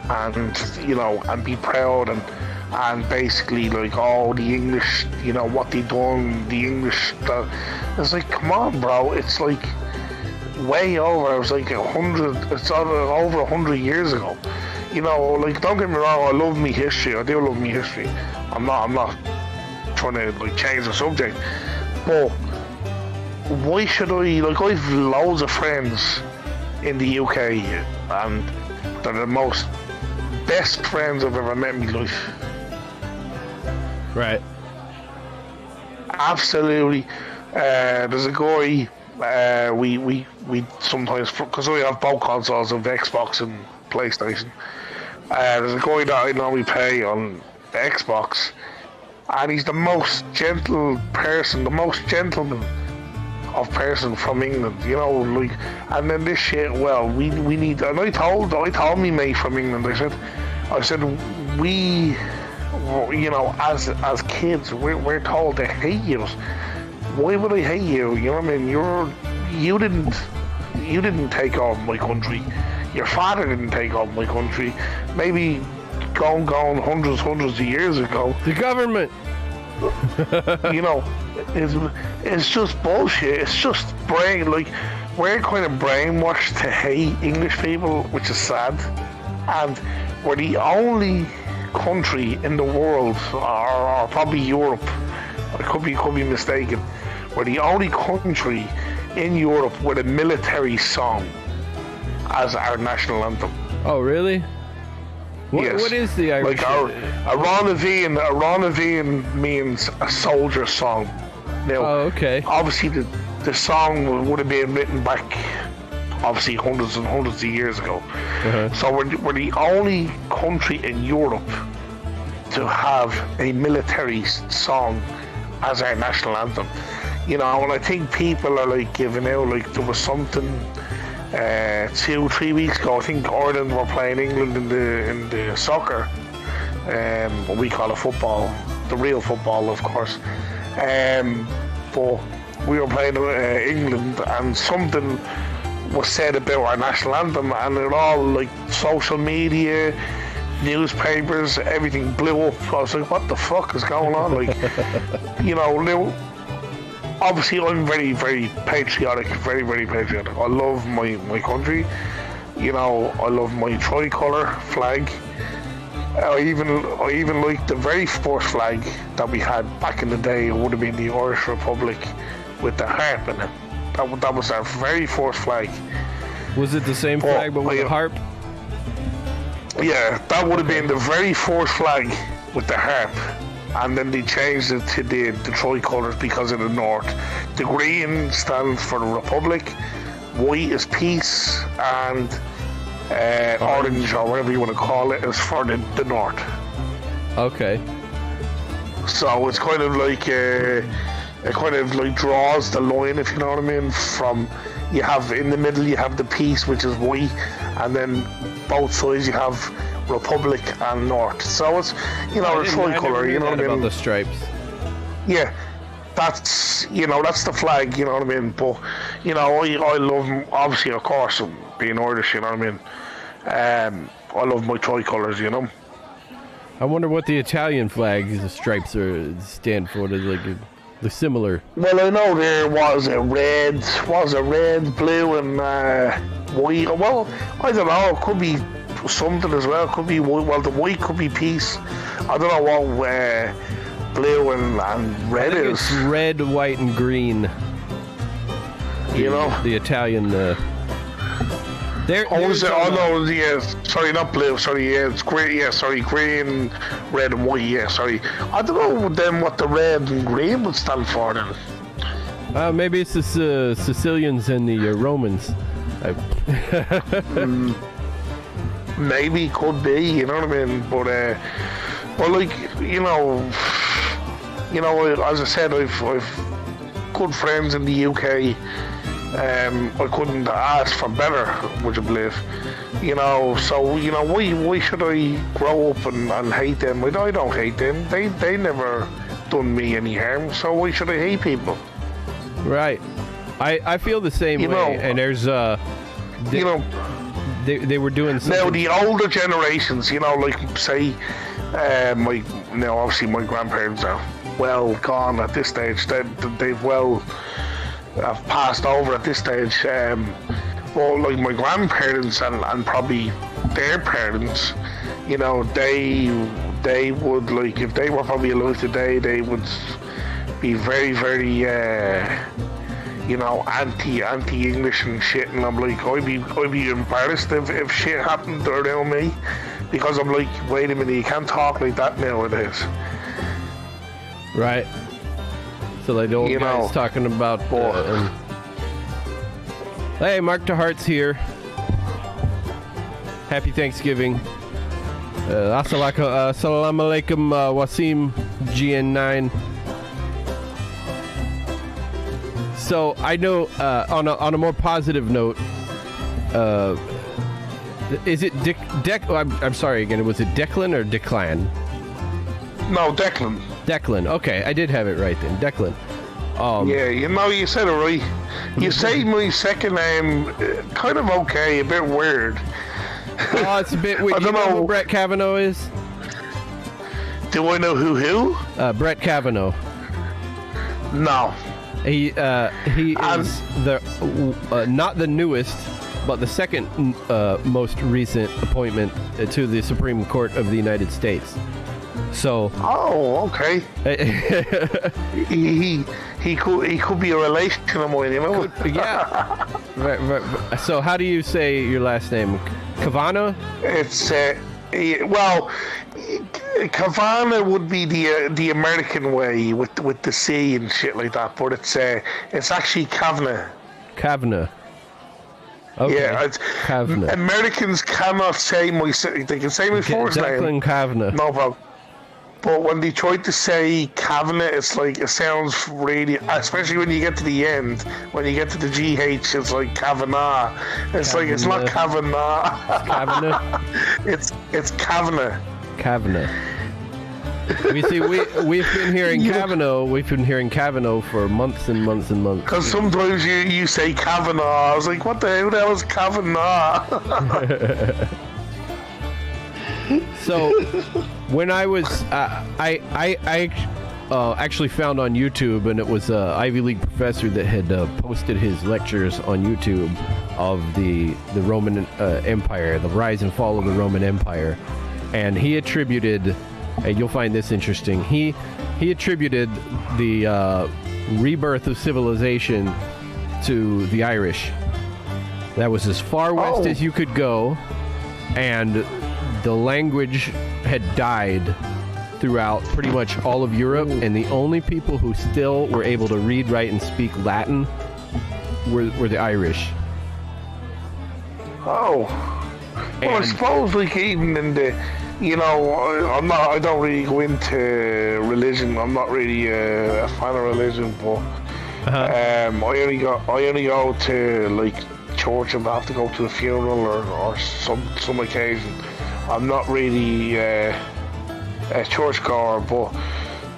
and, you know, and be proud and basically like, oh, the English, you know, what they done, the English. It's like, come on, bro. It's like way over. It was like 100. It's over 100 years ago. You know, like, don't get me wrong. I love me history. I do love me history. I'm not trying to like change the subject. But why should I? Like, I've loads of friends in the UK, and they're the most best friends I've ever met in my life. Right. Absolutely. There's a guy. We sometimes, because I have both consoles of Xbox and PlayStation. There's a guy that I normally play on Xbox, and he's the most gentle person, the most gentleman of person from England, you know, like. And then this shit, well, we need. And I told me mate from England. I said we, you know, as kids, we're told to hate you. Why would I hate you? You know what I mean? You didn't take on my country. Your father didn't take on my country. Maybe gone hundreds of years ago. The government. You know, it's just bullshit. It's just like we're kind of brainwashed to hate English people, which is sad. And we're the only country in the world, or probably Europe. I could be mistaken. We're the only country in Europe with a military song as our national anthem. Oh, really? Yes. What is the Irish? Like a Ranavian means a soldier song. Now, okay. Obviously, the song would have been written back, obviously, hundreds and hundreds of years ago. Uh-huh. So we're the only country in Europe to have a military song as our national anthem. You know, and I think people are like giving out, like there was something 2-3 weeks ago. I think Ireland were playing England in the soccer, what we call a football, the real football, of course. But we were playing England, and something was said about our national anthem, and it all like social media, newspapers, everything blew up. I was like, what the fuck is going on? Like, you know, obviously I'm very, very patriotic, very, very patriotic. I love my country. You know, I love my tricolour flag. I even like the very first flag that we had back in the day. It would have been the Irish Republic with the harp in it. That was our very first flag. Was it the same flag but with a harp? Yeah, that would have been the very first flag with the harp. And then they changed it to the tricolours because of the North. The green stands for the Republic, white is peace, and orange, or whatever you want to call it, is for the North. Okay. So it's kind of like it kind of like draws the line, if you know what I mean. From you have in the middle you have the peace, which is white, and then both sides you have Republic and North. So it's a tricolour, you know what I mean. About the stripes. Yeah, that's that's the flag, you know what I mean. But I love, obviously, of course, being Irish, you know what I mean. I love my tricolours, you know. I wonder what the Italian flags stripes stand for. They're similar. Well, I know there was a red, blue, and white. Well, I don't know. It could be something as well. It could be white. Well, the white could be peace. I don't know what blue and red is. It's red, white, and green. You know the Italian. Sorry, not blue. Sorry, it's green. Yeah, sorry, green, red, and white. Yeah, sorry. I don't know then what the red and green would stand for then. Maybe it's the Sicilians and the Romans. Maybe, could be. You know what I mean? But as I said, I've good friends in the UK. I couldn't ask for better, would you believe? So why should I grow up and hate them? I don't hate them. They never done me any harm, so why should I hate people? Right. I feel the same way. And there's they were doing something. Now the older generations, like say obviously my grandparents are well gone at this stage. They've have passed over at this stage. But like my grandparents and probably their parents, they would, like, if they were probably alive today, they would be very, very anti-English and shit. And I'm like, I'd be embarrassed if shit happened around me, because I'm like, wait a minute, you can't talk like that nowadays. Right. So like the old guys talking about. Hey, Mark DeHart's here. Happy Thanksgiving. Assalamu alaikum, Wasim GN9. So I know on a more positive note, is it I'm sorry again. Was it Declan or Declan? No, Declan. Declan. Okay, I did have it right then. Declan. Yeah, you said it right. You say my second name kind of okay, a bit weird. Oh, it's a bit weird. I don't know who Brett Kavanaugh is? Do I know who? Brett Kavanaugh. No. He is the not the newest, but the second most recent appointment to the Supreme Court of the United States. So. Oh, okay. he could be a relation of mine, yeah. Right. So how do you say your last name? Kavanaugh? It's Kavanaugh would be the American way with the C and shit like that, but it's actually Kavanagh. Kavanagh. Okay. Yeah, Kavanagh. Americans cannot say they can say my first name. Declan Kavanagh. No problem. But when they try to say Kavanagh, it's like, it sounds really, especially when you get to the end, when you get to the GH, it's like Kavanagh. It's like, it's not Kavanagh. Kavanagh? It's Kavanagh. Kavanagh. You see, we've been hearing Kavanaugh. We've been hearing Kavanaugh for months and months and months. Because sometimes you say Kavanaugh. I was like, what the hell is Kavanaugh? So, when I was, I actually found on YouTube, and it was an Ivy League professor that had posted his lectures on YouTube of the Roman Empire, the rise and fall of the Roman Empire, and he attributed, and you'll find this interesting, he attributed the rebirth of civilization to the Irish. That was as far west as you could go, and the language had died throughout pretty much all of Europe, and the only people who still were able to read, write, and speak Latin were the Irish. Oh. Well, I suppose, like, even in the, I don't really go into religion. I'm not really a fan of religion, but I only go to, like, church if I have to go to a funeral or some occasion. I'm not really a churchgoer, but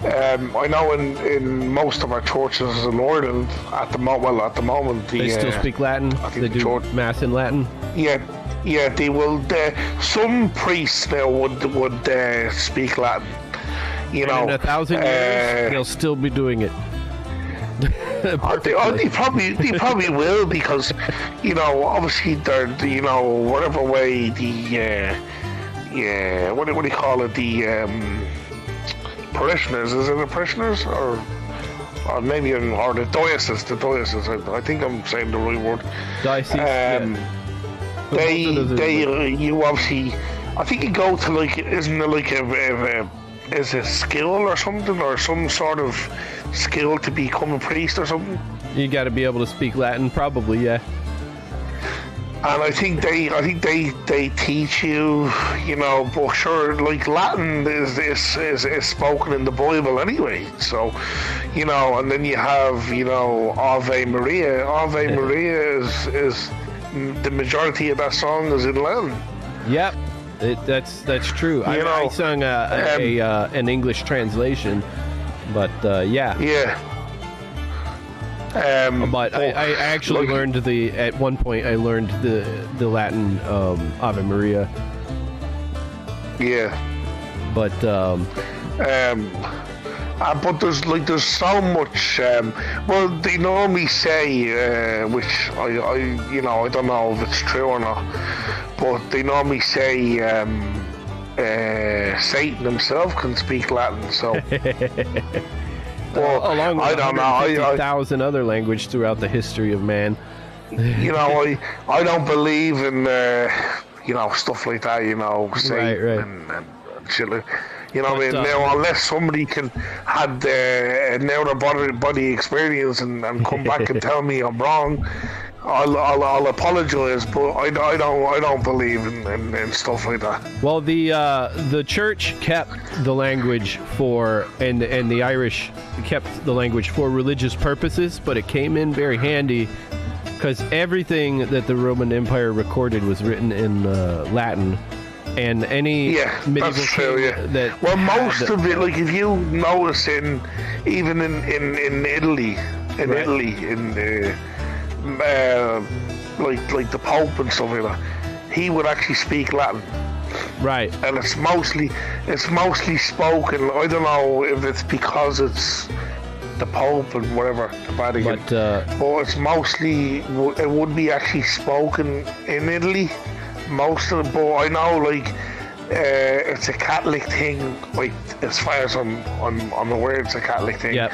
I know in most of our churches in Ireland at the moment they still speak Latin. I think they do mass in Latin. Yeah, they will. Some priests now would speak Latin. In 1,000 years, they'll still be doing it. They probably will, because obviously they're whatever way the what do you call it, the parishioners, is it the parishioners or maybe or the diocese, I think I'm saying the right word. Diocese. You obviously, I think you go to, like, isn't it like is a skill or something, or some sort of skill to become a priest or something? You got to be able to speak Latin, probably, yeah. And I think they teach you, but sure, like, Latin is spoken in the Bible anyway. So, and then you have, Ave Maria. Ave Maria is the majority of that song is in Latin. Yep, that's true. I sung an English translation, but yeah. Yeah. But I actually learned at one point I learned the Latin Ave Maria. Yeah. But but there's so much. Well, they normally say, which I don't know if it's true or not, but they normally say Satan himself can speak Latin. So. Well, along with 150,000 other languages throughout the history of man. I don't believe in stuff like that. Satan and shit like. Now, unless somebody can had an out-of-body experience and come back and tell me I'm wrong, I'll apologize. But I don't believe in stuff like that. Well, the church kept the language and the Irish kept the language for religious purposes, but it came in very handy because everything that the Roman Empire recorded was written in Latin. And any medieval king that most of it, like, if you notice even in Italy, like the Pope and stuff like that, he would actually speak Latin. Right. And it's mostly spoken. I don't know if it's because it's the Pope and whatever, the Vatican, but it's mostly, it would be actually spoken in Italy. Most of it, but I know, like, it's a Catholic thing. Like, as far as I'm aware, it's a Catholic thing. Yep.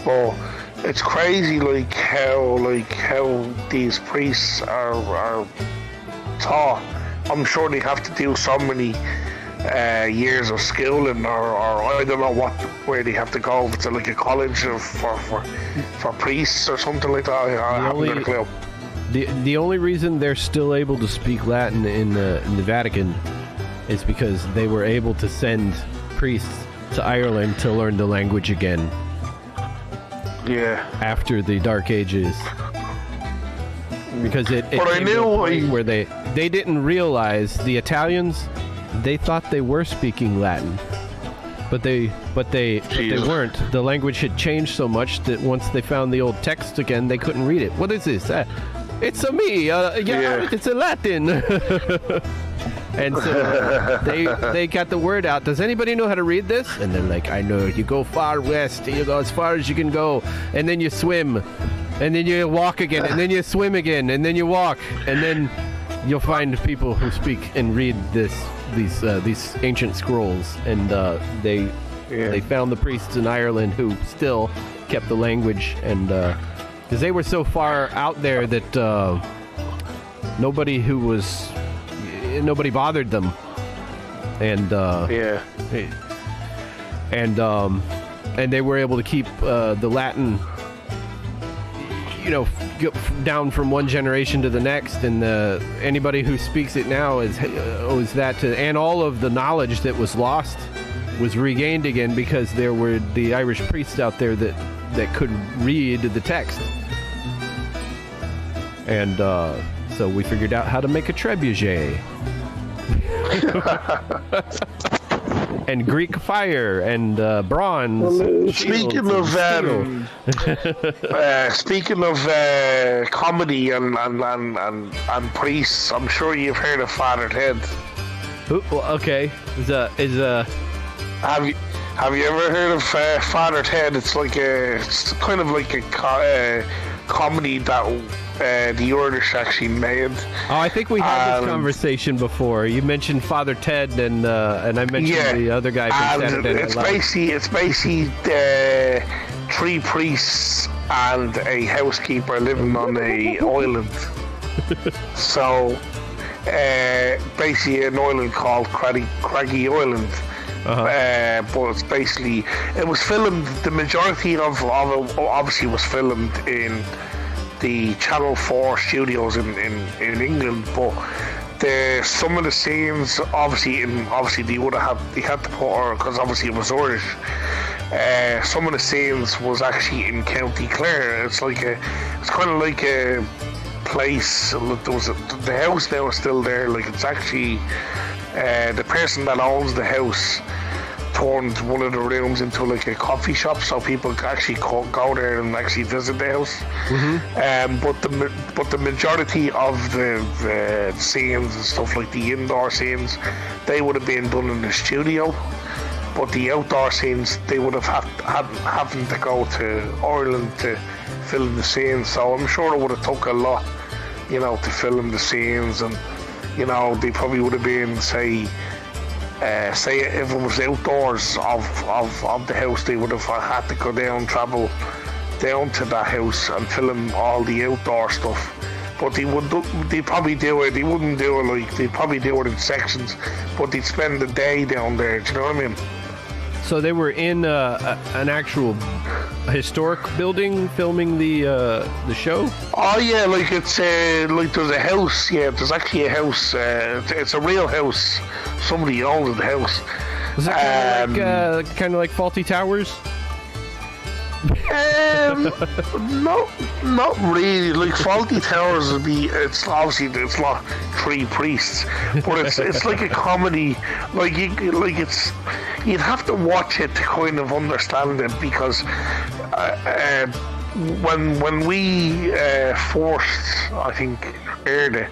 But it's crazy, like how these priests are taught. I'm sure they have to do so many years of schooling, or I don't know where they have to go. If it's like a college for priests or something like that. I haven't got a clue. The only reason they're still able to speak Latin in the Vatican is because they were able to send priests to Ireland to learn the language again. Yeah. After the Dark Ages. Because it came to a point where they didn't realize, the Italians, they thought they were speaking Latin. But they weren't. The language had changed so much that once they found the old text again, they couldn't read it. What is this? It's a me. It's a Latin. And so they got the word out. Does anybody know how to read this? And they're like, I know. You go far west. You go as far as you can go, and then you swim, and then you walk again, and then you swim again, and then you walk, and then you'll find people who speak and read these ancient scrolls, and they found the priests in Ireland who still kept the language, and because they were so far out there that nobody bothered them, and and they were able to keep the Latin, down from one generation to the next, and anybody who speaks it now owes that to, and all of the knowledge that was lost was regained again because there were the Irish priests out there that could read the text, and so we figured out how to make a trebuchet. And Greek fire and bronze. Speaking of comedy and priests, I'm sure you've heard of Father Ted. Okay, Have you ever heard of Father Ted? It's kind of like a comedy that the Irish actually made. Oh, I think we had this conversation before. You mentioned Father Ted, and I mentioned the other guy from Saturday Night Live. It's basically 3 priests and a housekeeper living on an island. So, basically an island called Craggy Island. But it's basically, it was filmed, the majority of it obviously was filmed in the Channel 4 studios in England, but some of the scenes obviously they had to put her, because obviously it was Irish. Some of the scenes was actually in County Clare. It's kind of like a place. The house now is still there. Like, it's actually the person that owns the house turned one of the rooms into like a coffee shop, so people can actually go there and actually visit the house. But the majority of the scenes and stuff, like the indoor scenes, they would have been done in the studio. But the outdoor scenes, they would have having to go to Ireland to film the scenes. So I'm sure it would have took a lot, to film the scenes, and they probably would have been say if it was outdoors of the house, they would have had to travel down to that house and film all the outdoor stuff. But they'd probably do it. They wouldn't do it they'd probably do it in sections, but they'd spend the day down there. Do you know what I mean? So they were in an actual historic building filming the show? Oh yeah, it's there's a house. Yeah, there's actually a house. It's a real house. Somebody owns the house. Was that kind of like Faulty Towers? No, not really. Like Faulty Towers would be. It's obviously it's not 3 priests, but it's like a comedy. You'd have to watch it to kind of understand it, because when we first, I think, aired it.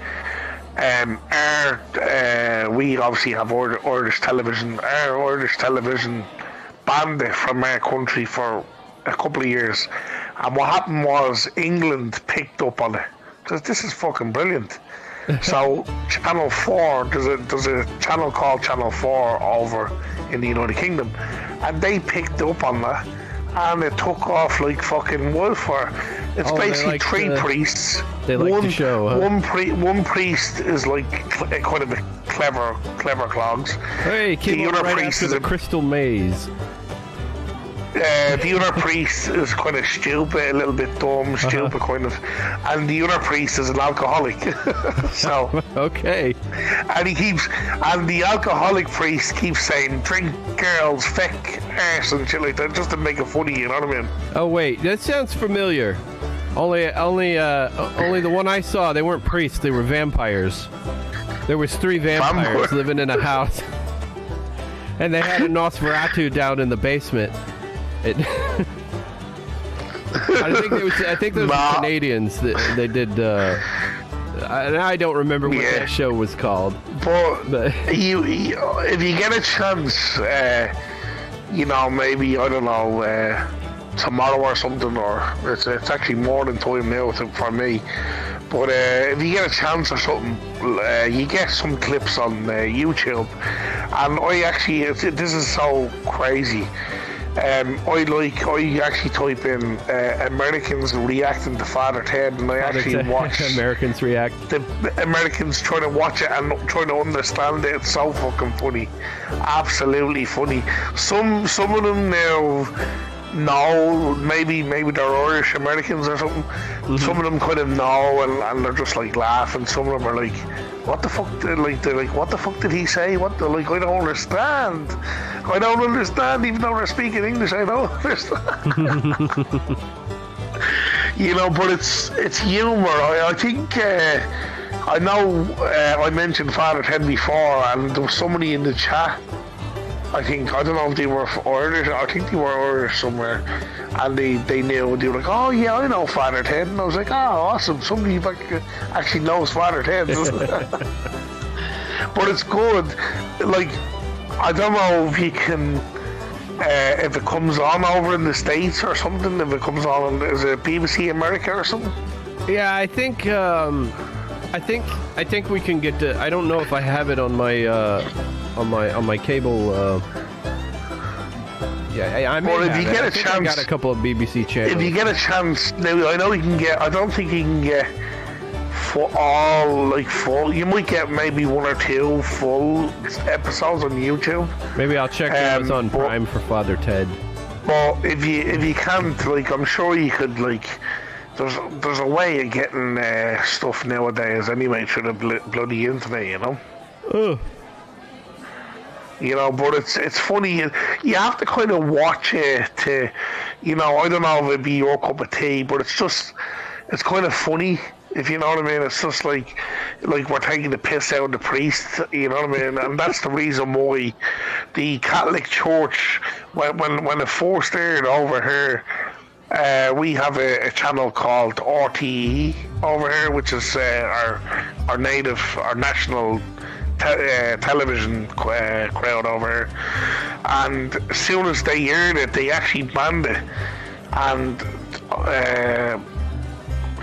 We obviously have Irish television. Our Irish television banned it from our country for a couple of years, and what happened was England picked up on it. This is fucking brilliant. So Channel 4, there's a channel called Channel 4 over in the United Kingdom, and they picked up on that, and it took off like fucking wildfire. It's basically 3 priests. They like the show, huh? One priest is like a kind of a clever clogs. Hey, came right after the Crystal Maze. The other priest is kind of stupid, a little bit dumb, stupid kind of, and the other priest is an alcoholic. So okay, and the alcoholic priest keeps saying, "Drink, girls, feck, ass," and shit like that, just to make it funny. You know what I mean? Oh wait, that sounds familiar. Only the one I saw, they weren't priests; they were vampires. There was 3 vampires living in a house, and they had a Nosferatu down in the basement. I think those were Canadians that they did. I don't remember what that show was called. But you, if you get a chance, maybe I don't know, tomorrow or something, or it's actually more than time now for me. But if you get a chance or something, you get some clips on YouTube, and I actually, this is so crazy. I actually type in Americans reacting to Father Ted, and I actually watch Americans react. The Americans trying to watch it and trying to understand it. It's so fucking funny, absolutely funny. Some of them now know, maybe they're Irish Americans or something. Mm-hmm. Some of them kind of know, and they're just like laughing. Some of them are like, what the fuck? They're like, what the fuck did he say? What the, like, I don't understand. I don't understand, even though they're speaking English. I don't understand. You know, but it's humor. I think I know I mentioned Father Ted before, and there was somebody in the chat. I don't know if they were Irish. I think they were Irish somewhere, and they knew. They were like, "Oh yeah, I know Father Ted," and I was like, "Oh, awesome! Somebody actually knows Father Ted." But it's good. Like, I don't know if you can, if it comes on over in the States or something. If it comes on, is it BBC America or something? Yeah, I think we can get to. I don't know if I have it on my cable. Yeah, I may well, if have you it. get I a think chance, I got a couple of BBC channels. If you get a chance, now I know you can get. I don't think you can get full. You might get maybe 1 or 2 full episodes on YouTube. Maybe I'll check Amazon Prime for Father Ted. But if you can't, like, I'm sure you could, like. There's a way of getting stuff nowadays anyway through the bloody internet, you know. You know, but it's funny. You have to kind of watch it to, you know. I don't know if it'd be your cup of tea, but it's kind of funny, if you know what I mean. It's just like we're taking the piss out of the priest, you know what I mean. And that's the reason why the Catholic Church, when it first aired over here. We have a channel called RTE over here, which is our national television crowd over here. And as soon as they aired it, they actually banned it. And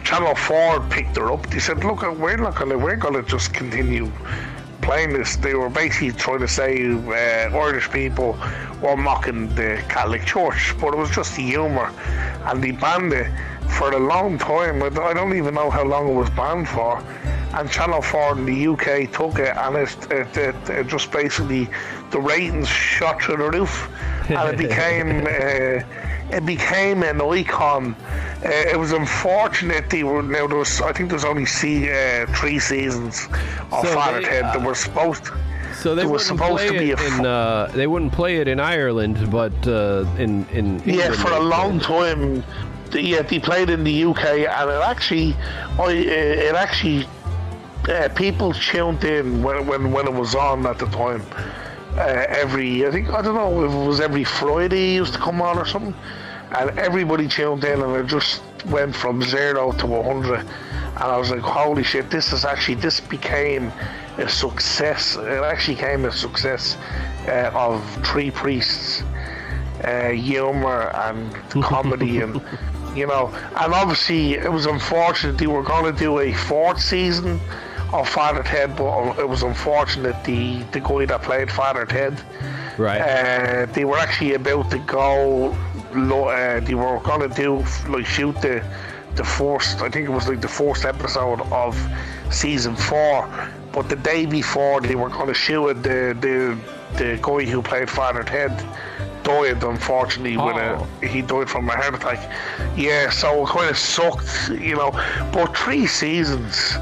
Channel 4 picked her up. They said, "Look, we're gonna just continue playing this." They were basically trying to say Irish people were mocking the Catholic Church, but it was just humour, and they banned it for a long time. I don't even know how long it was banned for. And Channel 4 in the UK took it, and it just basically, the ratings shot through the roof, and it became an icon. It was unfortunate I think there's only 3 seasons of Father Ted that were supposed to. So they they wouldn't play it in Ireland, but in England, for a long time. They played in the UK, and it actually people tuned in when it was on at the time. I don't know if it was every Friday it used to come on or something, and everybody tuned in, and it just went from 0 to 100, and I was like, holy shit, this became a success. It actually came a success of 3 priests, humour and comedy, and you know, and obviously it was unfortunate they were going to do a 4th season of Father Ted, but it was unfortunate the guy that played Father Ted, right? They were actually about to go. They were going to shoot the first. I think it was like the first episode of season 4. But the day before they were going to shoot it, the guy who played Father Ted died, unfortunately. He died from a heart attack. Yeah, so it kind of sucked, you know. But 3 seasons.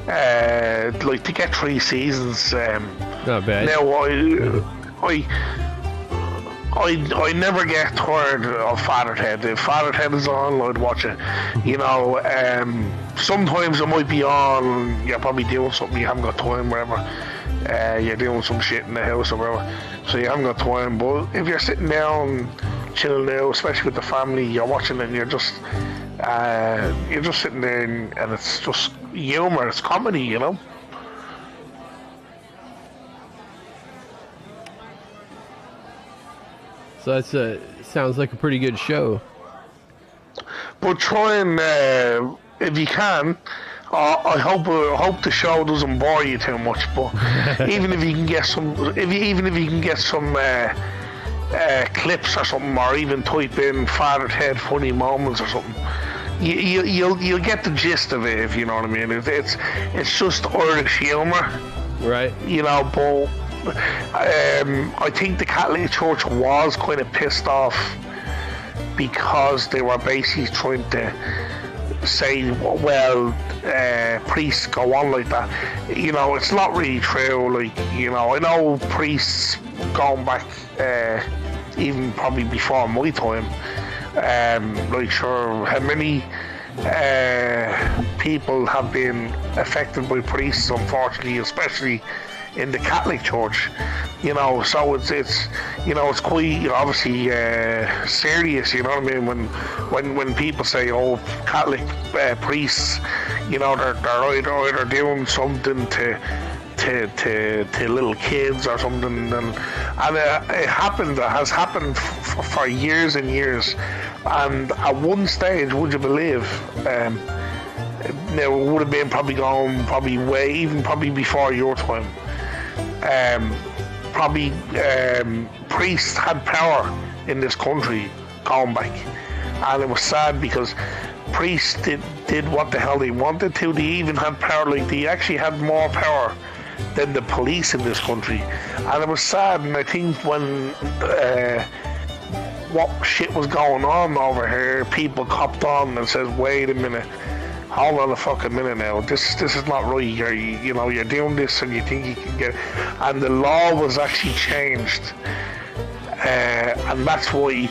To get 3 seasons, not bad. Now I never get tired of Father Ted. If Father Ted is on, I'd watch it. You know, sometimes it might be on. You're probably doing something, you haven't got time, whatever. You're doing some shit in the house or whatever, so you haven't got time. But if you're sitting down, chilling out, especially with the family, you're watching it, and you're just sitting there, and it's just humor, it's comedy, you know. So that sounds like a pretty good show. But try and, if you can, I hope the show doesn't bore you too much. But even if you can get some, clips or something, or even type in Father Ted funny moments or something, you'll get the gist of it, if you know what I mean. It's just Irish humour, right? You know, but I think the Catholic Church was kind of pissed off because they were basically trying to say, well, priests go on like that. You know, it's not really true. Like, you know, I know priests going back even probably before my time. Like, sure, how many people have been affected by priests, unfortunately, especially in the Catholic Church, you know, so it's you know, it's quite obviously serious, you know what I mean, when people say, oh, Catholic priests, you know, they're either doing something to little kids or something, and it has happened for years and years, and at one stage, would you believe, it would have been probably before your time. Priests had power in this country going back, and it was sad because priests did what the hell they wanted to. They even had power, like they actually had more power than the police in this country, and it was sad. And I think when what shit was going on over here, people copped on and says, wait a minute, hold on a fucking minute now. This is not right. You're doing this and you think you can get, and the law was actually changed, and that's why,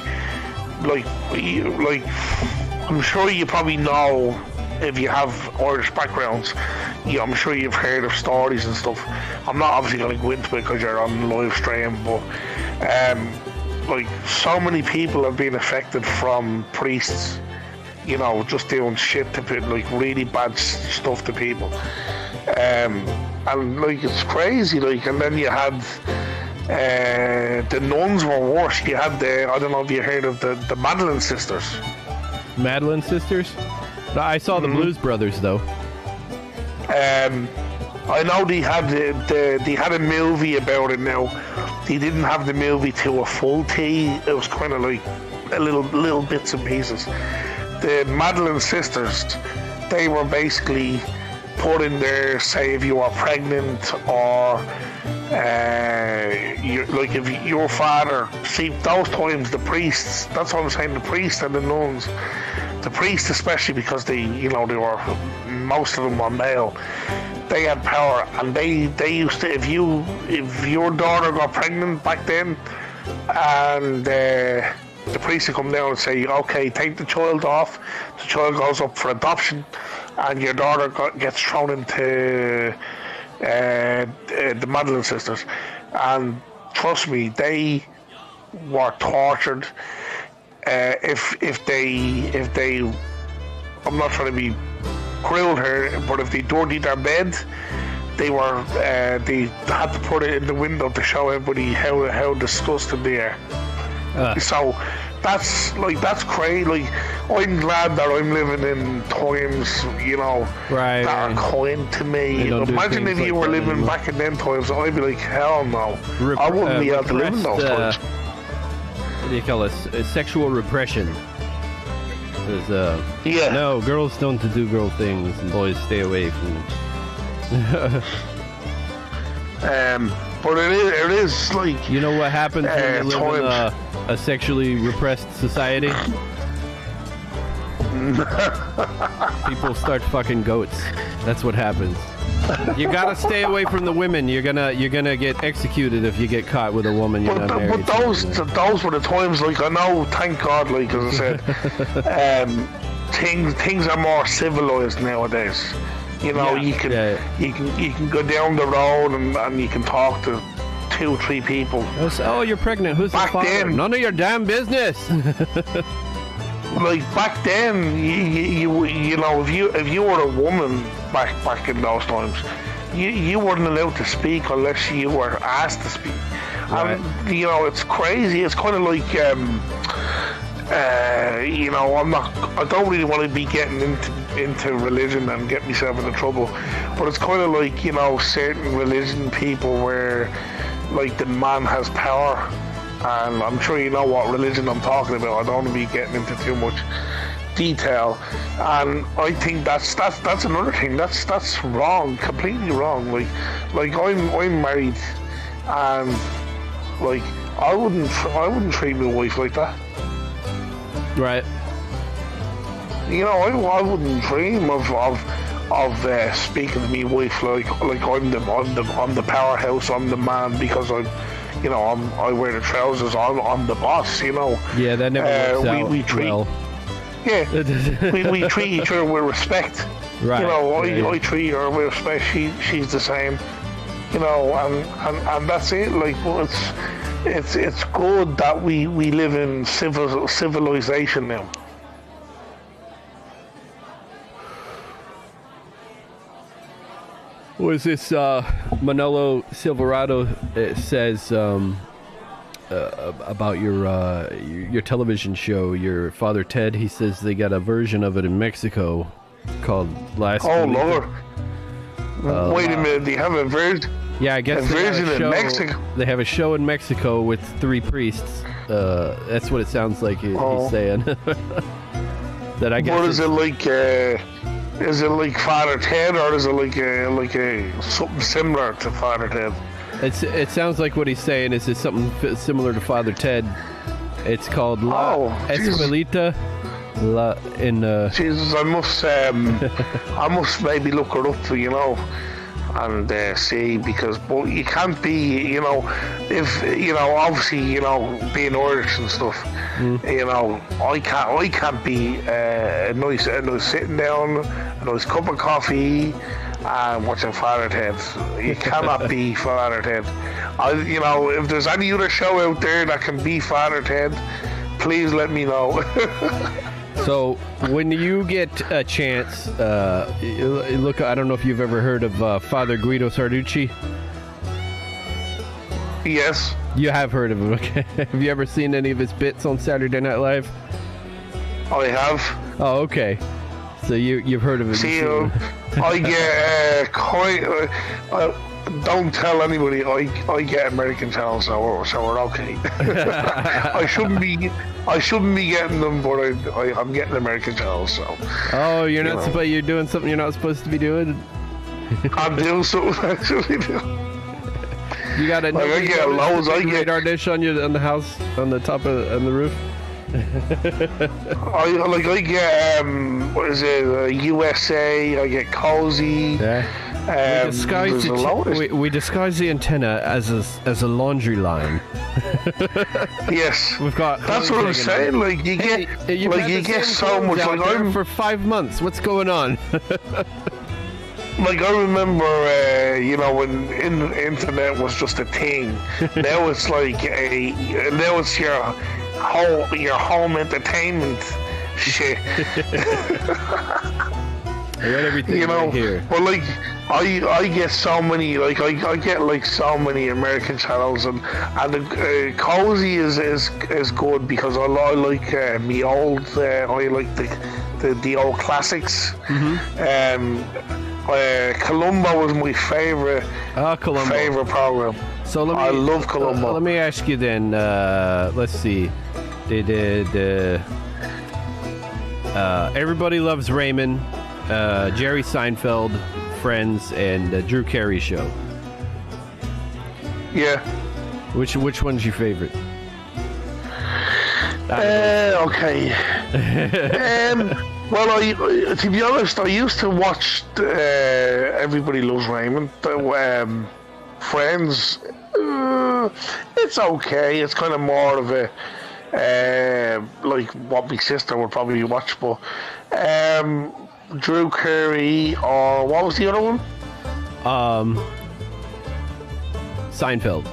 like I'm sure you probably know, if you have Irish backgrounds, I'm sure you've heard of stories and stuff. I'm not obviously going to go into it because you're on live stream, but like, so many people have been affected from priests, you know, just doing shit to people, like really bad stuff to people, and like, it's crazy. Like, and then you had the nuns were worse. You had I don't know if you heard of the Madeleine sisters. Madeleine sisters? I saw the Blues Brothers though. I know they had a movie about it now. They didn't have the movie to a full T. It was kind of like a little bits and pieces. The Madeleine sisters, they were basically put in there, say if you are pregnant, or like if your father, see, those times the priests, that's what I'm saying, the priests and the nuns, the priests especially, because they were, most of them were male, they had power, and they used to, if your daughter got pregnant back then, and the priest would come down and say, okay, take the child off, the child goes up for adoption, and your daughter gets thrown into the Madeleine sisters. And trust me, they were tortured. If they, I'm not trying to be cruel here, but if they dirtied their bed, they had to put it in the window to show everybody how disgusting they are. So that's crazy. Like, I'm glad that I'm living in times, that are kind to me. Imagine if you were living back in them times, I'd be like, hell no. I wouldn't be able to live in those times. What do you call it? Sexual repression. No, girls don't do girl things, and boys stay away from. But it is like, you know what happens when you live in a sexually repressed society? People start fucking goats. That's what happens. You gotta stay away from the women. You're gonna get executed if you get caught with a woman you're not married. But those were the times. Like, I know, thank God. Like, as I said, things are more civilized nowadays. You can go down the road and you can talk to 2-3 people. Oh, you're pregnant. Who's the father? Then, none of your damn business. Like, back then, you know, if you were a woman back in those times, you weren't allowed to speak unless you were asked to speak. Right. And it's crazy. It's kind of like I don't really want to be getting into religion and get myself into trouble, but it's kind of like, certain religion people where, like, the man has power, and I'm sure you know what religion I'm talking about. I don't want to be getting into too much detail, and I think that's another thing. That's wrong, completely wrong. Like I'm married, and like I wouldn't treat my wife like that. Right. You know, I wouldn't dream of speaking to me wife like I'm the powerhouse, I'm the man, because I wear the trousers, I'm the boss. You know. Yeah, that never works out we treat, well. Yeah, we treat each other with respect. Right. You know, I treat her with respect. She's the same. You know, and that's it. Like, well, it's good that we live in civilization now. Was this Manolo Silverado? It says about your television show, your Father Ted. He says they got a version of it in Mexico called Last. Oh Lord! Wait a minute, they have a version? Yeah, I guess a version in Mexico. They have a show in Mexico with 3 priests. That's what it sounds like he's saying. That I guess. What is it like? Is it like Father Ted, or is it like a something similar to Father Ted? It sounds like what he's saying is it's something similar to Father Ted. It's called La Escuelita. Jesus, I must maybe look it up, you know, and see, because you can't be, you know, if you know, obviously, you know, being Irish and stuff, you know, I can't be a nice sitting down, a nice cup of coffee, and watching Father Ted. You cannot be Father Ted. You know, if there's any other show out there that can be Father Ted, please let me know. So, when you get a chance, look, I don't know if you've ever heard of Father Guido Sarducci. Yes. You have heard of him, okay. Have you ever seen any of his bits on Saturday Night Live? I have. Oh, okay. So you've heard of him. See, I get quite... don't tell anybody. I get American Channel, so we're okay. I shouldn't be getting them, but I'm getting American Channel, so. Oh, you're not supposed. You're doing something you're not supposed to be doing. I'm doing something I shouldn't do. You got a I get loads. I get radar dish on the house, on the top on the roof. I get what is it? USA. I get Cozy. Yeah. We disguise the antenna as a laundry line. Yes, we've got. That's what I'm saying. Like you get so much. Like I'm for 5 months. What's going on? Like I remember, you know, when the internet was just a thing. Now it's like now it's your home entertainment shit. I got everything, you know, right here. But like I get so many, like I get like so many American channels, and Cozy is good because I like me old. I like the old classics. Mm-hmm. Columbo was my favorite. Favorite program. So I love Columbo. Let me ask you then. Let's see. Everybody Loves Raymond, Jerry Seinfeld, Friends, and Drew Carey Show. Yeah. Which one's your favorite? Okay. Well, to be honest, I used to watch Everybody Loves Raymond. Friends, it's okay. It's kind of more of a like what my sister would probably watch. But Drew Carey, or what was the other one? Seinfeld.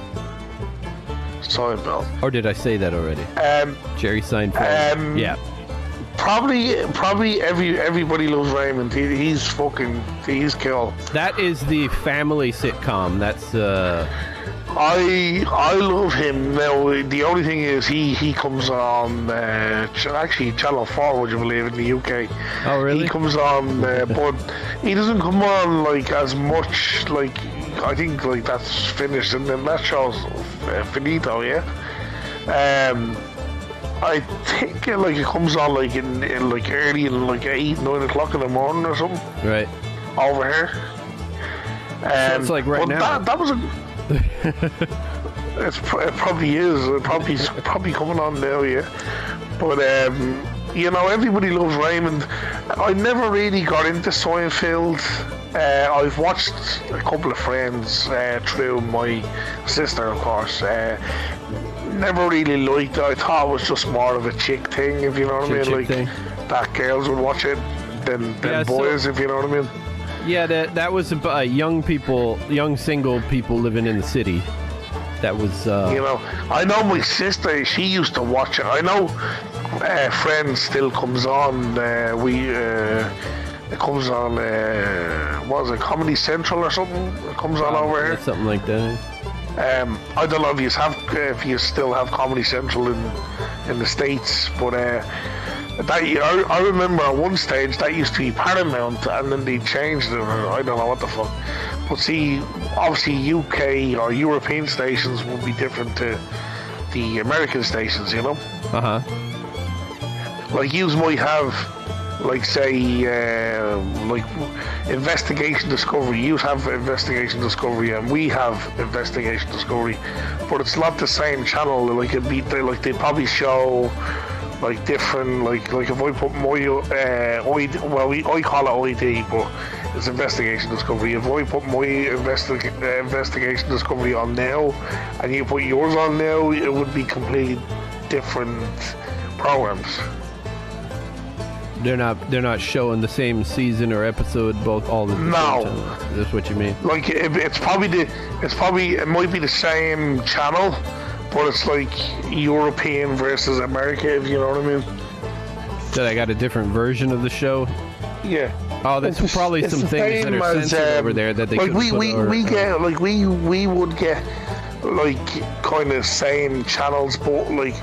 Or did I say that already? Jerry Seinfeld. Yeah. Probably Everybody Loves Raymond. He's cool. That is the family sitcom. That's I love him. Now the only thing is he comes on actually Channel 4, would you believe, in the UK. Oh really? He comes on but he doesn't come on like as much. Like I think like that's finished, and then that show's finito, yeah. I think it comes on in like early in like 8-9 o'clock in the morning or something. Right. Over here. So it's like right now. That was a. It probably is. It's probably coming on now, yeah. But everybody loves Raymond. I never really got into Seinfeld. I've watched a couple of friends through my sister, of course. Never really liked it. I thought it was just more of a chick thing, if you know what I mean. Like thing. That girls would watch it than boys, if you know what I mean. Yeah, that was about young single people living in the city. That was. I know my sister. She used to watch it. I know. Friends still comes on. It comes on. What is it? Comedy Central or something? It comes on over here. Something like that. I don't know if you still have Comedy Central in the States, but I remember at one stage that used to be Paramount, and then they changed it. I don't know what the fuck. But see, obviously UK or European stations would be different to the American stations, you know. Like you might have, like say, like Investigation Discovery. You have Investigation Discovery, and we have Investigation Discovery, but it's not the same channel. Like they probably show like different, like if I put my I call it ID, but it's Investigation Discovery. If I put my Investigation Discovery on now, and you put yours on now, it would be completely different programs. They're not showing the same season or episode all the time. No, that's what you mean. Like it might be the same channel, but it's like European versus America, if you know what I mean. So I got a different version of the show. Yeah. Oh, there's probably some things that are censored over there that they like we would get like kind of same channels, but like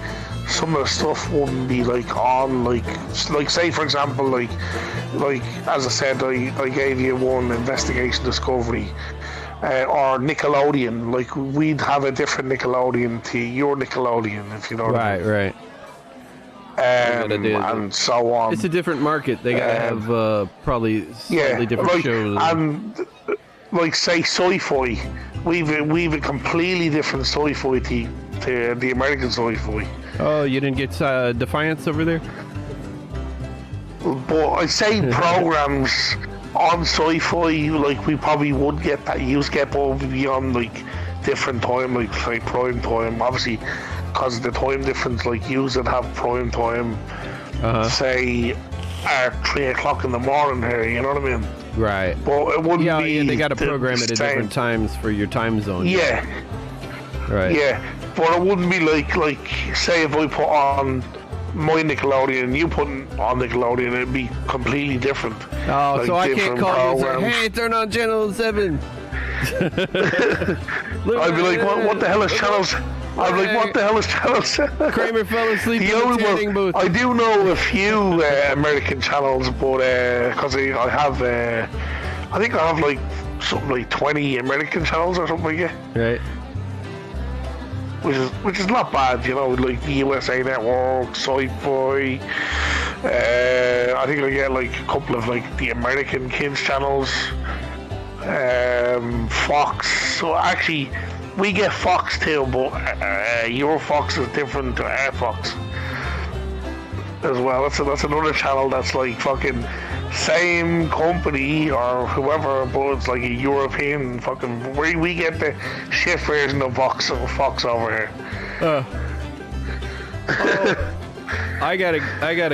some of the stuff wouldn't be like on like say for example like as I said, I gave you one Investigation Discovery or Nickelodeon. Like we'd have a different Nickelodeon to your Nickelodeon, if you know what I mean. Right. And so on. It's a different market. They gotta have probably slightly different shows. And like say sci-fi, we've a completely different sci-fi to the American sci-fi. Oh, you didn't get Defiance over there? But I say programs on sci-fi, like we probably would get that. You get above beyond like different time, like say prime time, obviously. Because of the time difference, like you would have prime time, say at 3 o'clock in the morning here, you know what I mean? Right. But it wouldn't be. Yeah, they got to program it at different times for your time zone. Yeah. Right. Yeah, but it wouldn't be like say if I put on my Nickelodeon and you put on Nickelodeon, it'd be completely different. Oh, like so I can't call you and say, hey, turn on Channel 7. I'd be like, what the hell is Channel 7? I'm like, what the hell is Channel 7? Kramer fell asleep in the tanning booth. I do know a few American channels, but because I have, I think I have like something like 20 American channels or something like that. Right. Which is not bad, you know, like the USA Network, Sci-Fi. I think I get like a couple of like the American kids channels, Fox. So actually, we get Fox too, but your Fox is different to our Fox as well. That's another channel that's like fucking same company or whoever, but it's like a European fucking. We get the shit version of Fox over here. I gotta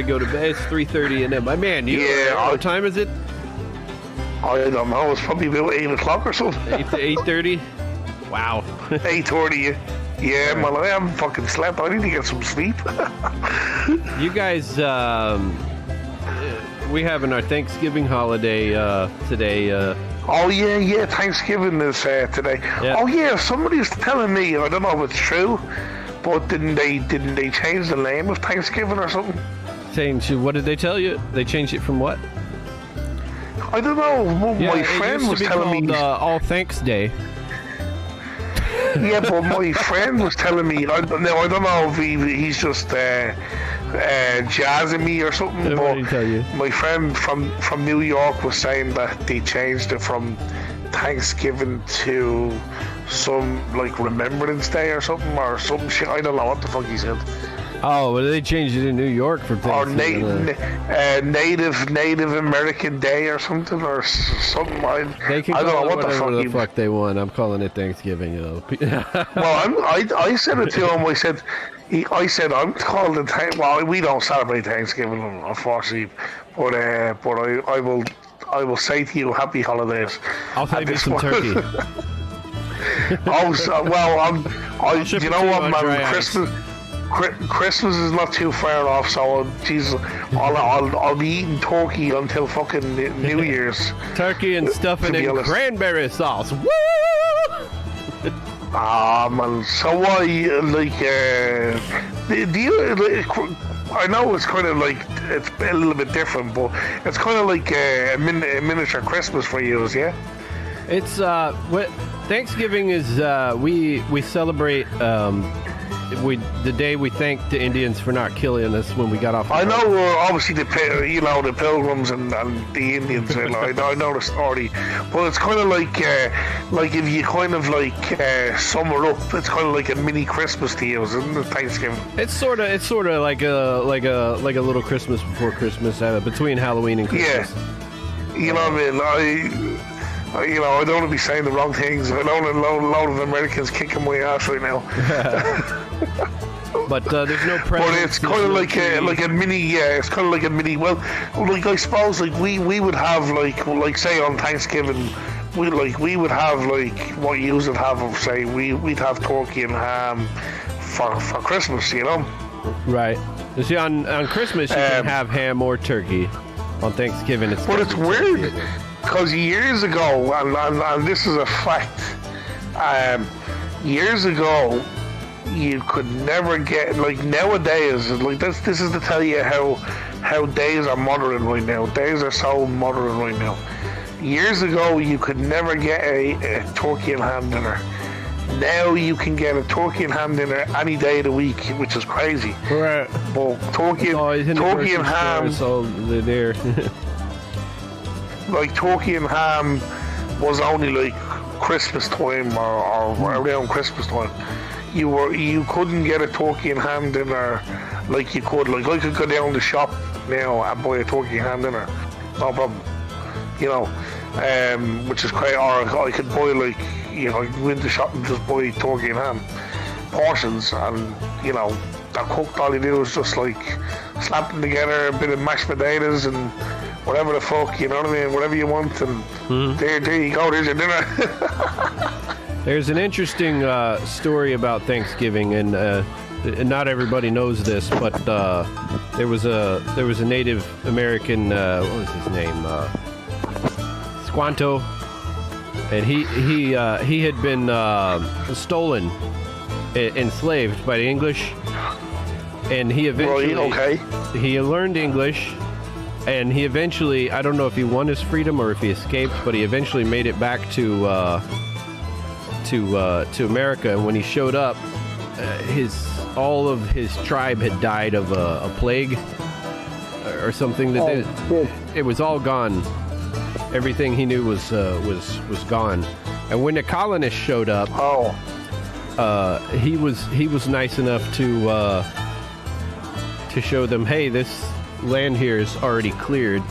go to bed. It's 3:30 a.m. My man, what time is it? I don't know. It's probably about 8 o'clock or something. 8:30. Wow. 8:30. Yeah, man, I haven't fucking slept. I need to get some sleep. You guys, we having our Thanksgiving holiday today. Oh yeah, Thanksgiving is today. Yeah. Oh yeah, somebody's telling me, I don't know if it's true, but didn't they change the name of Thanksgiving or something? Change? What did they tell you? They changed it from what? I don't know. My friend was telling me All Thanks Day. Yeah, but my friend was telling me. I don't know if he's just jazzing me or something. Yeah, but what did he tell you? my friend from New York was saying that they changed it from Thanksgiving to some like Remembrance Day or some shit. I don't know what the fuck he said. Oh, well, they changed it in New York for Or Thanksgiving. Native American Day or something something. They can I don't call know it what whatever the the fuck they want. I'm calling it Thanksgiving, you know. Well, I said it to him. I said I'm called it. Well, we don't celebrate Thanksgiving, unfortunately, but I will say to you, happy holidays. I'll save you some turkey. Oh, well, you know what, man? Christmas is not too far off, so Jesus, I'll be eating turkey until fucking New Year's. Turkey and stuffing and cranberry sauce. Woo! Ah, man. So why, like, do you? I know it's kind of like it's a little bit different, but it's kind of like a miniature Christmas for you, yeah? It's what Thanksgiving is. We celebrate the day we thank the Indians for not killing us when we got off. I know, obviously the Pilgrims and the Indians. I know the story, but it's kind of like if you kind of like sum it up, it's kind of like a mini Christmas to you, isn't it? Thanksgiving. It's sort of like a little Christmas before Christmas, between Halloween and Christmas. Yeah, you know what I mean. I don't want to be saying the wrong things. I know a load of Americans kicking my ass right now. But there's no presents. But it's kind of like a mini. Yeah, it's kind of like a mini. Well, like I suppose like we would have like say on Thanksgiving, we would have like what you would have of say we'd have turkey and ham for Christmas, you know. Right. You see, on Christmas you can have ham or turkey. On Thanksgiving, it's. But it's weird. Because years ago, and this is a fact, years ago, you could never get, like nowadays, like this is to tell you how days are modern right now. Days are so modern right now. Years ago, you could never get a turkey and ham dinner. Now you can get a turkey and ham dinner any day of the week, which is crazy. Right. But turkey and ham. So they're there. Like turkey and ham was only like Christmas time or around Christmas time. You couldn't get a turkey and ham dinner like you could. Like I could go down the shop now and buy a turkey and ham dinner, no problem. You know, which is quite. Or I could buy like go in the shop and just buy turkey and ham portions, and they're cooked. All you do is just like slap them together, a bit of mashed potatoes and whatever the fuck, you know what I mean? Whatever you want, and there you go. There's your dinner. There's an interesting story about Thanksgiving, and not everybody knows this, but there was a Native American. What was his name? Squanto, and he had been stolen, enslaved by the English, and he eventually he learned English. And he eventually, I don't know if he won his freedom or if he escaped, but he eventually made it back to America. And when he showed up, all of his tribe had died of a plague or something. It was all gone. Everything he knew was gone. And when the colonists showed up, he was nice enough to show them, hey, this land here is already cleared.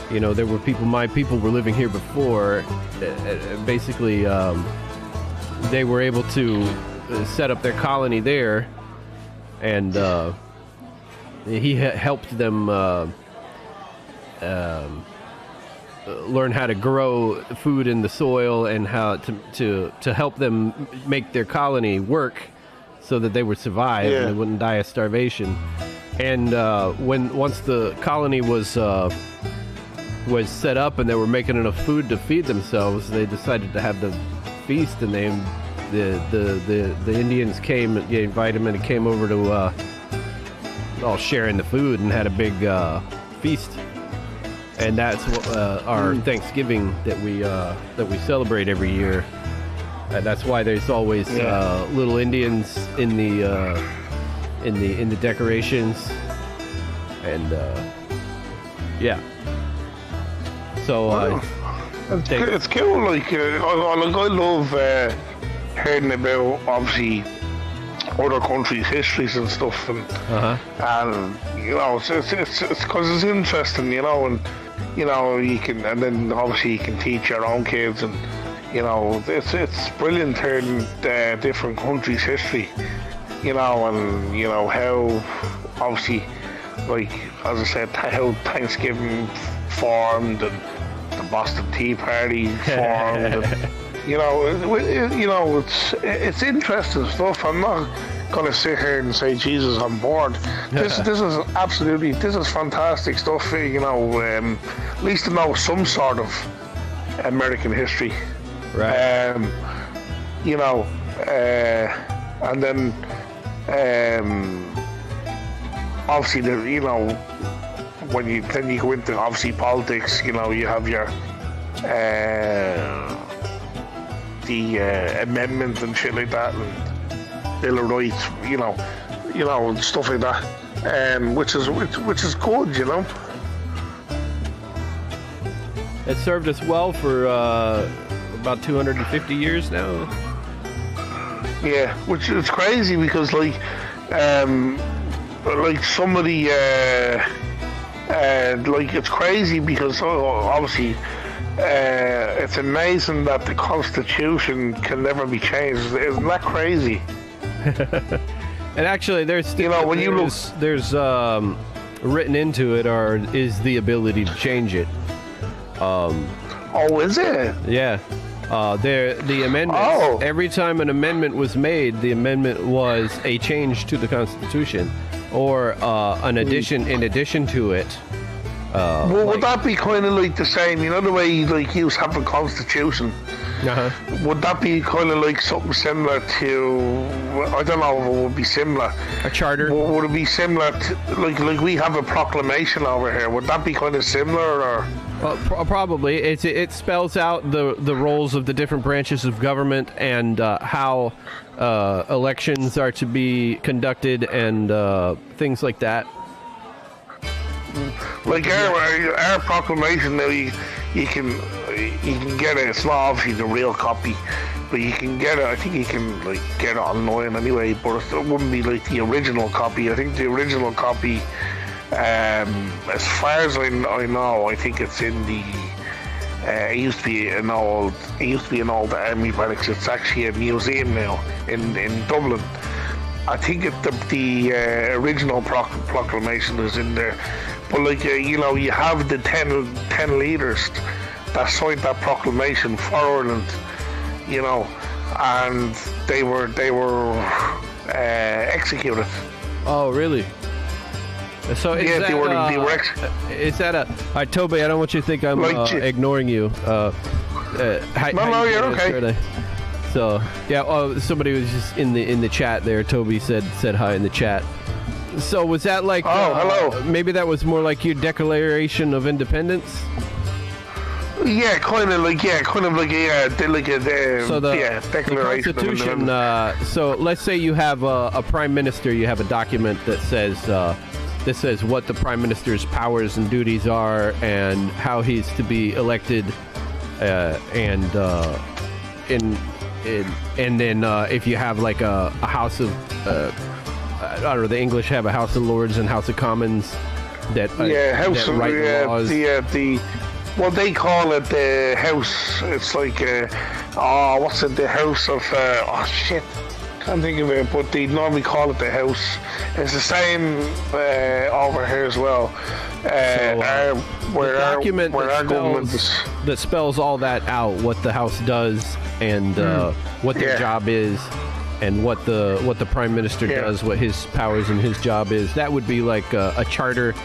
There were my people were living here before. Basically, they were able to set up their colony there, and he helped them learn how to grow food in the soil and how to help them make their colony work so that they would survive and they wouldn't die of starvation. And once the colony was set up and they were making enough food to feed themselves, they decided to have the feast, and the Indians came, invited them, and it came over to all sharing the food and had a big feast. And that's what our Thanksgiving that we celebrate every year. And that's why there's always little Indians in the decorations, and So it's cool. Like I love hearing about obviously other countries' histories and stuff, and you know, it's because it's interesting, you know, and you know you can, and then obviously you can teach your own kids, and you know it's brilliant hearing different countries' history, you know, and you know how obviously, like as I said, how Thanksgiving formed and the Boston Tea Party formed. And, you know, it's interesting stuff. I'm not gonna sit here and say Jesus, I'm bored. This is fantastic stuff. You know, at least to know some sort of American history. Right. You know, and then obviously you know, when you go into obviously politics, you know, you have your the amendment and shit like that, and Bill of Rights, you know, and stuff like that, which is good, you know. It served us well for about 250 years now. Yeah, which is crazy because like some of the like it's crazy because obviously. It's amazing that the Constitution can never be changed. Isn't that crazy? And actually, there's you know when you look, there's written into it is the ability to change it. Oh, is it? Yeah. The amendments. Oh. Every time an amendment was made, the amendment was a change to the Constitution, or an addition in addition to it. Well, would that be kind of like the same? You know the way like you have a constitution. Would that be kind of like something similar to? I don't know if it would be similar. A charter. Would it be similar to like we have a proclamation over here? Would that be kind of similar or? Probably. It spells out the roles of the different branches of government and how elections are to be conducted and things like that. Like our proclamation now, you can get it. It's not obviously the real copy, but you can get it. I think you can like get it online anyway. But it wouldn't be like the original copy. I think the original copy, as far as I know, I think it's in the. It used to be an old army barracks. It's actually a museum now in Dublin. I think the original proclamation is in there. But like you know, you have the 10 leaders that signed that proclamation for Ireland, you know, and they were executed. Oh, really? So is that, they were executed. Is that a? Toby, I don't want you to think I'm ignoring you. No, you're okay. So yeah, somebody was just in the chat there. Toby said hi in the chat. So was that like? Hello. Maybe that was more like your Declaration of Independence. Yeah, kind of like a Declaration. The Constitution. So let's say you have a prime minister. You have a document that says what the prime minister's powers and duties are and how he's to be elected, and then if you have like a House of I don't know, the English have a House of Lords and House of Commons that House that write the laws. Well, they call it the House. It's like what's it? The House of can't think of it, but they normally call it the House. It's the same over here as well. The document that spells all that out, what the House does and what their job is, and what the Prime Minister does, what his powers and his job is. That would be like a charter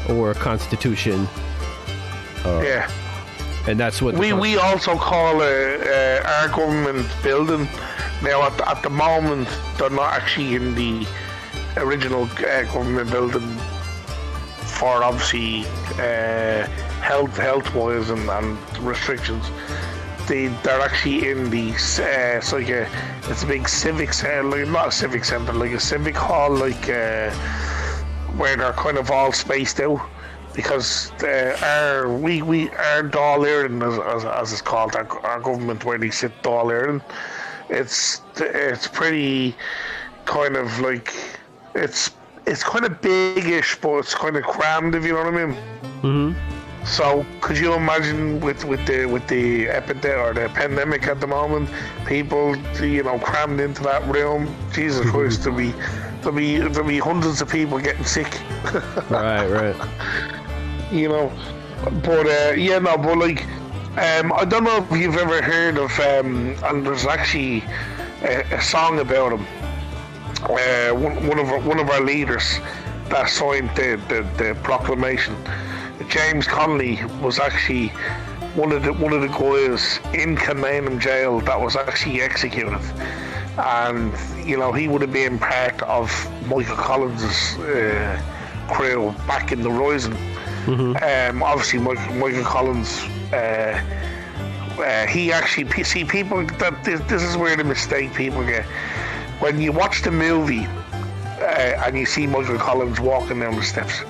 or a constitution. And that's what we also call our government building. Now at the moment they're not actually in the original government building for obviously health wise and restrictions. they're actually in the it's like it's a big civic center, like not a civic center, like a civic hall, like where they're kind of all spaced out. Because our Dáil Éireann, as it's called, our government where they sit Dáil Éireann, it's pretty kind of like it's kind of big-ish, but it's kind of crammed, if you know what I mean. Mm-hmm. So could you imagine with the epidemic or the pandemic at the moment, people crammed into that room? Jesus Christ, there'll be hundreds of people getting sick. Right. But like I don't know if you've ever heard of and there's actually a song about him. One of our leaders that signed the proclamation. James Connolly was actually one of the guys in Kilmainham jail that was actually executed, and he would have been part of Michael Collins's crew back in the Rising. Mm-hmm. Obviously, Michael Collins. He actually see people that this is where the mistake people get when you watch the movie and you see Michael Collins walking down the steps.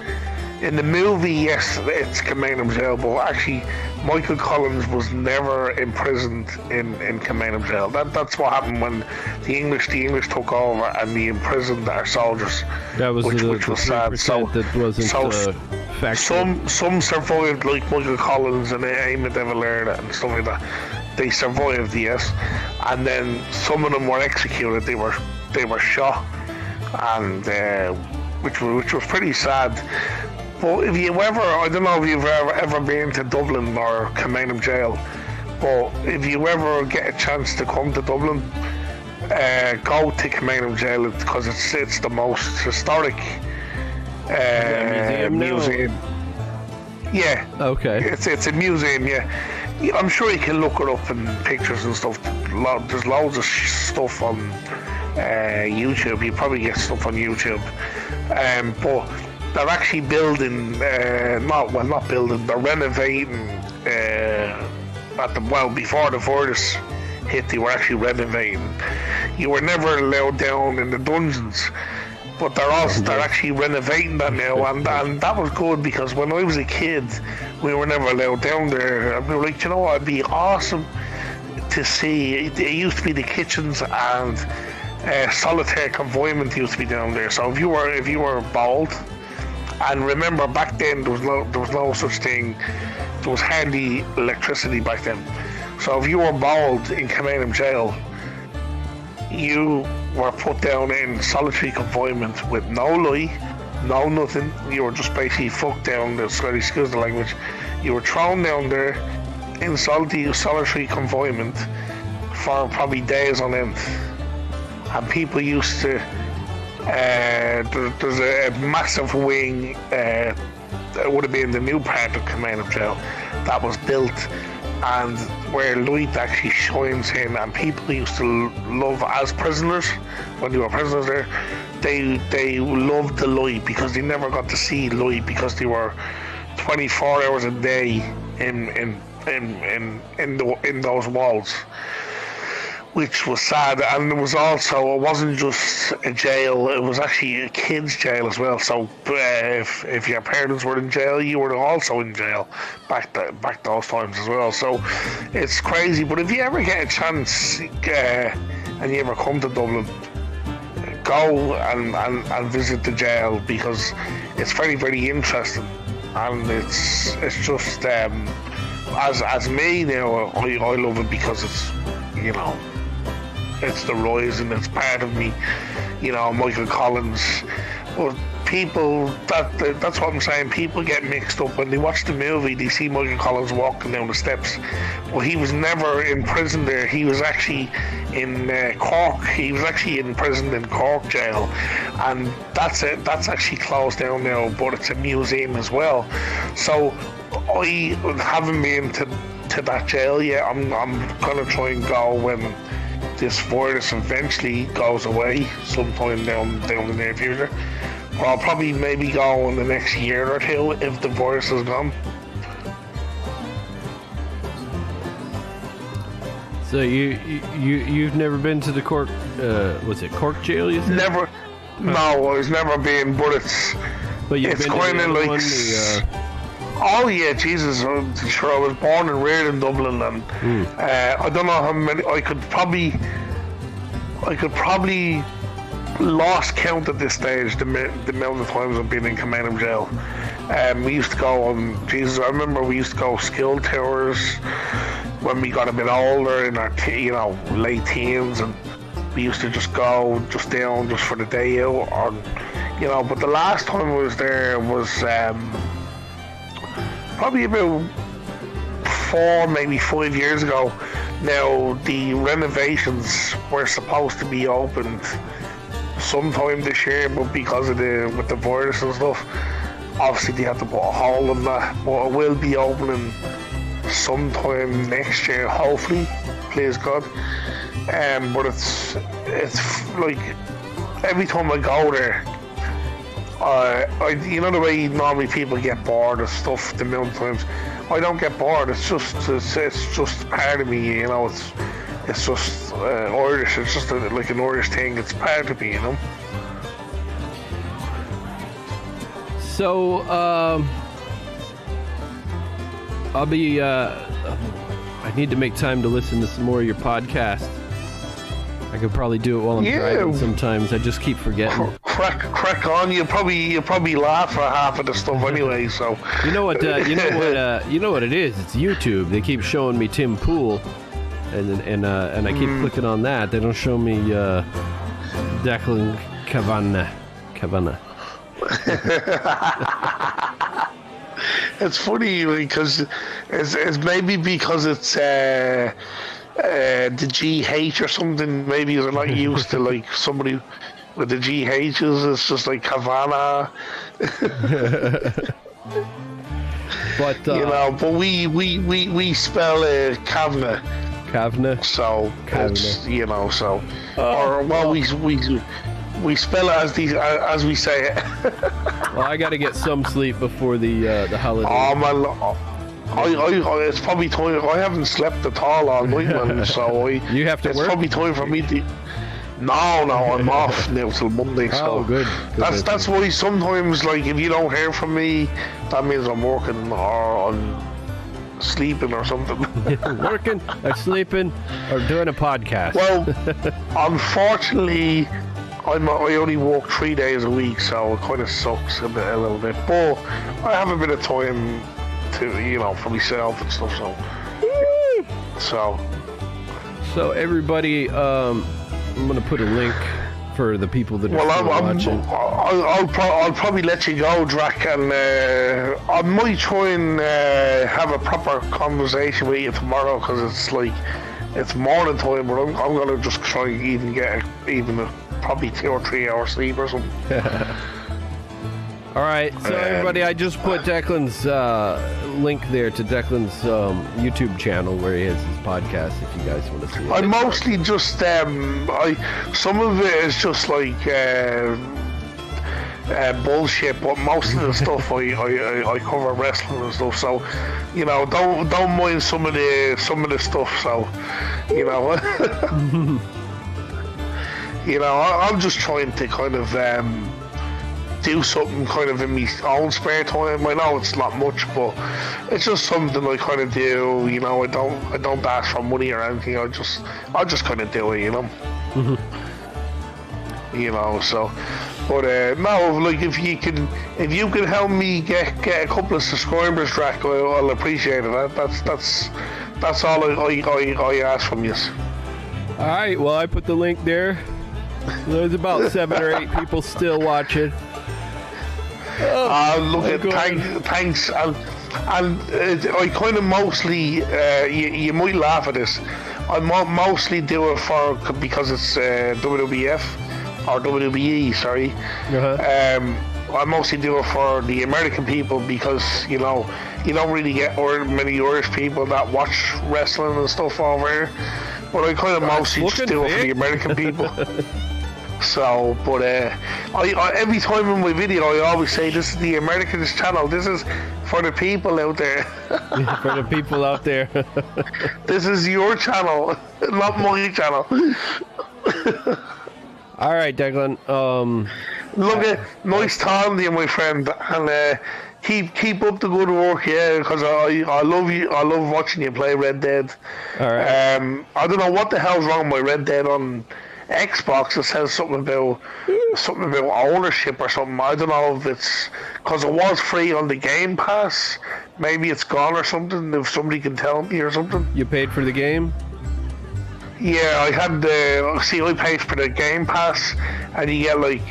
In the movie, yes, it's Kilmainham jail, but actually, Michael Collins was never imprisoned in Kilmainham jail. That's what happened when the English took over and they imprisoned our soldiers. That was which was sad. So that wasn't factual. Some survived, like Michael Collins and Eamon de Valera and stuff like that. They survived, yes, and then some of them were executed. They were shot, and which was pretty sad. But if you ever, I don't know if you've ever been to Dublin or Kilmainham jail, but if you ever get a chance to come to Dublin, go to Kilmainham jail because it's the most historic museum. Yeah. Okay. It's a museum. Yeah. I'm sure you can look it up in pictures and stuff. There's loads of stuff on YouTube. You probably get stuff on YouTube, but they're actually building, not building, they're renovating before the virus hit, they were actually renovating. You were never allowed down in the dungeons, but they're actually renovating that now, and that was good because when I was a kid, we were never allowed down there. And we were like, you know what, it'd be awesome to see. It used to be the kitchens and solitary confinement used to be down there. So if you were bald, and remember back then there was no such thing. There was hardly electricity back then. So if you were bald in Kilmainham jail, you were put down in solitary confinement with no light, no nothing. You were just basically fucked down. Excuse the language. You were thrown down there in solitary confinement for probably days on end. And people used to. There's a massive wing. It would have been the new part of Kilmainham jail that was built, and where light actually shines in, and people used to love, as prisoners, when they were prisoners there, they loved the light because they never got to see light because they were 24 hours a day in those walls, which was sad. And it wasn't just a jail, it was actually a kids jail as well. So if your parents were in jail, you were also in jail back those times as well. So it's crazy. But if you ever get a chance and you ever come to Dublin, go and visit the jail because it's very, very interesting. And it's just as me now, I love it because it's, it's the Rising, it's part of me, Michael Collins. But people, that's what I'm saying, people get mixed up. When they watch the movie, they see Michael Collins walking down the steps. Well, he was never in prison there. He was actually in Cork. He was actually imprisoned in Cork jail. And that's actually closed down now, but it's a museum as well. So I haven't been to that jail yet. I'm going to try and go when this virus eventually goes away sometime down the near future. Or I'll probably maybe go in the next year or two if the virus is gone. So you've never been to the Cork? Was it Cork jail? You said? Never. No, I've never been, but it's. But you've it's been kind to of like. Oh yeah, Jesus! Sure, I was born and reared in Dublin, and I don't know how many. I could probably lost count at this stage the amount of times I've been in Kilmainham jail. We used to go on. Jesus, I remember we used to go skill tours when we got a bit older in our late teens, and we used to just go down just for the day out, or But the last time I was there was probably about 4, maybe 5 years ago. Now the renovations were supposed to be opened sometime this year, but because of with the virus and stuff, obviously they had to put a hold on that. But it will be opening sometime next year, hopefully, please God. But it's like every time I go there, the way normally people get bored of stuff the amount of times, I don't get bored. It's just part of me, It's just Irish. It's just like an Irish thing. It's part of me, So I'll be. I need to make time to listen to some more of your podcast. I could probably do it while I'm driving sometimes. I just keep forgetting. Crack on. You'll probably laugh for half of the stuff anyway. So you know what it is. It's YouTube. They keep showing me Tim Pool, and I keep clicking on that. They don't show me Declan Kavanagh. It's funny because it's maybe because it's the GH or something. Maybe they're not used to like somebody with the GHs. It's just like Kavanagh. But but we spell Kavanagh. Kavanagh. So it's so we spell it as we say it. Well, I got to get some sleep before the holiday. Oh man, it's probably time. I haven't slept at all night, man. So you have to it's work? probably time for me to. No, I'm off now till Monday. So good. That's why sometimes, like, if you don't hear from me, that means I'm working or I'm sleeping or something. Working or sleeping or doing a podcast. Well, unfortunately, I only work 3 days a week, so it kind of sucks a little bit. But I have a bit of time to, for myself and stuff. So everybody, I'm gonna put a link for the people that are watching. I'll probably let you go, Drac, and I might try and have a proper conversation with you tomorrow, because it's morning time, but I'm gonna just try and even get probably 2 or 3 hours sleep or something. All right, so everybody, I just put Declan's link there to Declan's YouTube channel where he has his podcast. If you guys want to see it, I mostly just some of it is just like bullshit, but most of the stuff I cover wrestling and stuff. So don't mind some of the stuff. So I'm just trying to kind of do something kind of in my own spare time. I know it's not much, but it's just something I kind of do. I don't ask for money or anything. I just kind of do it. So. But no, like if you can help me get a couple of subscribers, Drac, I'll appreciate it. That's all I ask from you. All right, well, I put the link there. There's about 7 or 8 people still watching. Thanks. And I kind of mostly, you might laugh at this, I mostly do it because it's WWF, or WWE, sorry. I mostly do it for the American people, because, you don't really get many Irish people that watch wrestling and stuff over here. But I kind of mostly just do it for the American people. So, but I every time in my video, I always say this is the Americans channel. This is for the people out there. For the people out there. This is your channel, not my channel. All right, Declan. Look at nice talking to you, my friend, and keep up the good work, yeah. Because I love you. I love watching you play Red Dead. All right. I don't know what the hell's wrong with Red Dead on Xbox. It says something about ownership or something. I don't know if it's because it was free on the Game Pass. Maybe it's gone or something. If somebody can tell me or something. You paid for the game? Yeah, I had I paid for the Game Pass, and you get like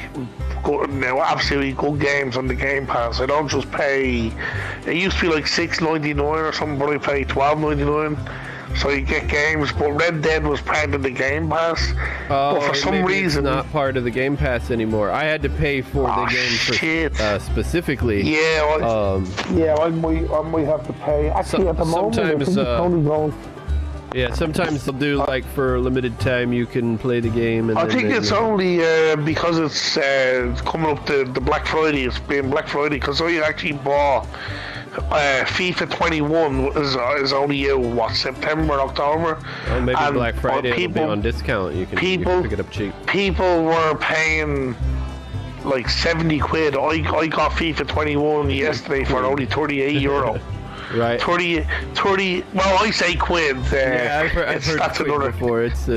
absolutely good games on the Game Pass. I don't just pay. It used to be like $6.99 or something, but I pay $12.99. So you get games, but Red Dead was part of the Game Pass. Oh, but for some reason, it's not part of the Game Pass anymore. I had to pay for the game specifically. Yeah, I might have to pay. Actually, at the moment, sometimes, it's only going. Yeah, sometimes they'll do like for a limited time you can play the game. And I think it's only because it's coming up to the Black Friday. It's been Black Friday because I actually bought FIFA 21 is only out, September, October. Well, maybe and Black Friday will be on discount. You can pick it up cheap. People were paying like 70 quid. I got FIFA 21 yesterday for only €38. Right. 30, well, I say quid. Yeah, I've heard that's quid another before. It's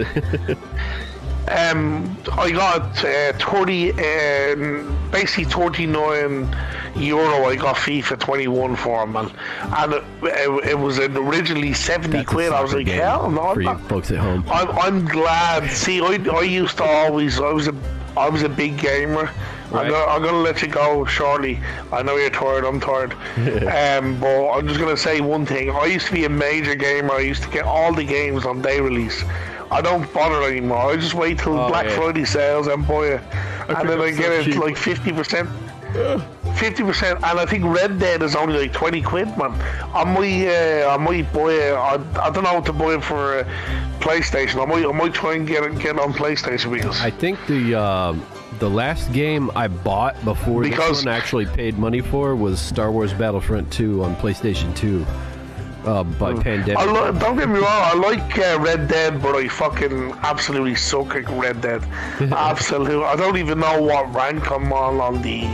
I got 30, basically €39. I got FIFA 21 for them, and it was originally 70 quid. I was like, hell no! For you folks at home, I'm glad. See, I used to always. I was a big gamer. Right. I'm gonna let you go shortly. I know you're tired. I'm tired. But I'm just gonna say one thing. I used to be a major gamer. I used to get all the games on day release. I don't bother anymore. I just wait till Black Friday sales and buy it, and then I get it like 50%. 50%, and I think Red Dead is only like 20 quid, man. I might buy it. I don't know what to buy it for PlayStation. I might try and get on PlayStation because I think the last game I bought before this one actually paid money for was Star Wars Battlefront 2 on PlayStation 2 by Pandemic. Don't get me wrong, I like Red Dead, but I fucking absolutely suck at Red Dead. Absolutely. I don't even know what rank I'm on the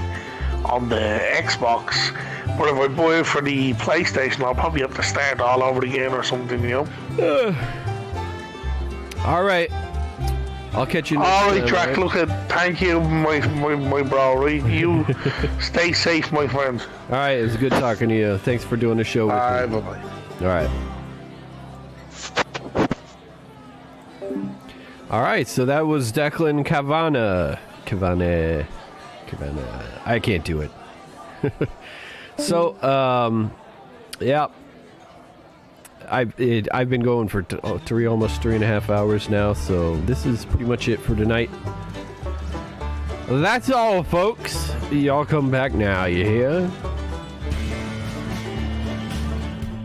Xbox, but if I buy it for the PlayStation, I'll probably have to start all over again or something, you know. All right, I'll catch you next time. All right, Drac, right? Look at, thank you, my bro, right? You stay safe, my friend. All right, it was good talking to you. Thanks for doing the show with me. Bye-bye. All right. All right, so that was Declan Cavana. I can't do it. So, yeah. I've been going for almost 3.5 hours now, so this is pretty much it for tonight. That's all, folks. Y'all come back now, you hear?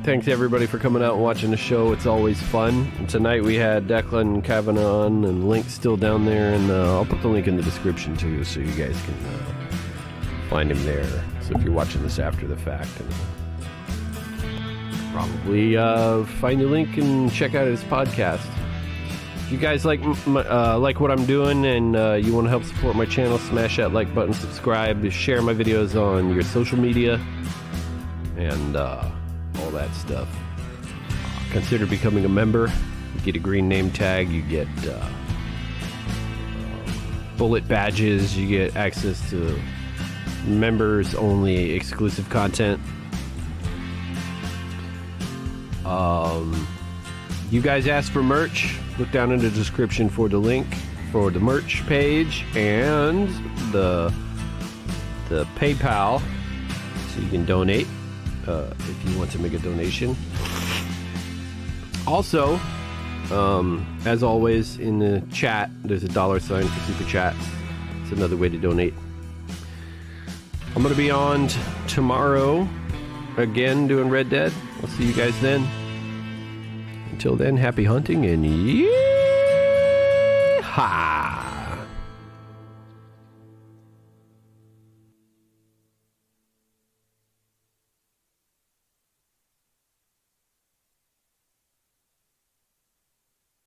Thanks everybody for coming out and watching the show. It's always fun. And tonight we had Declan Cavanaugh on, and link's still down there, and I'll put the link in the description too, so you guys can find him there. So if you're watching this after the fact, and probably find the link and check out his podcast. If you guys like what I'm doing and you want to help support my channel, smash that like button, subscribe, share my videos on your social media, and all that stuff. Consider becoming a member. You get a green name tag, you get bullet badges, you get access to members only exclusive content. You guys asked for merch. Look down in the description for the link for the merch page and the PayPal, so you can donate if you want to make a donation. Also, as always, in the chat, there's a $sign for super chats. It's another way to donate. I'm going to be on tomorrow again doing Red Dead. I'll see you guys then. Until then, happy hunting and yeehaw!